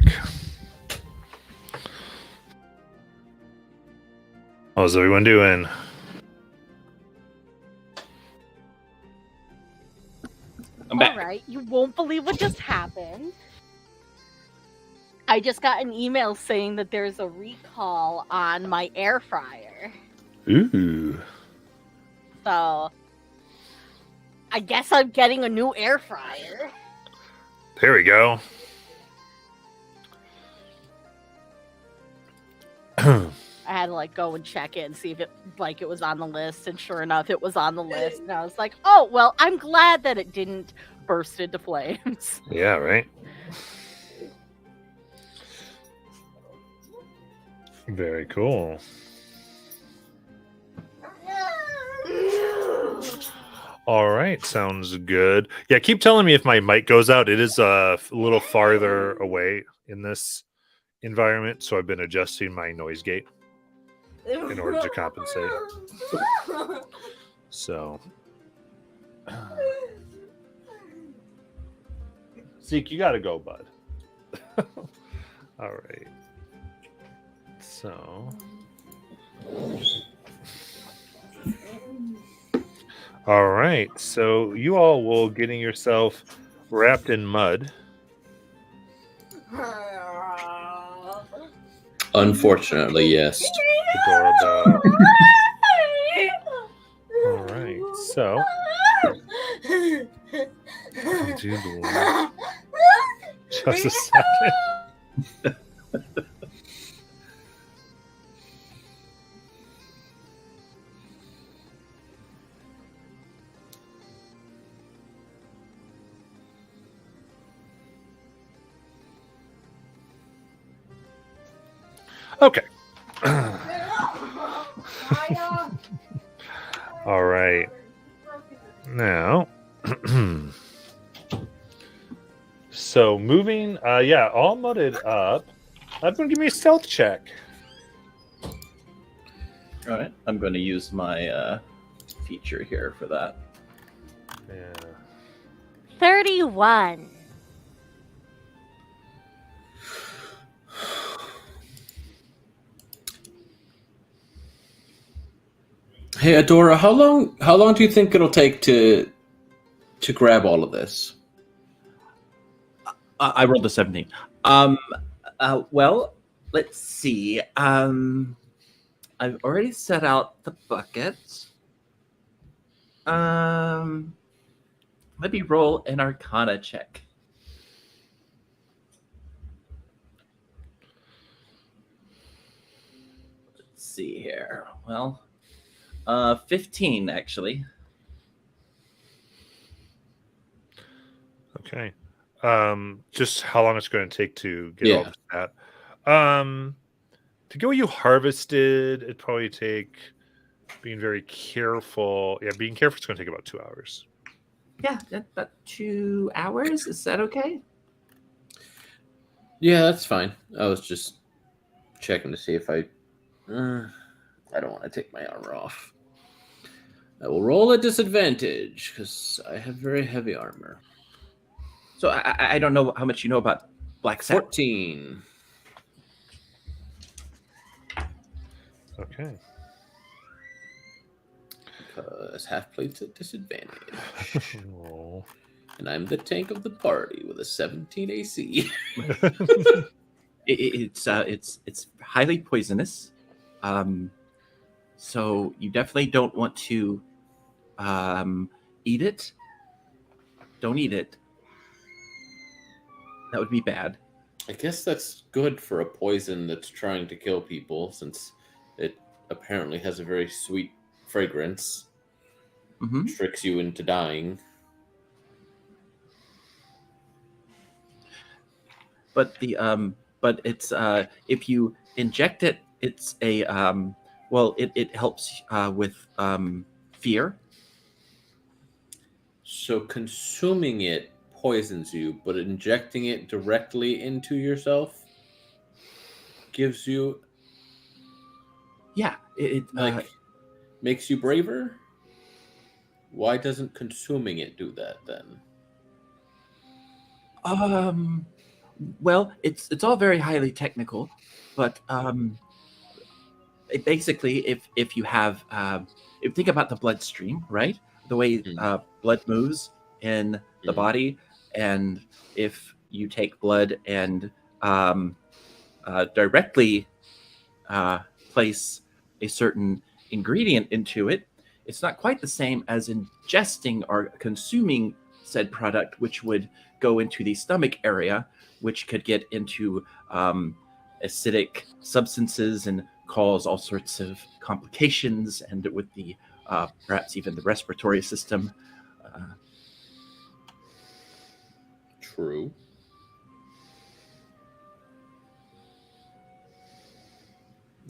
How's everyone doing? I'm back. All right, you won't believe what just happened. I just got an email saying that there's a recall on my air fryer. Ooh. So I guess I'm getting a new air fryer. There we go. I had to like go and check it and see if it was on the list, and sure enough, it was on the list. And I was like, "Oh well, I'm glad that it didn't burst into flames." Yeah, right. Very cool. All right, sounds good. Yeah, keep telling me if my mic goes out. It is a little farther away in this environment, so I've been adjusting my noise gate in order to compensate. So, Zeke, you gotta go, bud. All right. So, all right. So you all will getting yourself wrapped in mud. Unfortunately, yes. Adorable. All right. So, I do believe. Just a second. Okay. All right. Now, so moving, yeah, all mudded up. Everyone give me a stealth check. All right, I'm going to use my feature here for that. Yeah. 31. Hey, Adora, how long do you think it'll take to grab all of this? I rolled a 17. Well, let's see. I've already set out the bucket. Let me roll an Arcana check. Let's see here. Well, 15 actually. Okay. Just how long it's going to take to get all Yeah. that. To get what you harvested, it'd probably take being very careful. Yeah, being careful is going to take about 2 hours. Yeah, about 2 hours. Is that okay? Yeah, that's fine. I was just checking to see if I don't want to take my armor off. I will roll a disadvantage because I have very heavy armor. So I don't know how much you know about Black Sabbath. 14. Okay. Because half plate's at disadvantage. Oh. And I'm the tank of the party with a 17 AC. It's highly poisonous, so you definitely don't want to eat it. Don't eat it. That would be bad. I guess that's good for a poison that's trying to kill people, since it apparently has a very sweet fragrance. Mm-hmm. Tricks you into dying. But it's if you inject it, it's a it helps with fear. So consuming it poisons you, but injecting it directly into yourself gives you Yeah, it makes you braver. Why doesn't consuming it do that then? Um, well, it's all very highly technical, but basically, if you have if you think about the bloodstream, right? The way Mm. blood moves in the Mm. body, and if you take blood and um, directly place a certain ingredient into it, it's not quite the same as ingesting or consuming said product, which would go into the stomach area, which could get into acidic substances and cause all sorts of complications, and with the perhaps even the respiratory system. Uh, True.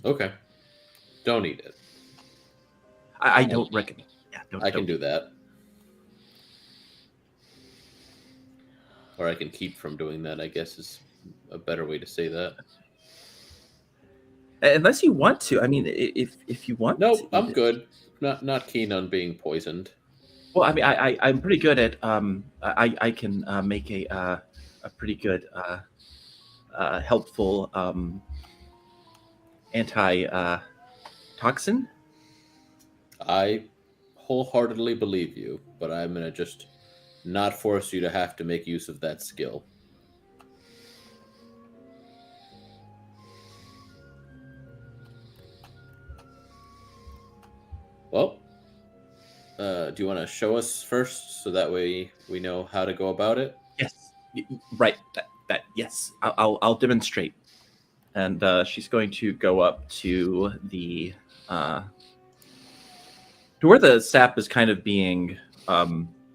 Okay. Don't eat it. I don't recommend. Yeah, I can don't do that. Or I can keep from doing that, I guess is a better way to say that. unless you want to. I mean, if you want to Nope, eat I'm it. good. Not keen on being poisoned. Well, I mean, I'm pretty good at I can make a pretty good helpful anti toxin. I wholeheartedly believe you, but I'm gonna just not force you to have to make use of that skill. Well, do you want to show us first so that way we know how to go about it? Yes, right. That yes, I'll demonstrate. And she's going to go up to the to where the sap is kind of being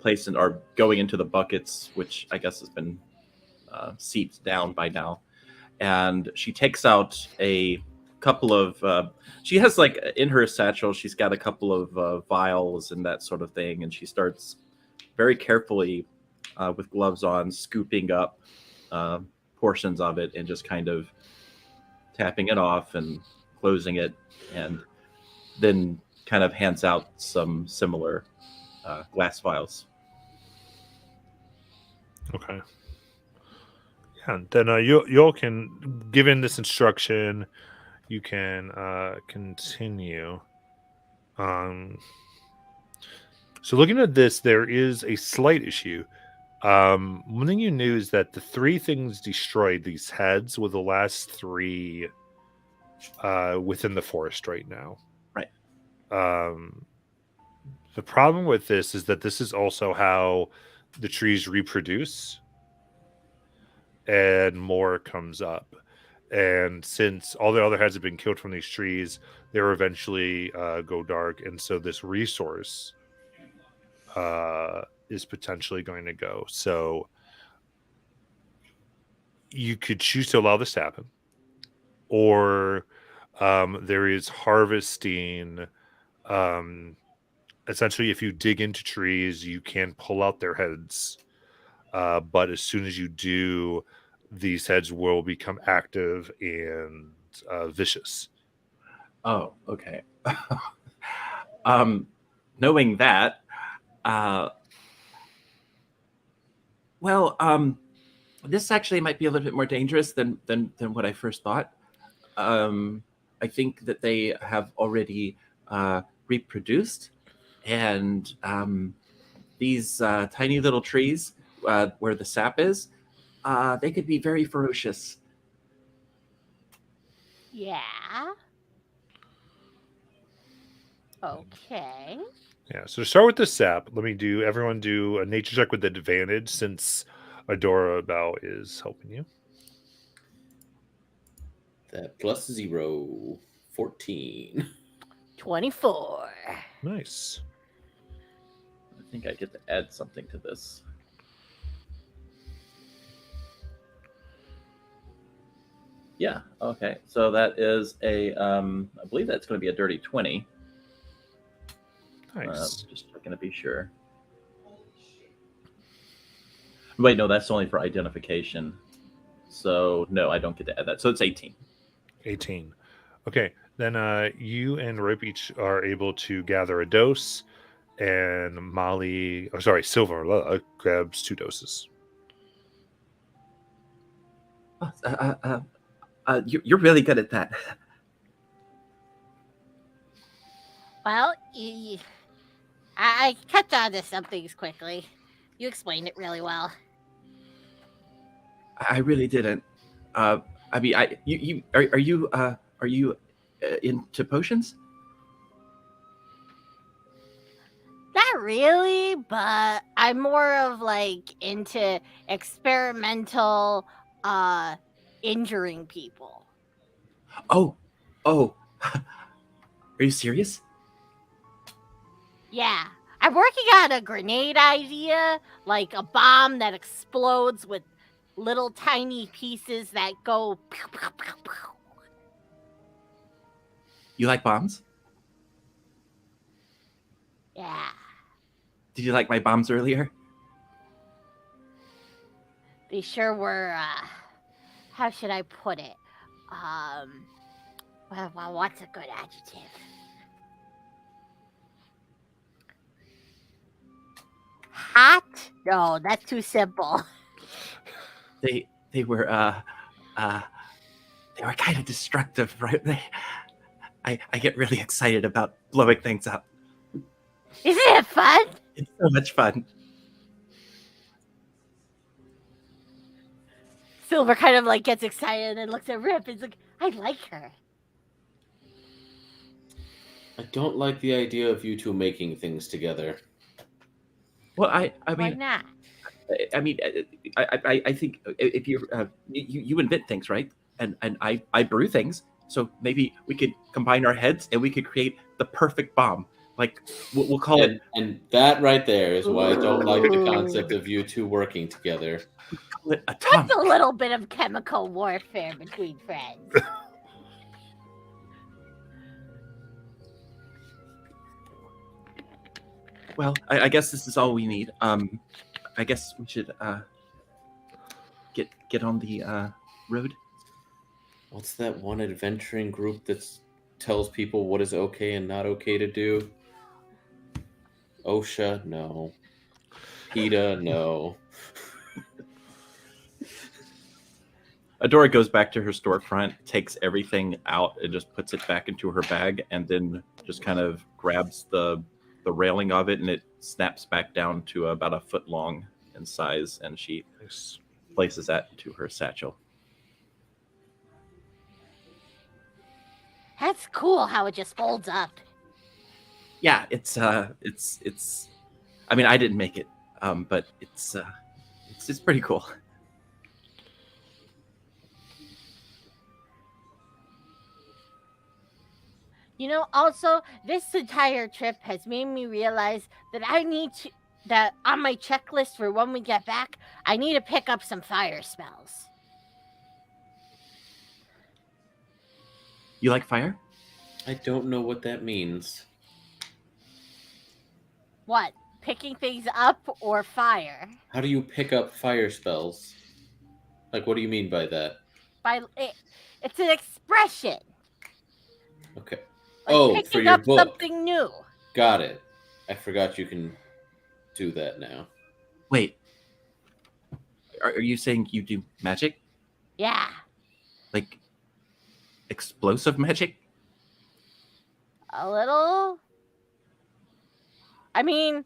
placed in, or going into the buckets, which I guess has been seeped down by now. And she takes out a couple of she has, like, in her satchel, she's got a couple of vials and that sort of thing, and she starts very carefully with gloves on scooping up portions of it and just kind of tapping it off and closing it, and then kind of hands out some similar glass vials. Okay. Yeah. Then you all can, given this instruction, you can continue. So looking at this, there is a slight issue. One thing you knew is that the three things destroyed, these heads, were the last three within the forest right now. Right. The problem with this is that this is also how the trees reproduce, and more comes up. And since all the other heads have been killed from these trees, they will eventually go dark, and so this resource is potentially going to go. So you could choose to allow this to happen, or there is harvesting. Essentially, if you dig into trees, you can pull out their heads, but as soon as you do, these heads will become active and vicious. Oh, okay. Knowing that, well, this actually might be a little bit more dangerous than what I first thought. I think that they have already reproduced, and these tiny little trees where the sap is, they could be very ferocious. Yeah. Okay. Yeah. So to start with the sap, let me do everyone do a nature check with advantage since Adora Bao is helping you. That plus 0, 14. 24. Nice. I think I get to add something to this. Yeah. Okay. So that is a, I believe that's going to be a dirty 20. Nice. Just checking to be sure. Wait, no, that's only for identification. So no, I don't get to add that. So it's 18. 18. Okay. Then you and Rip each are able to gather a dose, and Molly, Silver grabs 2 doses. Oh, you're really good at that. Well, I catch on to some things quickly. You explained it really well. I really didn't. I mean, are you into potions? Not really, but I'm more of like into experimental injuring people. Oh, are you serious? Yeah. I'm working on a grenade idea, like a bomb that explodes with little tiny pieces that go pew, pew, pew, pew. You like bombs? Yeah. Did you like my bombs earlier? They sure were how should I put it? Well, what's a good adjective? Hot? No, that's too simple. They were they were kind of destructive, right? I get really excited about blowing things up. Isn't it fun? It's so much fun. Silver kind of like gets excited and looks at Rip. It's like, I like her. I don't like the idea of you two making things together. Well, I Why mean, not? I think if you invent things, right? And I brew things, so maybe we could combine our heads and we could create the perfect bomb. Like we'll call it. And that right there is why I don't like the concept of you two working together. Call it atomic. That's a little bit of chemical warfare between friends. Well, I guess this is all we need. I guess we should get on the road. What's that one adventuring group that tells people what is okay and not okay to do? OSHA, no. PETA, no. Adora goes back to her storefront, takes everything out, and just puts it back into her bag, and then just kind of grabs the railing of it, and it snaps back down to about a foot long in size, and she places that into her satchel. That's cool how it just folds up. Yeah, it's. I mean, I didn't make it, but it's pretty cool. You know, also, this entire trip has made me realize that that on my checklist for when we get back, I need to pick up some fire spells. You like fire? I don't know what that means. What? Picking things up or fire? How do you pick up fire spells? Like, what do you mean by that? It's an expression. Okay. Like for picking your up book. something new. Got it. I forgot you can do that now. Wait. Are you saying you do magic? Yeah. Like explosive magic? A little. I mean,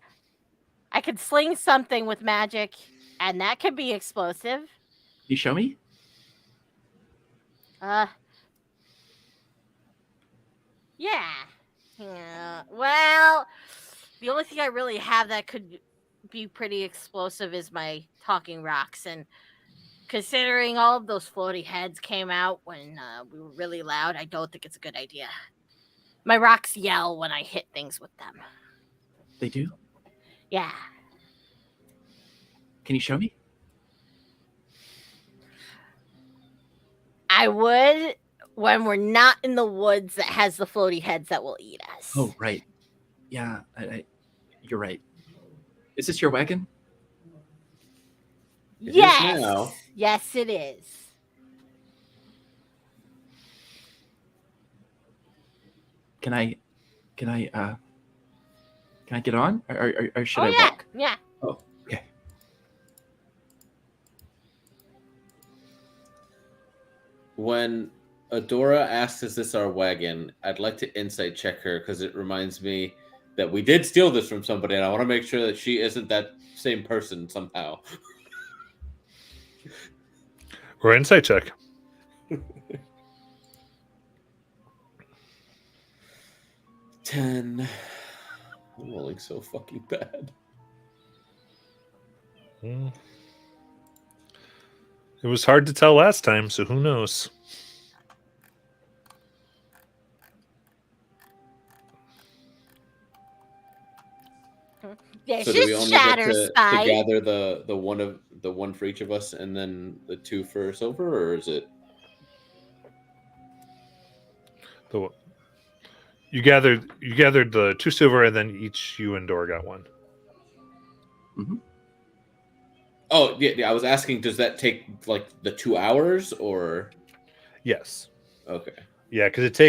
I could sling something with magic, and that could be explosive. Can you show me? Yeah. Well, the only thing I really have that could be pretty explosive is my talking rocks, and considering all of those floaty heads came out when we were really loud, I don't think it's a good idea. My rocks yell when I hit things with them. They do? Yeah. Can you show me? I would when we're not in the woods that has the floaty heads that will eat us. Oh, right. Yeah, you're right. Is this your wagon? It is yes. now. Yes, it is. Can I get on, or should I yeah. walk? Yeah. Oh, okay. when Adora asks, "Is this our wagon?" I'd like to insight check her because it reminds me that we did steal this from somebody, and I want to make sure that she isn't that same person somehow. Or insight check. 10. I'm rolling so fucking bad. Hmm. It was hard to tell last time, so who knows? Yeah, So do we she's only get shatter to spike. gather the one for each of us, and then the 2 for Silver, or is it? You gathered the 2 silver, and then each you and Dora got 1. Oh yeah, I was asking. Does that take like the 2 hours or? Yes. Okay. Yeah, because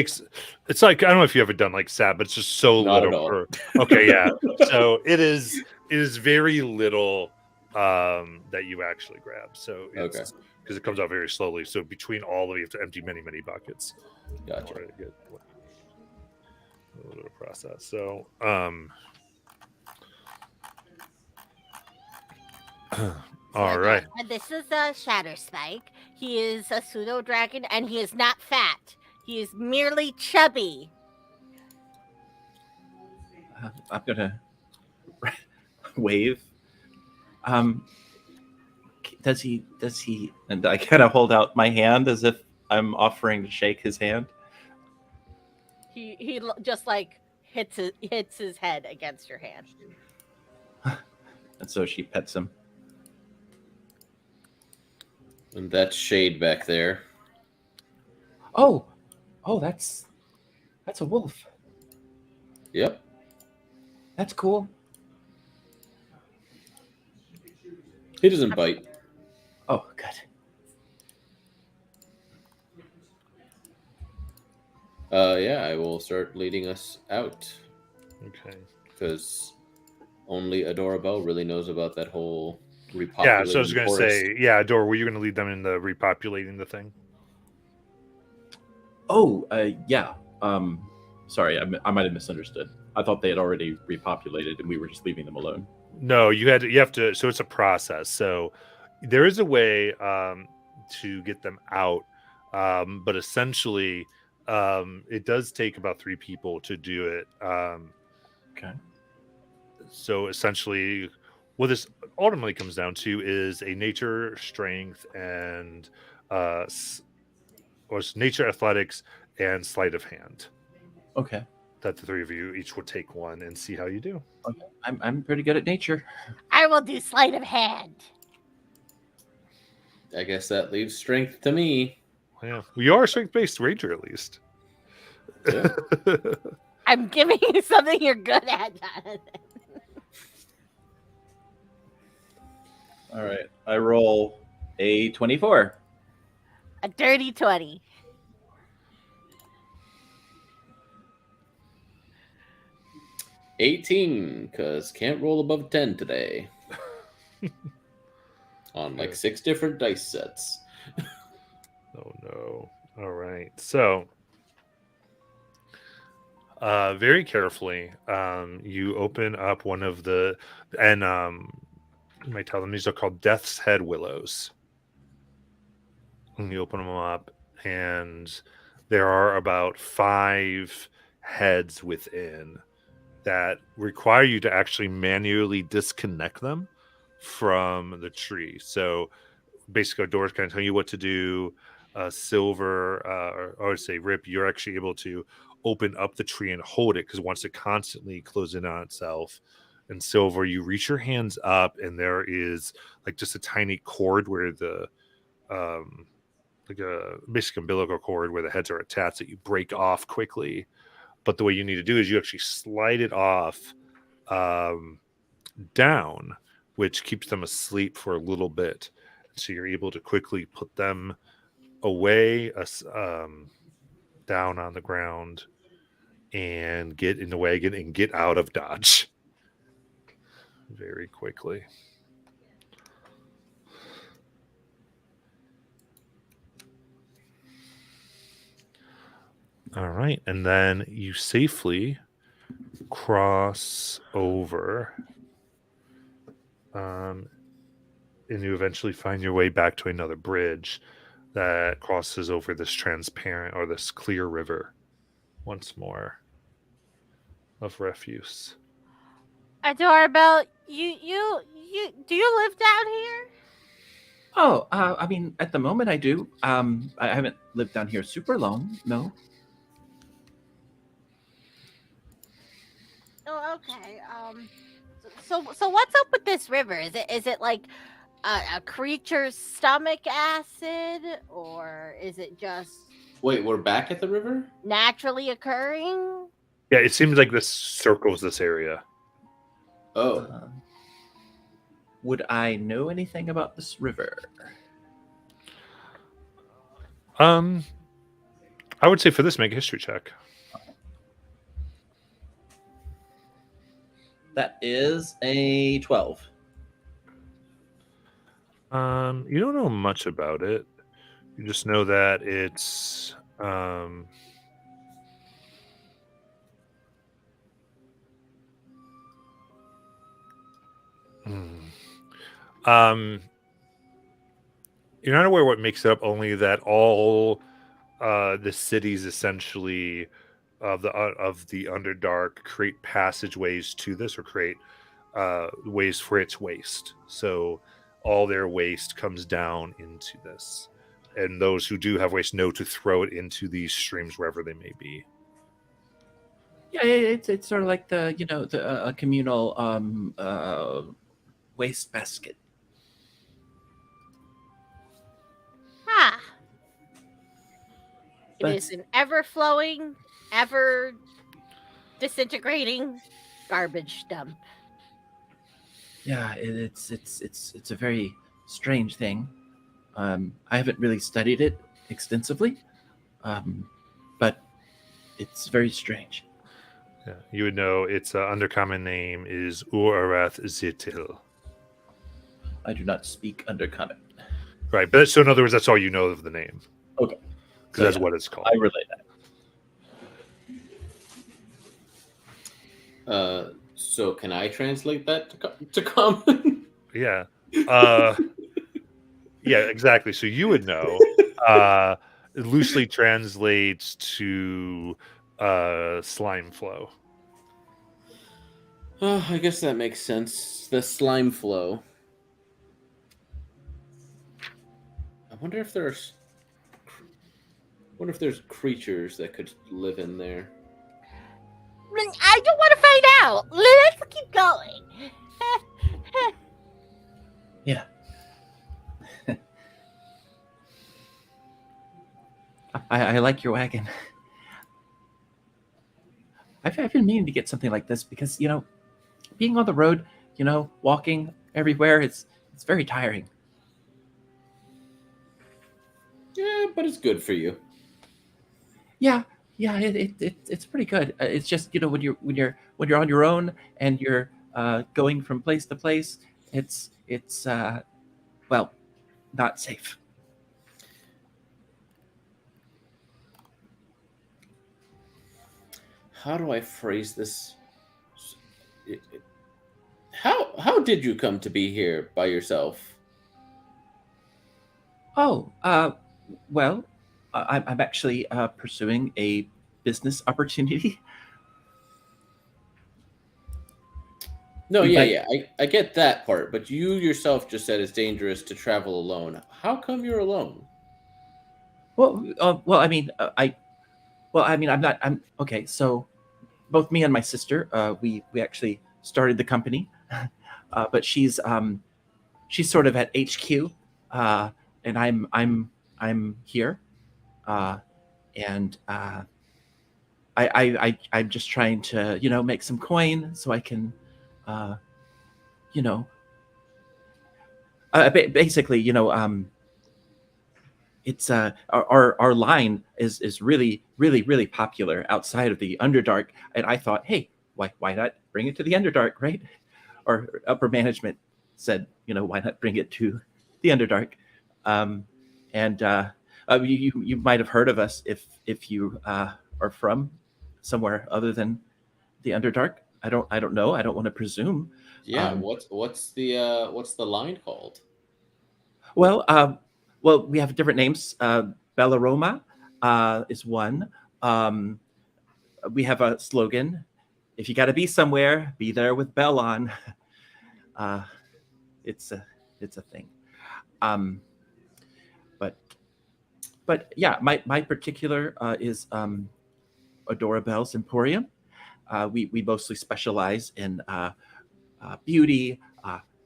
it's like, I don't know if you ever done like SAB, but it's just so Not little. at all. Okay, yeah. So it is very little that you actually grab. So it's Okay. because it comes out very slowly. So between all of you have to empty many, many buckets. Gotcha. In order to get a little bit of process. So all right. And this is a shatter spike. He is a pseudo dragon, and he is not fat. He is merely chubby. I'm gonna wave. Does he? And I kind of hold out my hand as if I'm offering to shake his hand. He just like hits his head against your hand. And so she pets him. And that's Shade back there. Oh, that's a wolf. Yep. That's cool. He doesn't bite. Oh, good. Yeah, I will start leading us out Okay. because only Adora Bell really knows about that whole repopulating Yeah, so I was going to forest. say, yeah, Dora, were you going to lead them in the repopulating the thing? Oh, yeah. Sorry, I might have misunderstood. I thought they had already repopulated and we were just leaving them alone. No, you have to. So it's a process. So there is a way to get them out, but essentially, it does take about 3 people to do it. Okay. So essentially, what this ultimately comes down to is a nature strength and or it's nature athletics and sleight of hand. Okay. That the 3 of you each would take one and see how you do. Okay. I'm pretty good at nature. I will do sleight of hand. I guess that leaves strength to me. Yeah, we are a strength-based ranger at least. Yeah. I'm giving you something you're good at, Jonathan. All right. I roll a 24. A dirty 20. $18, because can't roll above 10 today. On like 6 different dice sets. Oh no. All right. So very carefully, you open up one of the, and you might tell them these are called Death's Head Willows. And you open them up, and there are about 5 heads within that require you to actually manually disconnect them from the tree. So basically, Dora's kind of telling you what to do. Silver, or say Rip, you're actually able to open up the tree and hold it because it wants to constantly close in on itself. And Silver, you reach your hands up, and there is like just a tiny cord where the like a basic umbilical cord where the heads are attached that you break off quickly. But the way you need to do is you actually slide it off down, which keeps them asleep for a little bit. So you're able to quickly put them away, down on the ground, and get in the wagon and get out of Dodge very quickly. All right, and then you safely cross over, and you eventually find your way back to another bridge that crosses over this transparent or this clear river once more of refuse. Adorable, you do you live down here? Oh, I mean, at the moment I do. I haven't lived down here super long. No. Oh, okay. So what's up with this river? Is it like a creature's stomach acid, or is it just Wait, we're back at the river? naturally occurring? Yeah, it seems like this circles this area. Oh, Would I know anything about this river? I would say for this, make a history check. That is a 12. You don't know much about it. You just know that it's you're not aware what makes it up, only that all the cities essentially of the Underdark create passageways to this, or create ways for its waste. So all their waste comes down into this, and those who do have waste know to throw it into these streams wherever they may be. Yeah, it's sort of like the a communal waste basket. Ah. It But- is an ever-flowing, ever disintegrating garbage dump. Yeah, it's a very strange thing. I haven't really studied it extensively, but it's very strange. Yeah, you would know its undercommon name is Ur-Arath Zitil. I do not speak Undercommon. Right, but so in other words, that's all you know of the name. Okay. Because that's what it's called. I relay that. So can I translate that to common? Yeah. Yeah, exactly. So you would know. It loosely translates to slime flow. I guess that makes sense. The slime flow. I wonder if there's creatures that could live in there. I don't want to find out. Let's keep going. Yeah. I like your wagon. I've been meaning to get something like this because, being on the road, walking everywhere, it's very tiring. Yeah, but it's good for you. Yeah, it's pretty good. It's just when you're on your own and you're going from place to place, it's well, not safe. How do I phrase this? How did you come to be here by yourself? Oh, well, I'm actually pursuing a business opportunity. No, You yeah, might- I get that part, but you yourself just said it's dangerous to travel alone. How come you're alone? Well, I mean, I'm okay. So, both me and my sister, we actually started the company, but she's sort of at HQ, and I'm here, and I'm just trying to make some coin so I can, basically it's our line is really popular outside of the Underdark, and I thought, hey, why not bring it to the Underdark, right? Or upper management said, why not bring it to the Underdark? And you might have heard of us if you are from somewhere other than the Underdark. I don't know. I don't want to presume. Yeah, Um, what's the line called? Well, we have different names. Bellaroma is one. Um, we have a slogan: "If you got to be somewhere, be there with bell on." Uh, it's a thing. Um, but yeah, my particular is Adora Bell's Emporium. We mostly specialize in beauty,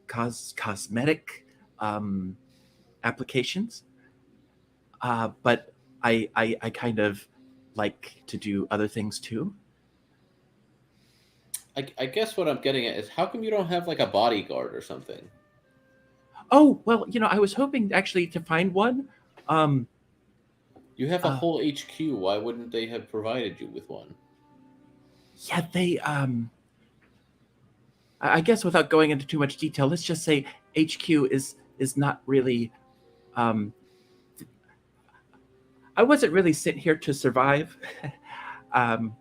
cosmetic applications. But I kind of like to do other things too. I guess what I'm getting at is how come you don't have like a bodyguard or something? Oh, well, I was hoping actually to find one. Um, You have a Uh, whole HQ. Why wouldn't they have provided you with one? yeah, they I guess without going into too much detail, let's just say HQ is not really um I wasn't really sent here to survive. um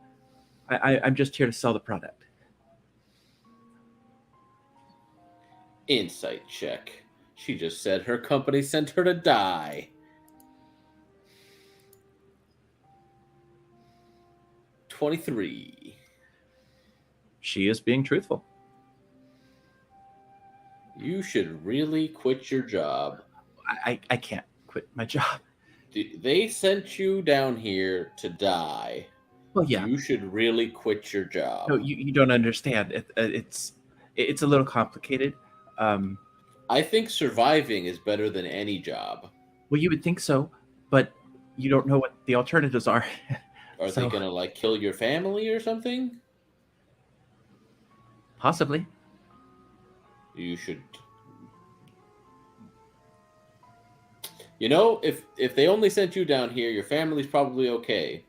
I'm just here to sell the product. Insight check. She just said her company sent her to die. 23. She is being truthful. You should really quit your job. I can't quit my job. They sent you down here to die. Well, yeah. You should really quit your job. No, you don't understand. It's a little complicated. I think surviving is better than any job. Well, you would think so, but you don't know what the alternatives are. Are So- they gonna like kill your family or something? Possibly. You should. You know, if they only sent you down here, your family's probably okay.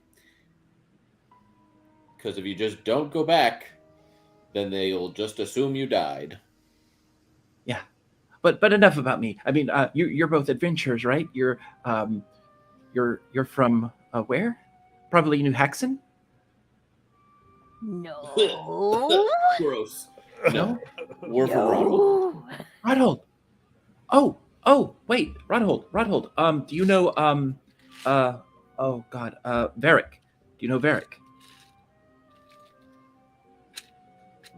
Because if you just don't go back, then they'll just assume you died. Yeah, but enough about me. I mean, you're both adventurers, right? You're from where? Probably New Haxon. No. Gross. No, We're from Rodwell. No. Rodhold. Oh, wait, Rodhold. Do you know oh God, Varric? Do you know Varric?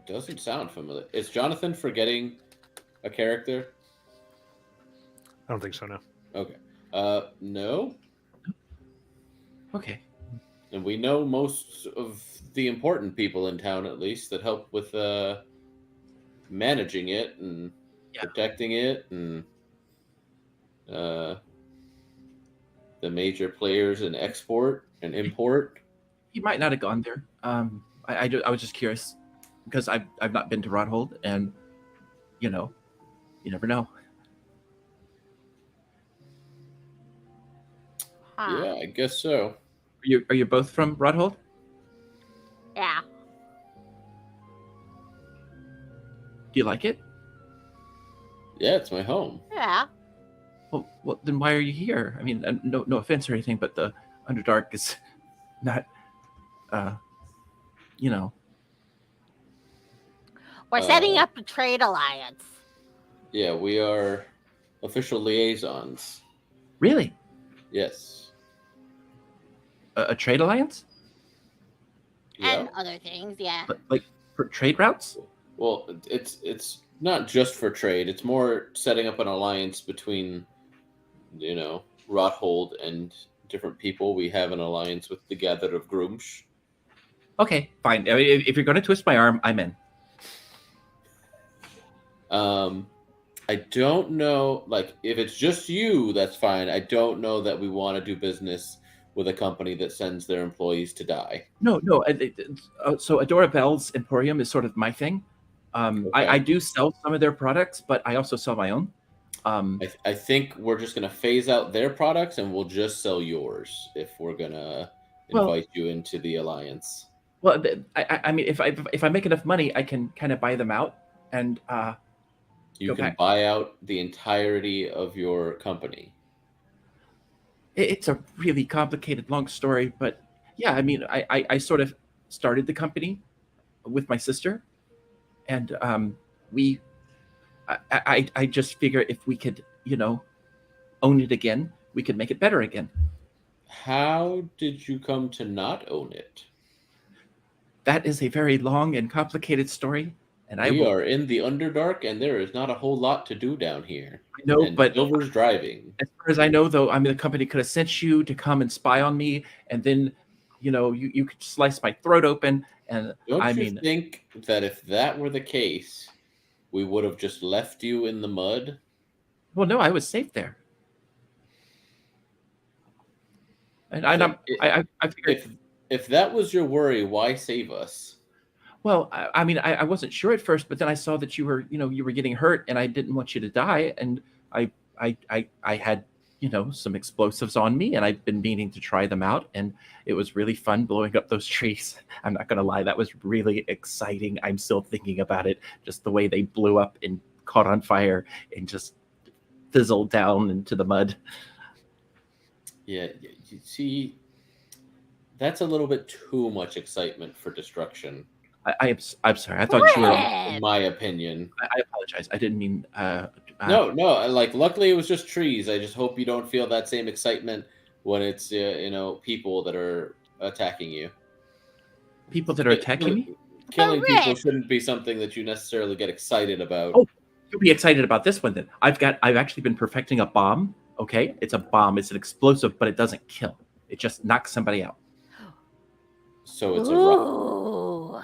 Doesn't sound familiar. Is Jonathan forgetting a character? I don't think so. No. Okay. No. Okay. And we know most of the important people in town, at least, that help with managing it and Yeah. protecting it, and the major players in export and import. He might not have gone there. I was just curious because I've not been to Rodhold, and you never know. Huh. Yeah, I guess so. Are you both from Rodhold? Yeah. Do you like it? Yeah, it's my home. Yeah. Well, then why are you here? I mean, no offense or anything, but the Underdark is not, you know. We're setting up a trade alliance. Yeah, we are official liaisons. Really? Yes. A trade alliance? Yeah. And other things, yeah. Like for trade routes? Well, it's not just for trade. It's more setting up an alliance between, Rothold and different people. We have an alliance with the Gathered of Grumsh. Okay, fine. I mean, if you're going to twist my arm, I'm in. I don't know, like, if it's just you, that's fine. I don't know that we want to do business with a company that sends their employees to die. No. So Adora Bell's Emporium is sort of my thing. Okay. I do sell some of their products, but I also sell my own. I think we're just going to phase out their products and we'll just sell yours if we're going to invite you into the alliance. Well, I mean, if I make enough money, I can kind of buy them out, and You go can back. buy out the entirety of your company. It's a really complicated, long story. But yeah, I mean, I sort of started the company with my sister, and we I just figure if we could, own it again, we could make it better again. How did you come to not own it? That is a very long and complicated story, and I We will. are in the Underdark, and there is not a whole lot to do down here. I know, And but Silver's driving. as far as I know, though, I mean, the company could have sent you to come and spy on me, and then, you could slice my throat open, and Don't I you mean, think that if that were the case, we would have just left you in the mud? well, no, I was safe there, and I figured. If that was your worry, why save us? Well, I mean, I wasn't sure at first, but then I saw that you were getting hurt, and I didn't want you to die, and I had, some explosives on me, and I've been meaning to try them out, and it was really fun blowing up those trees. I'm not gonna lie, that was really exciting. I'm still thinking about it, just the way they blew up and caught on fire and just fizzled down into the mud. Yeah, you see, that's a little bit too much excitement for destruction, I'm sorry. I thought you were. in my opinion. I apologize. I didn't mean. No, like luckily it was just trees. I just hope you don't feel that same excitement when it's people that are attacking you. People that are attacking me. Killing people Correct. shouldn't be something that you necessarily get excited about. Oh, you'll be excited about this one then. I've actually been perfecting a bomb. Okay, it's a bomb. It's an explosive, but it doesn't kill. It just knocks somebody out. So it's a rock. Ooh.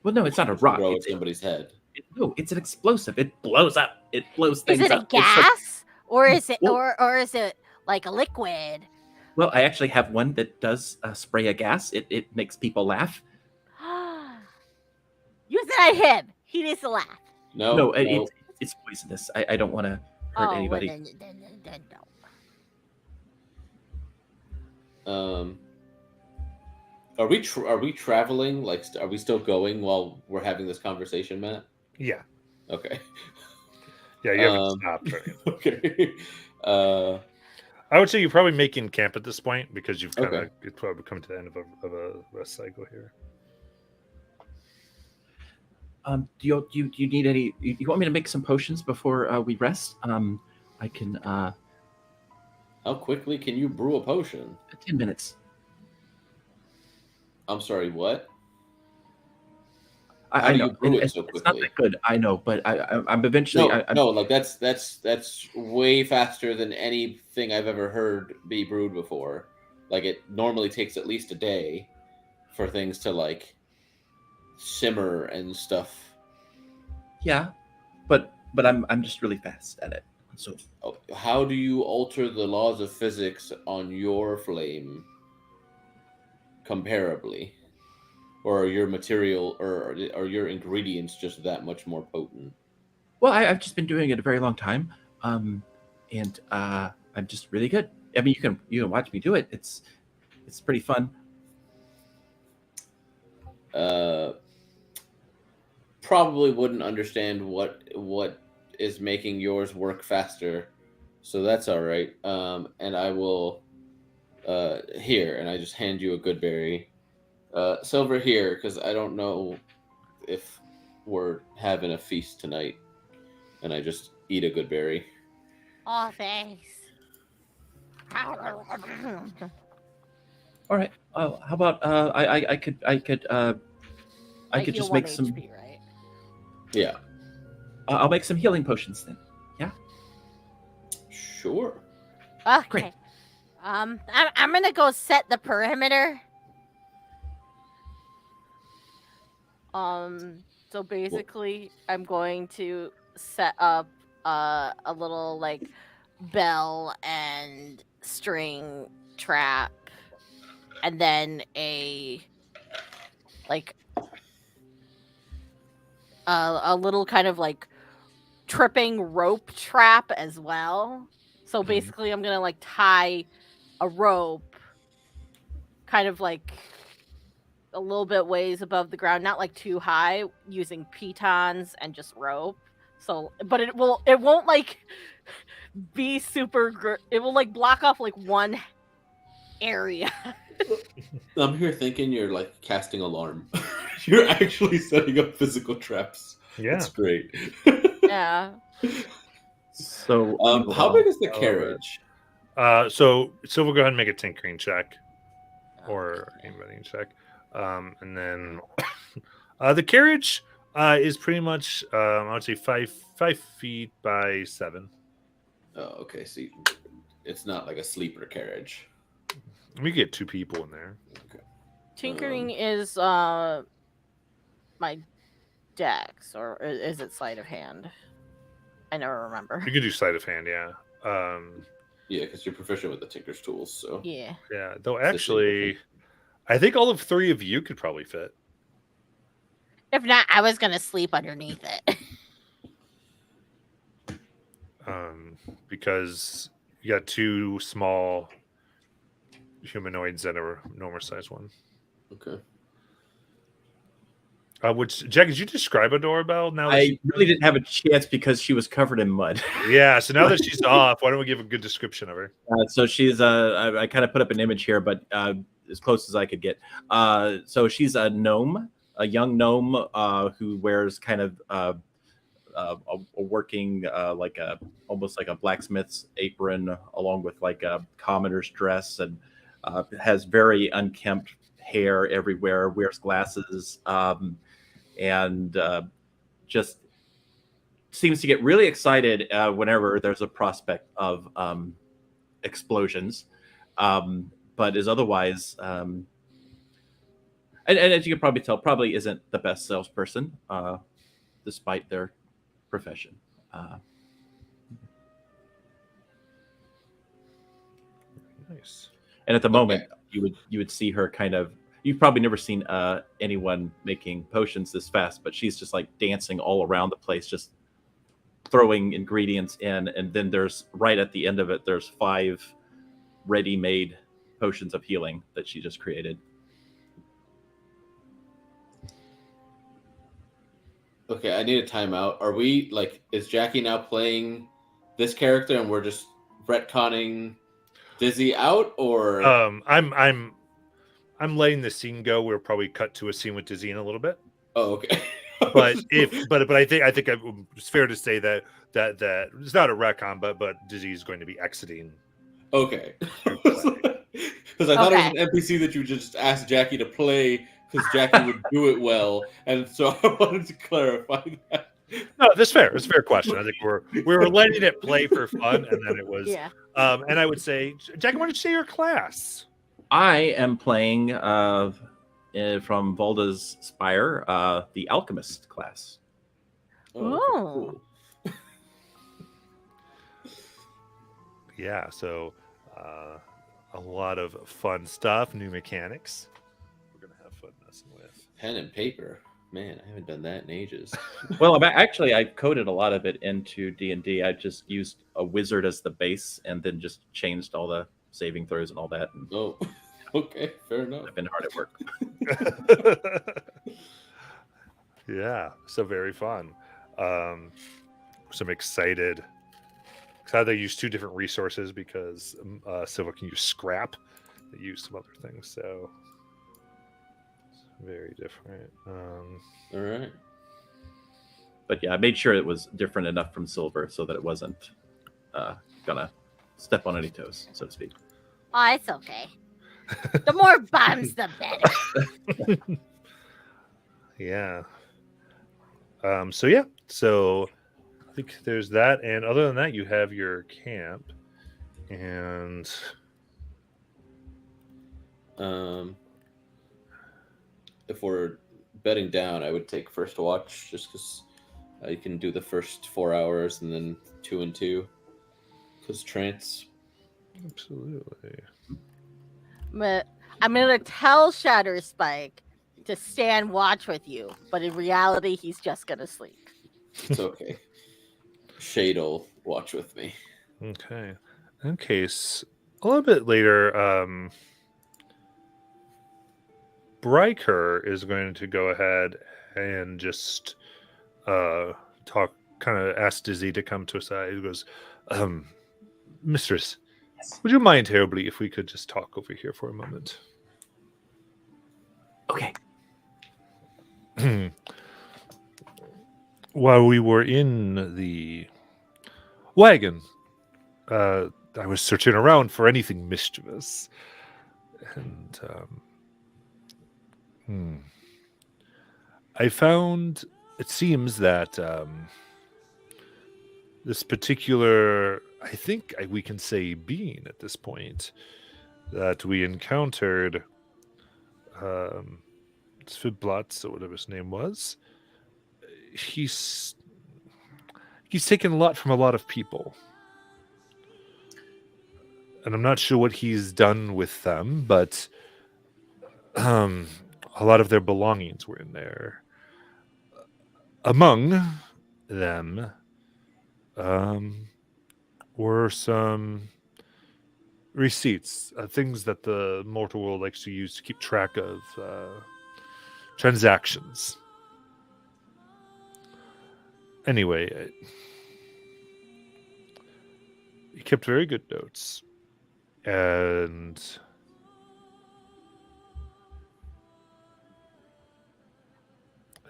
Well, no, it's not a rock. Throw at It's somebody's head. no, it's an explosive. It blows up. It blows Is things it a up. It's like- gas or is it Well- or is it like a liquid? well, I actually have one that does spray a gas. It makes people laugh. Use it on him. He needs to laugh. No, No, it's poisonous. I don't want to hurt well, anybody. then no. Are we traveling? Like, are we still going while we're having this conversation, Matt? Yeah. Okay. Yeah, you haven't Um, stopped. Right? Okay. I would say you're probably making camp at this point because you've kind of Okay. it's probably come to the end of a rest cycle here. Do you need any? You want me to make some potions before we rest? I can. How quickly can you brew a potion? 10 minutes. I'm sorry, what? I do know you brew it it's, so it's not quickly? that good. I know, but I'm eventually. No, like that's way faster than anything I've ever heard be brewed before. Like it normally takes at least a day for things to like simmer and stuff. Yeah, but I'm just really fast at it. So How do you alter the laws of physics on your flame comparably? Or are your material or are your ingredients just that much more potent? well, I've just been doing it a very long time, and I'm just really good. I mean, you can watch me do it. It's pretty fun. Probably wouldn't understand what is making yours work faster, so that's all right. And I will here, and I just hand you a good berry. Silver here, because I don't know if we're having a feast tonight, and I just eat a good berry. Oh, thanks. All right. How about I could Heal just 1 make some. HP, right? Yeah, I'll make some healing potions then. sure. Okay. Great. I'm gonna go set the perimeter. So basically, I'm going to set up a little like bell and string trap, and then a like a little kind of like tripping rope trap as well. So basically, I'm gonna like tie a rope kind of like a little bit ways above the ground, not like too high, using pitons and just rope. So, but it won't like be super. It will like block off like one area. I'm here thinking you're like casting alarm. You're actually setting up physical traps. Yeah. That's great. Yeah. So you How all- big is the all carriage? So we'll go ahead and make a tinkering check or inventing check. And then the carriage is pretty much I would say 5 feet by 7. Oh, okay. So it's not like a sleeper carriage. We get 2 people in there. Tinkering is my dex, or is it sleight of hand? I never remember. You can do sleight of hand, yeah. Yeah, because you're proficient with the Tinker's tools. So Yeah. Yeah, though the same actually, I think all of 3 of you could probably fit. If not, I was gonna sleep underneath it. Because you got 2 small humanoids and a normal sized one. okay. Which Jack, did you describe a doorbell? Now that I really didn't have a chance because she was covered in mud. yeah. So now that she's off, why don't we give a good description of her? So she's I kind of put up an image here, but as close as I could get. So she's a gnome, a young gnome who wears kind of a working like a almost like a blacksmith's apron, along with like a commoner's dress, and has very unkempt hair everywhere. Wears glasses, and just seems to get really excited whenever there's a prospect of explosions, but is otherwise, and as you can probably tell, probably isn't the best salesperson, despite their profession. Nice. And at the moment, you would see her kind of. You've probably never seen anyone making potions this fast, but she's just like dancing all around the place, just throwing ingredients in, and then there's right at the end of it, there's 5 ready-made potions of healing that she just created. Okay, I need a timeout. Are we like? Is Jackie now playing this character, and we're just retconning Dizzy out, or? I'm letting the scene go. We'll probably cut to a scene with Dizzy in a little bit. Oh, okay. But I think it's fair to say that it's not a retcon, but Dizzy is going to be exiting. Okay. Because I thought it was an NPC that you just asked Jackie to play because Jackie would do it well, and so I wanted to clarify that. No, that's fair. It's a fair question. I think we were letting it play for fun, and then it was. Yeah. And I would say, Jackie, why don't you say your class? I am playing from Volda's Spire, the Alchemist class. Oh, okay, cool. Yeah, so a lot of fun stuff, new mechanics. We're gonna have fun messing with. Pen and paper. Man, I haven't done that in ages. Well, I coded a lot of it into D&D. I just used a wizard as the base, and then just changed all the saving throws and all that. And Oh, okay, fair enough. I've been hard at work. Yeah, so very fun. So I'm excited. They use 2 different resources because Silva can use scrap. They use some other things, so it's very different. All right. But yeah, I made sure it was different enough from Silver so that it wasn't gonna step on any toes, so to speak. Oh, it's okay. The more bombs, the better. Yeah. So I think there's that, and other than that, you have your camp, and if we're betting down, I would take first watch just because you can do the first 4 hours and then 2 and 2. Because trance. absolutely. I'm gonna tell Shatter Spike to stand watch with you, but in reality, he's just gonna sleep. It's okay. Shade'll watch with me. Okay. In case a little bit later, Bryker is going to go ahead and just talk, kind of ask Dizzy to come to a side. He goes, Mistress, would you mind terribly if we could just talk over here for a moment? Okay. While we were in the wagon, I was searching around for anything mischievous, and I found. It seems that this particular, I think we can say being at this point that we encountered, Sviblatz, or whatever his name was. He's taken a lot from a lot of people. And I'm not sure what he's done with them, but a lot of their belongings were in there. Among them were some receipts, things that the mortal world likes to use to keep track of transactions. Anyway, he kept very good notes. And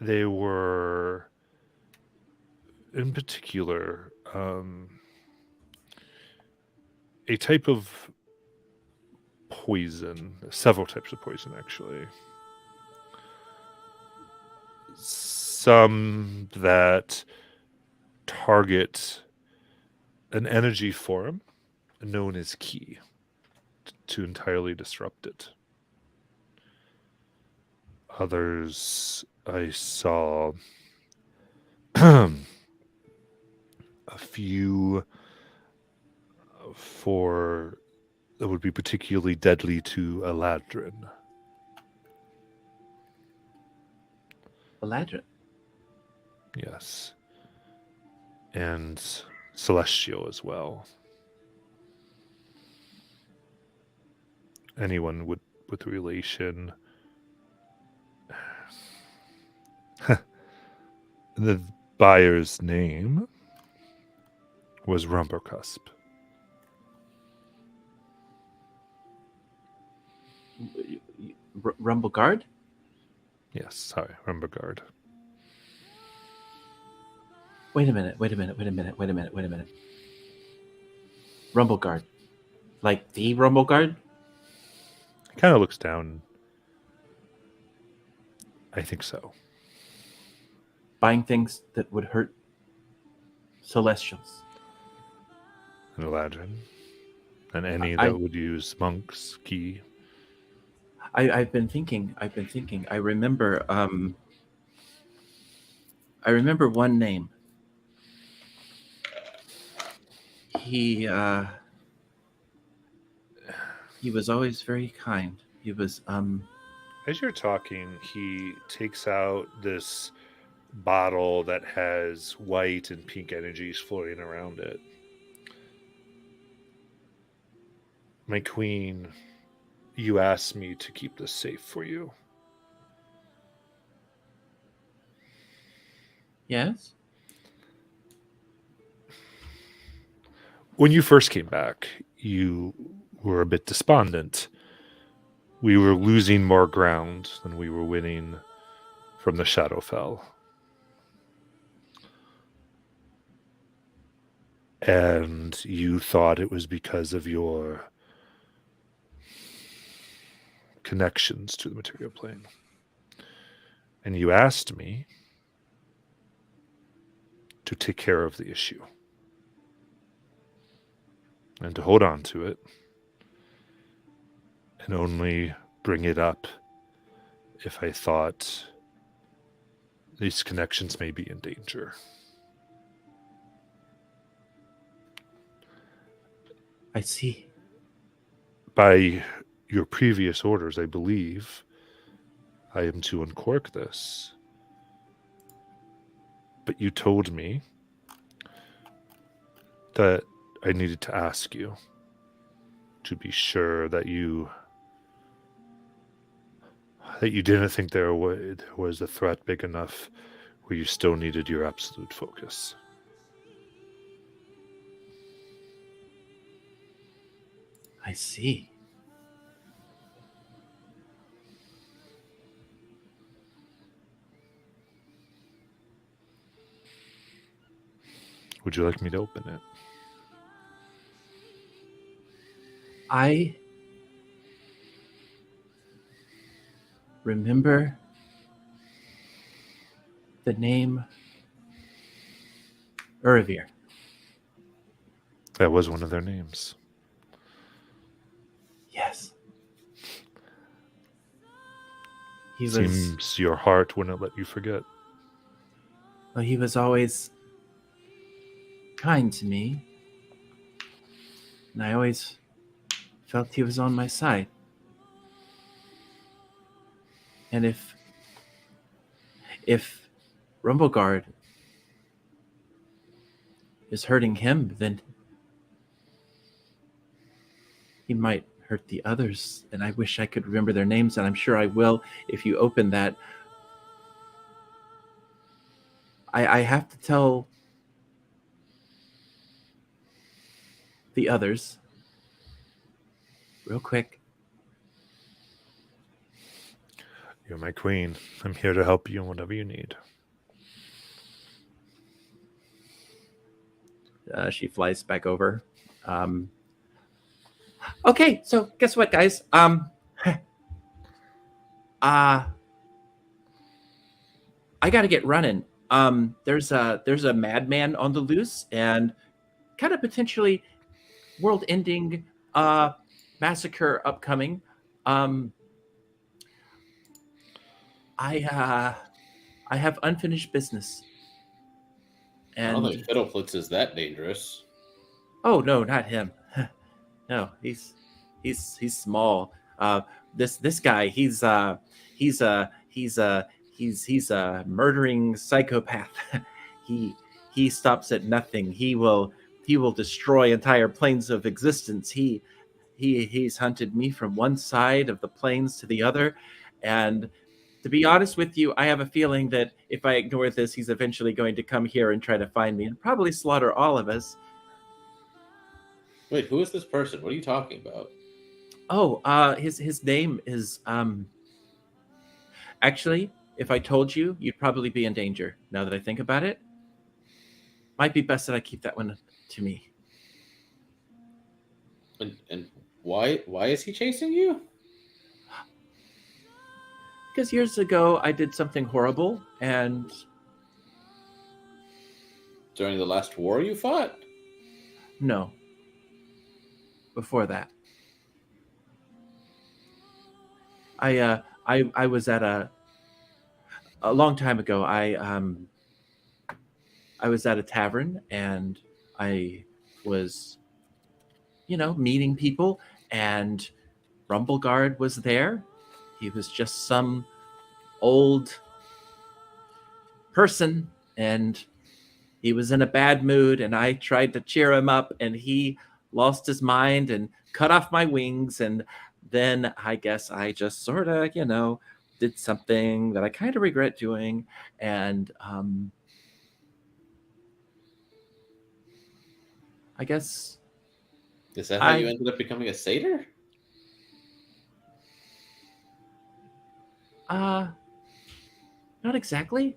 they were, in particular, a type of poison, several types of poison, actually. Some that target an energy form known as Ki to entirely disrupt it. Others I saw a few for that would be particularly deadly to Eladrin. Eladrin. Yes. And Celestial as well. Anyone with relation. The buyer's name was Rumbercusp. Rumblegard? Yes, sorry, Rumberguard. Wait a minute. Rumblegard. Like the Rumblegard? Kind of looks down. I think so. Buying things that would hurt Celestials. And Eladrin. And any that would use Monk's Ki. I've been thinking. I remember one name. He was always very kind. He was As you're talking, he takes out this bottle that has white and pink energies floating around it. My queen, you asked me to keep this safe for you. Yes. When you first came back, you were a bit despondent. We were losing more ground than we were winning from the Shadowfell. And you thought it was because of your connections to the material plane. And you asked me to take care of the issue and to hold on to it and only bring it up if I thought these connections may be in danger. I see. By your previous orders, I believe I am to uncork this. But you told me that I needed to ask you to be sure that you didn't think there was a threat big enough where you still needed your absolute focus. I see. Would you like me to open it? I remember the name Uravir. That was one of their names. Yes. He was Seems your heart wouldn't let you forget. well, he was always kind to me. And I always felt he was on my side. And if Rumbleguard is hurting him, then he might hurt the others. And I wish I could remember their names, and I'm sure I will if you open that. I have to tell the others real quick. You're my queen. I'm here to help you in whatever you need. She flies back over. Okay, so guess what, guys? I gotta get running. There's a madman on the loose and kind of potentially world-ending massacre upcoming. I have unfinished business. I don't And think Fiddleflitz is that dangerous. oh no, not him. No, he's small. This guy, he's a murdering psychopath. he stops at nothing. He will destroy entire planes of existence. He's hunted me from one side of the plains to the other, and to be honest with you, I have a feeling that if I ignore this, he's eventually going to come here and try to find me and probably slaughter all of us. Wait, who is this person? What are you talking about? Oh, his name is actually, if I told you, you'd probably be in danger. Now that I think about it, might be best that I keep that one to me. And why is he chasing you? Because years ago I did something horrible, and During the last war you fought? no, before that, I was at a long time ago. I was at a tavern, and I was, meeting people, and Rumbleguard was there. He was just some old person, and he was in a bad mood, and I tried to cheer him up, and he lost his mind and cut off my wings, and then I guess I just sort of, did something that I kind of regret doing, and I guess Is that how you ended up becoming a satyr? not exactly.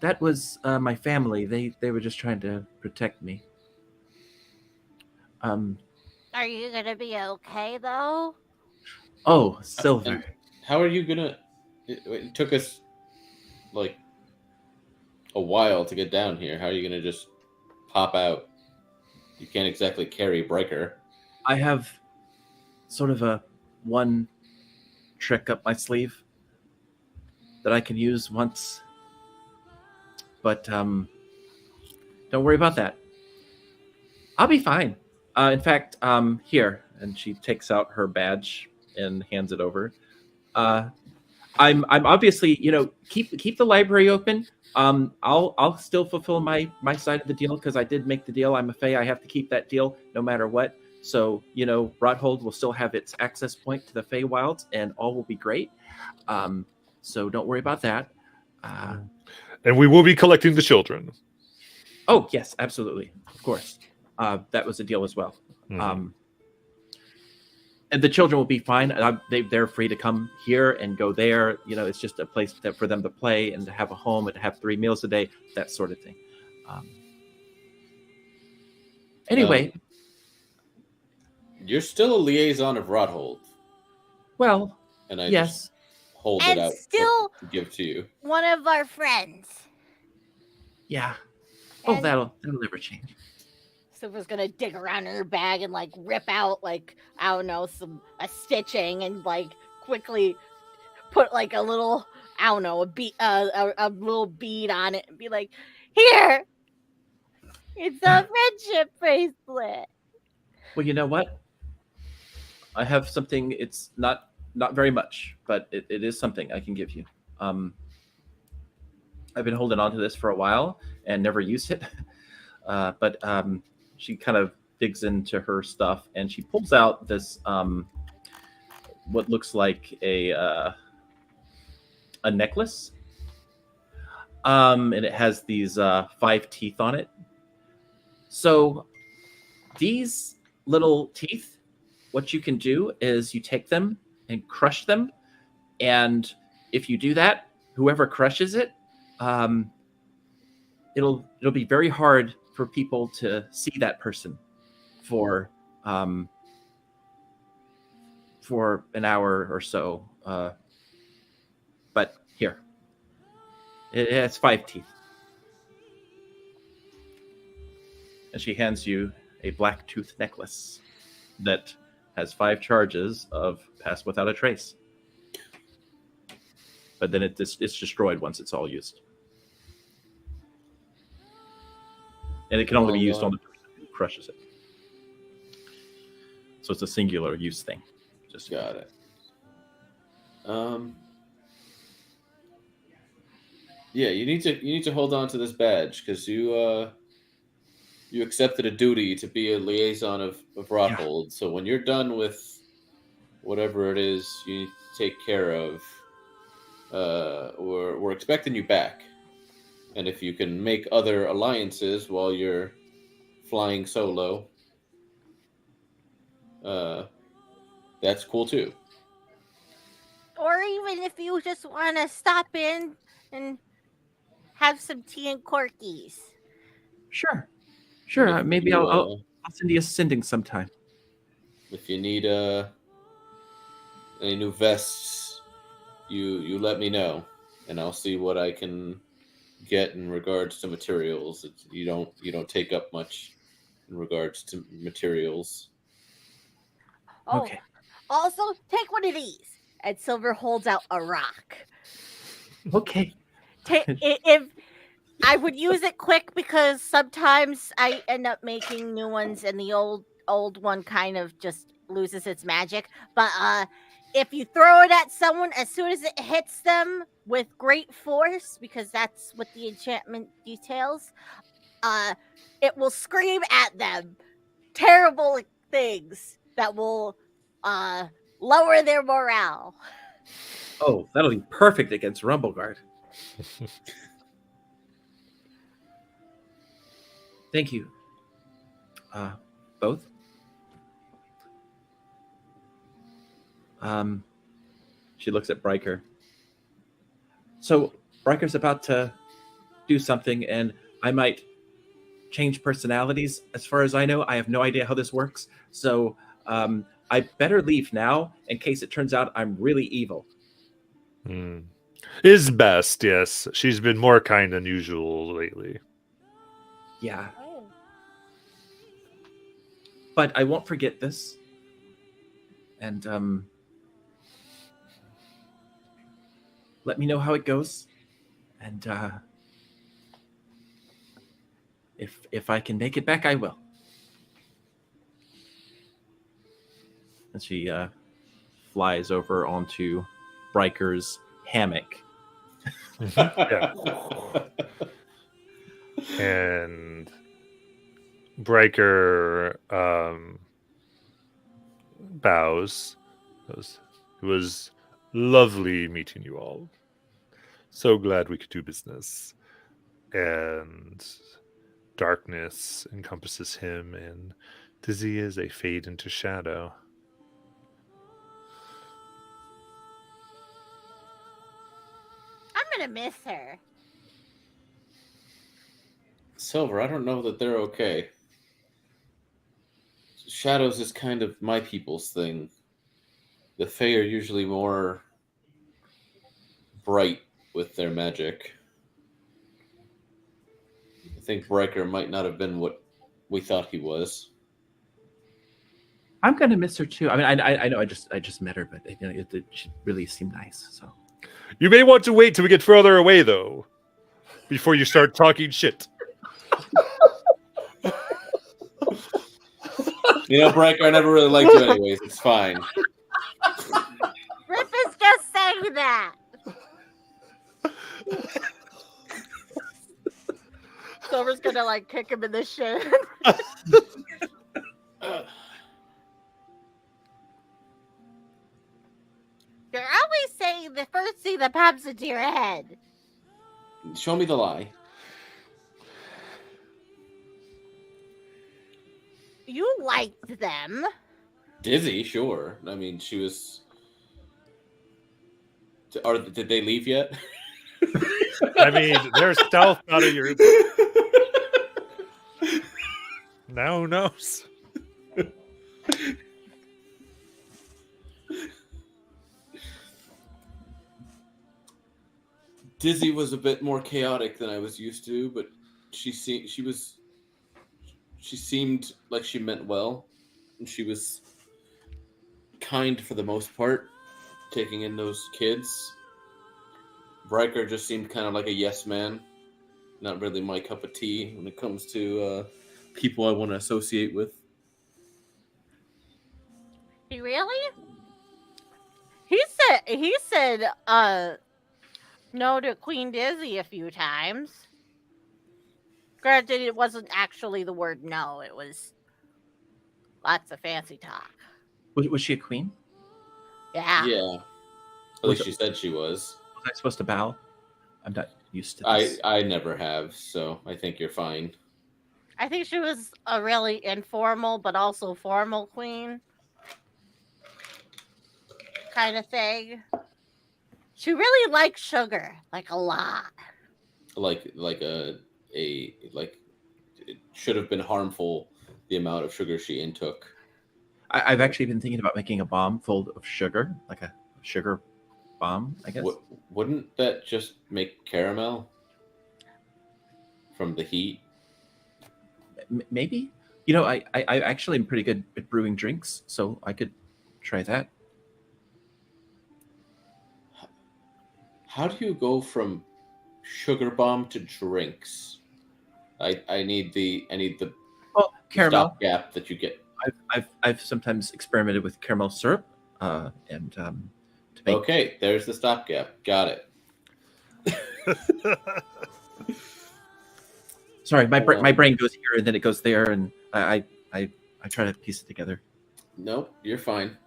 That was my family. They were just trying to protect me. Are you gonna be okay though? Oh, Silver. And how are you gonna? It took us like a while to get down here. How are you gonna just pop out? You can't exactly carry Breaker. I have sort of a one trick up my sleeve that I can use once. But don't worry about that. I'll be fine. In fact, here, and she takes out her badge and hands it over. I'm obviously, keep the library open. I'll still fulfill my side of the deal because I did make the deal. I'm a Fae. I have to keep that deal no matter what. So, Rothold will still have its access point to the Feywilds, and all will be great. So don't worry about that. And we will be collecting the children. Oh, yes, absolutely. Of course. That was a deal as well. Mhm. And the children will be fine. They're free to come here and go there. It's just a place for them to play and to have a home and to have 3 meals a day, that sort of thing. Anyway, You're still a liaison of Rothold, well, and I yes. just hold And it out still- to give to you. One of our friends. Yeah. Oh, And that'll never change. Silver's gonna dig around in her bag and like rip out like I don't know a stitching and like quickly put like a little I don't know a little bead on it and be like, here, it's a friendship bracelet. Well, you know what? I have something. It's not very much, but it is something I can give you. I've been holding on to this for a while and never used it. But she kind of digs into her stuff and she pulls out this what looks like a necklace. And it has these 5 teeth on it. So these little teeth, what you can do is you take them and crush them. And if you do that, whoever crushes it, it'll be very hard for people to see that person for an hour or so. But here, it has 5 teeth. And she hands you a black tooth necklace that has 5 charges of pass without a trace. But then it's destroyed once it's all used. And it can only be used on the person who crushes it. So it's a singular use thing. Just Got it. Yeah, you need to hold on to this badge because you accepted a duty to be a liaison of Rothold. So when you're done with whatever it is you need to take care of, we're expecting you back. And if you can make other alliances while you're flying solo, that's cool too. Or even if you just want to stop in and have some tea and corkies. Sure. If Maybe you, I'll send you a sending sometime. If you need any new vests, you let me know, and I'll see what I can get in regards to materials. You don't take up much in regards to materials. Oh, Okay. also take one of these. And Silver holds out a rock. Okay. If I would use it quick because sometimes I end up making new ones and the old one kind of just loses its magic. But if you throw it at someone, as soon as it hits them with great force, because that's what the enchantment details, it will scream at them terrible things that will lower their morale. Oh, that'll be perfect against Rumbleguard. Thank you. Both. She looks at Bryker. So Bryker's about to do something, and I might change personalities. As far as I know, I have no idea how this works. So I better leave now in case it turns out I'm really evil. Is best, yes. She's been more kind than usual lately. Yeah. But I won't forget this. And let me know how it goes. And if I can make it back, I will. And she flies over onto Bryker's hammock. Yeah. And Bryker bows. It was lovely meeting you all. So glad we could do business. And darkness encompasses him, and Dizzy is a fade into shadow. gonna miss her. Silver, I don't know that they're okay. Shadows is kind of my people's thing. The Fae are usually more bright with their magic. I think Riker might not have been what we thought he was. I'm gonna miss her too. I mean, I know I just met her, but she really seemed nice. So You may want to wait till we get further away, though, before you start talking shit. You know, Riker, I never really liked you anyways. It's fine. Rip is just saying that. Silver's gonna like kick him in the shin. You're always saying the first thing that pops into your head. Show me the lie. You liked them. Dizzy, sure. I mean, she was. Did they leave yet? I mean, they're stealth out of your. Now who knows? Dizzy was a bit more chaotic than I was used to, but she seemed like she meant well, and she was kind for the most part, taking in those kids. Riker just seemed kind of like a yes man, not really my cup of tea when it comes to people I want to associate with. He really? He said no to Queen Dizzy a few times. Granted, it wasn't actually the word no, it was lots of fancy talk. was she a queen? Yeah. Yeah, at least she said she was. Was I supposed to bow? I'm not used to this. I never have, so I think you're fine. I think she was a really informal but also formal queen. Kind of thing. She really liked sugar, like a lot. Like it should have been harmful the amount of sugar she intook. I've actually been thinking about making a bomb full of sugar, like a sugar bomb, I guess. Wouldn't that just make caramel from the heat? Maybe. You know, I actually am pretty good at brewing drinks, so I could try that. How do you go from sugar bomb to drinks? I need the Well, caramel. stopgap that you get. I've sometimes experimented with caramel syrup, and to make. Okay, there's the stopgap. Got it. Sorry, my brain goes here and then it goes there, and I try to piece it together. Nope, you're fine.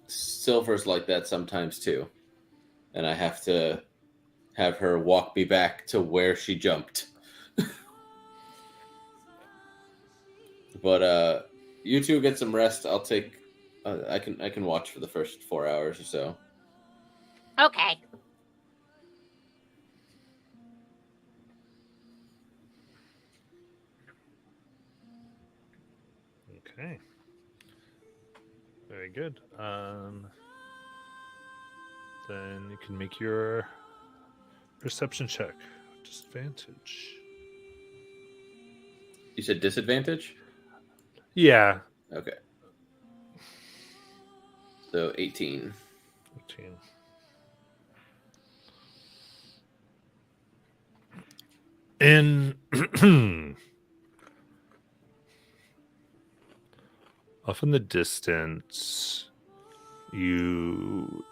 Silver's like that sometimes too, and I have to have her walk me back to where she jumped. But you two get some rest. I'll take. I can watch for the first 4 hours or so. Okay. Okay. Very good. Then you can make your perception check. Disadvantage. You said disadvantage? Yeah. Okay. So 18. 18. In off in the distance, you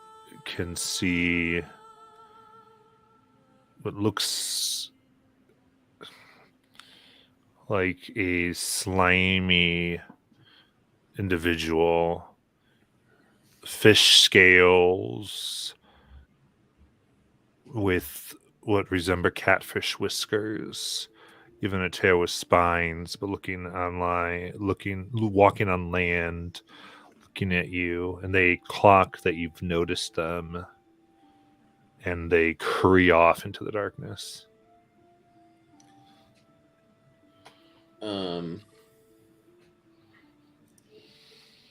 can see what looks like a slimy individual, fish scales with what resemble catfish whiskers, even a tail with spines, but walking on land, looking at you, and they clock that you've noticed them, and they curry off into the darkness.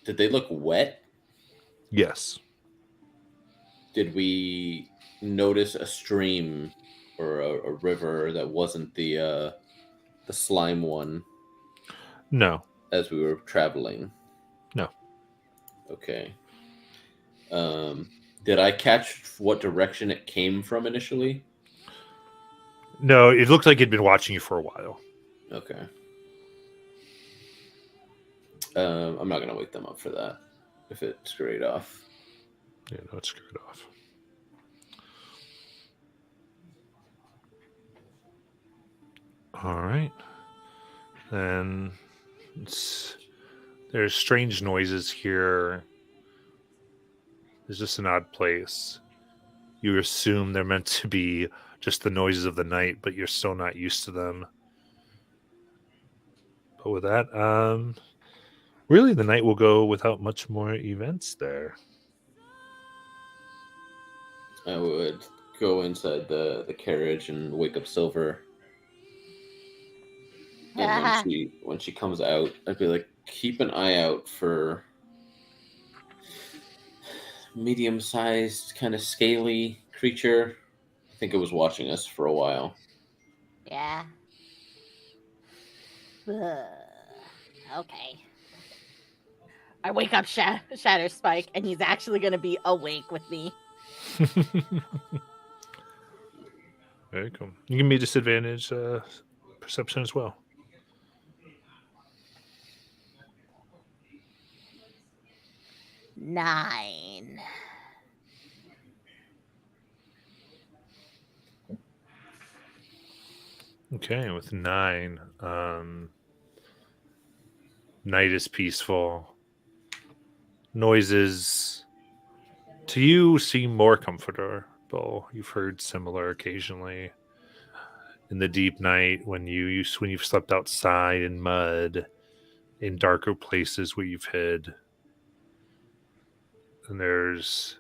Did they look wet? Yes. Did we notice a stream or a river that wasn't the slime one No. as we were traveling? No. Okay. Did I catch what direction it came from initially? No, it looked like it'd been watching you for a while. Okay. I'm not gonna wake them up for that if it scurried off. Yeah, no, it screwed off. All right. Then there's strange noises here. It's just an odd place. You assume they're meant to be just the noises of the night, but you're still not used to them. But with that, really the night will go without much more events there. I would go inside the carriage and wake up Silver. And when she comes out, I'd be like, keep an eye out for medium-sized, kind of scaly creature. I think it was watching us for a while. Yeah. Okay. I wake up Shatter Spike, and he's actually going to be awake with me. Very cool. You can be disadvantage perception as well. Nine. Okay, with 9, night is peaceful. Noises to you seem more comfortable. You've heard similar occasionally in the deep night when you've slept outside in mud, in darker places where you've hid. And there's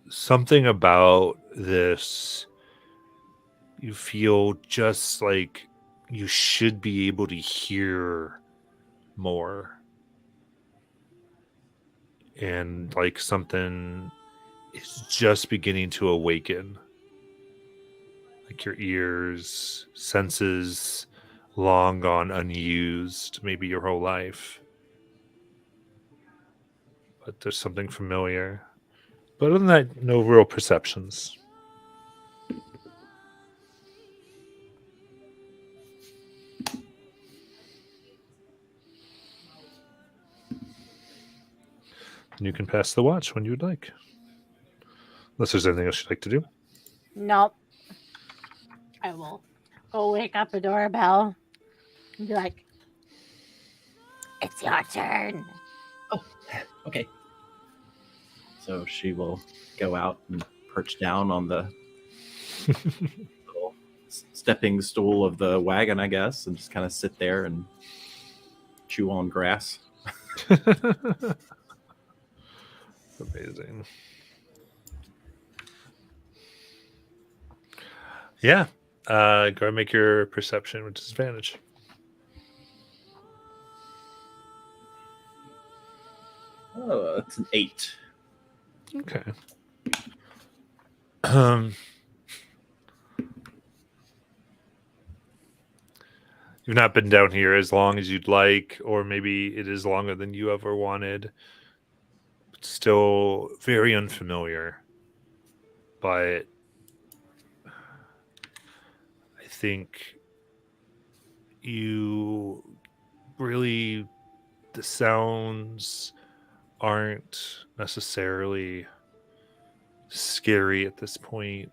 something about this. You feel just like you should be able to hear more. And like something is just beginning to awaken. Like your ears, senses long gone unused, maybe your whole life. But there's something familiar. But other than that, no real perceptions. And you can pass the watch when you would like. Unless there's anything else you'd like to do. Nope. I will go wake up a doorbell and be like, it's your turn. Oh, okay. So she will go out and perch down on the little stepping stool of the wagon, I guess, and just kind of sit there and chew on grass. Amazing. Yeah. Go ahead and make your perception with disadvantage. Oh, that's an 8. Okay. You've not been down here as long as you'd like, or maybe it is longer than you ever wanted. But still very unfamiliar. But I think you really, the sounds aren't necessarily scary at this point.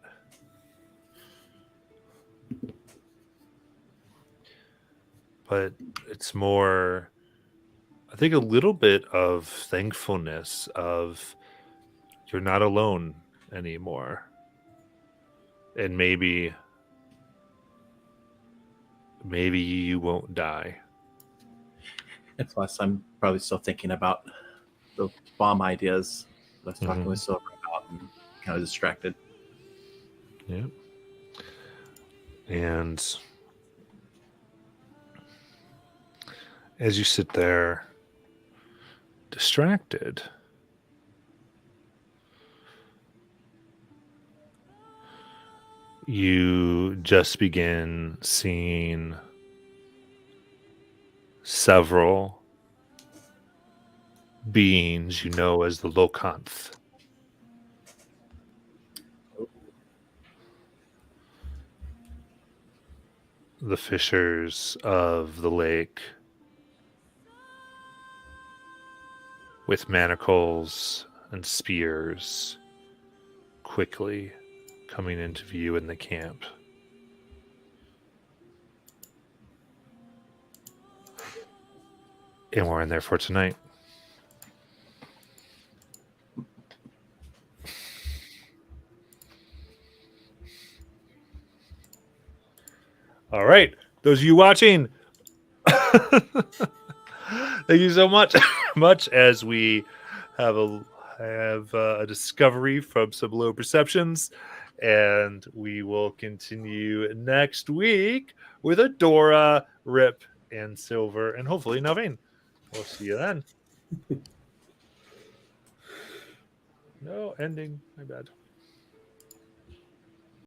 But it's more, I think, a little bit of thankfulness of you're not alone anymore. And maybe you won't die. And plus, I'm probably still thinking about the bomb ideas that I was talking Mhm. with Silver about, and kind of distracted. Yeah. And as you sit there, distracted, you just begin seeing several beings you know as the Lokanth. The fishers of the lake with manacles and spears quickly coming into view in the camp. And we're in there for tonight. All right, those of you watching, thank you so much. Much as we have a discovery from some low perceptions, and we will continue next week with Adora, Rip, and Silver, and hopefully Naveen. We'll see you then. No ending. My bad.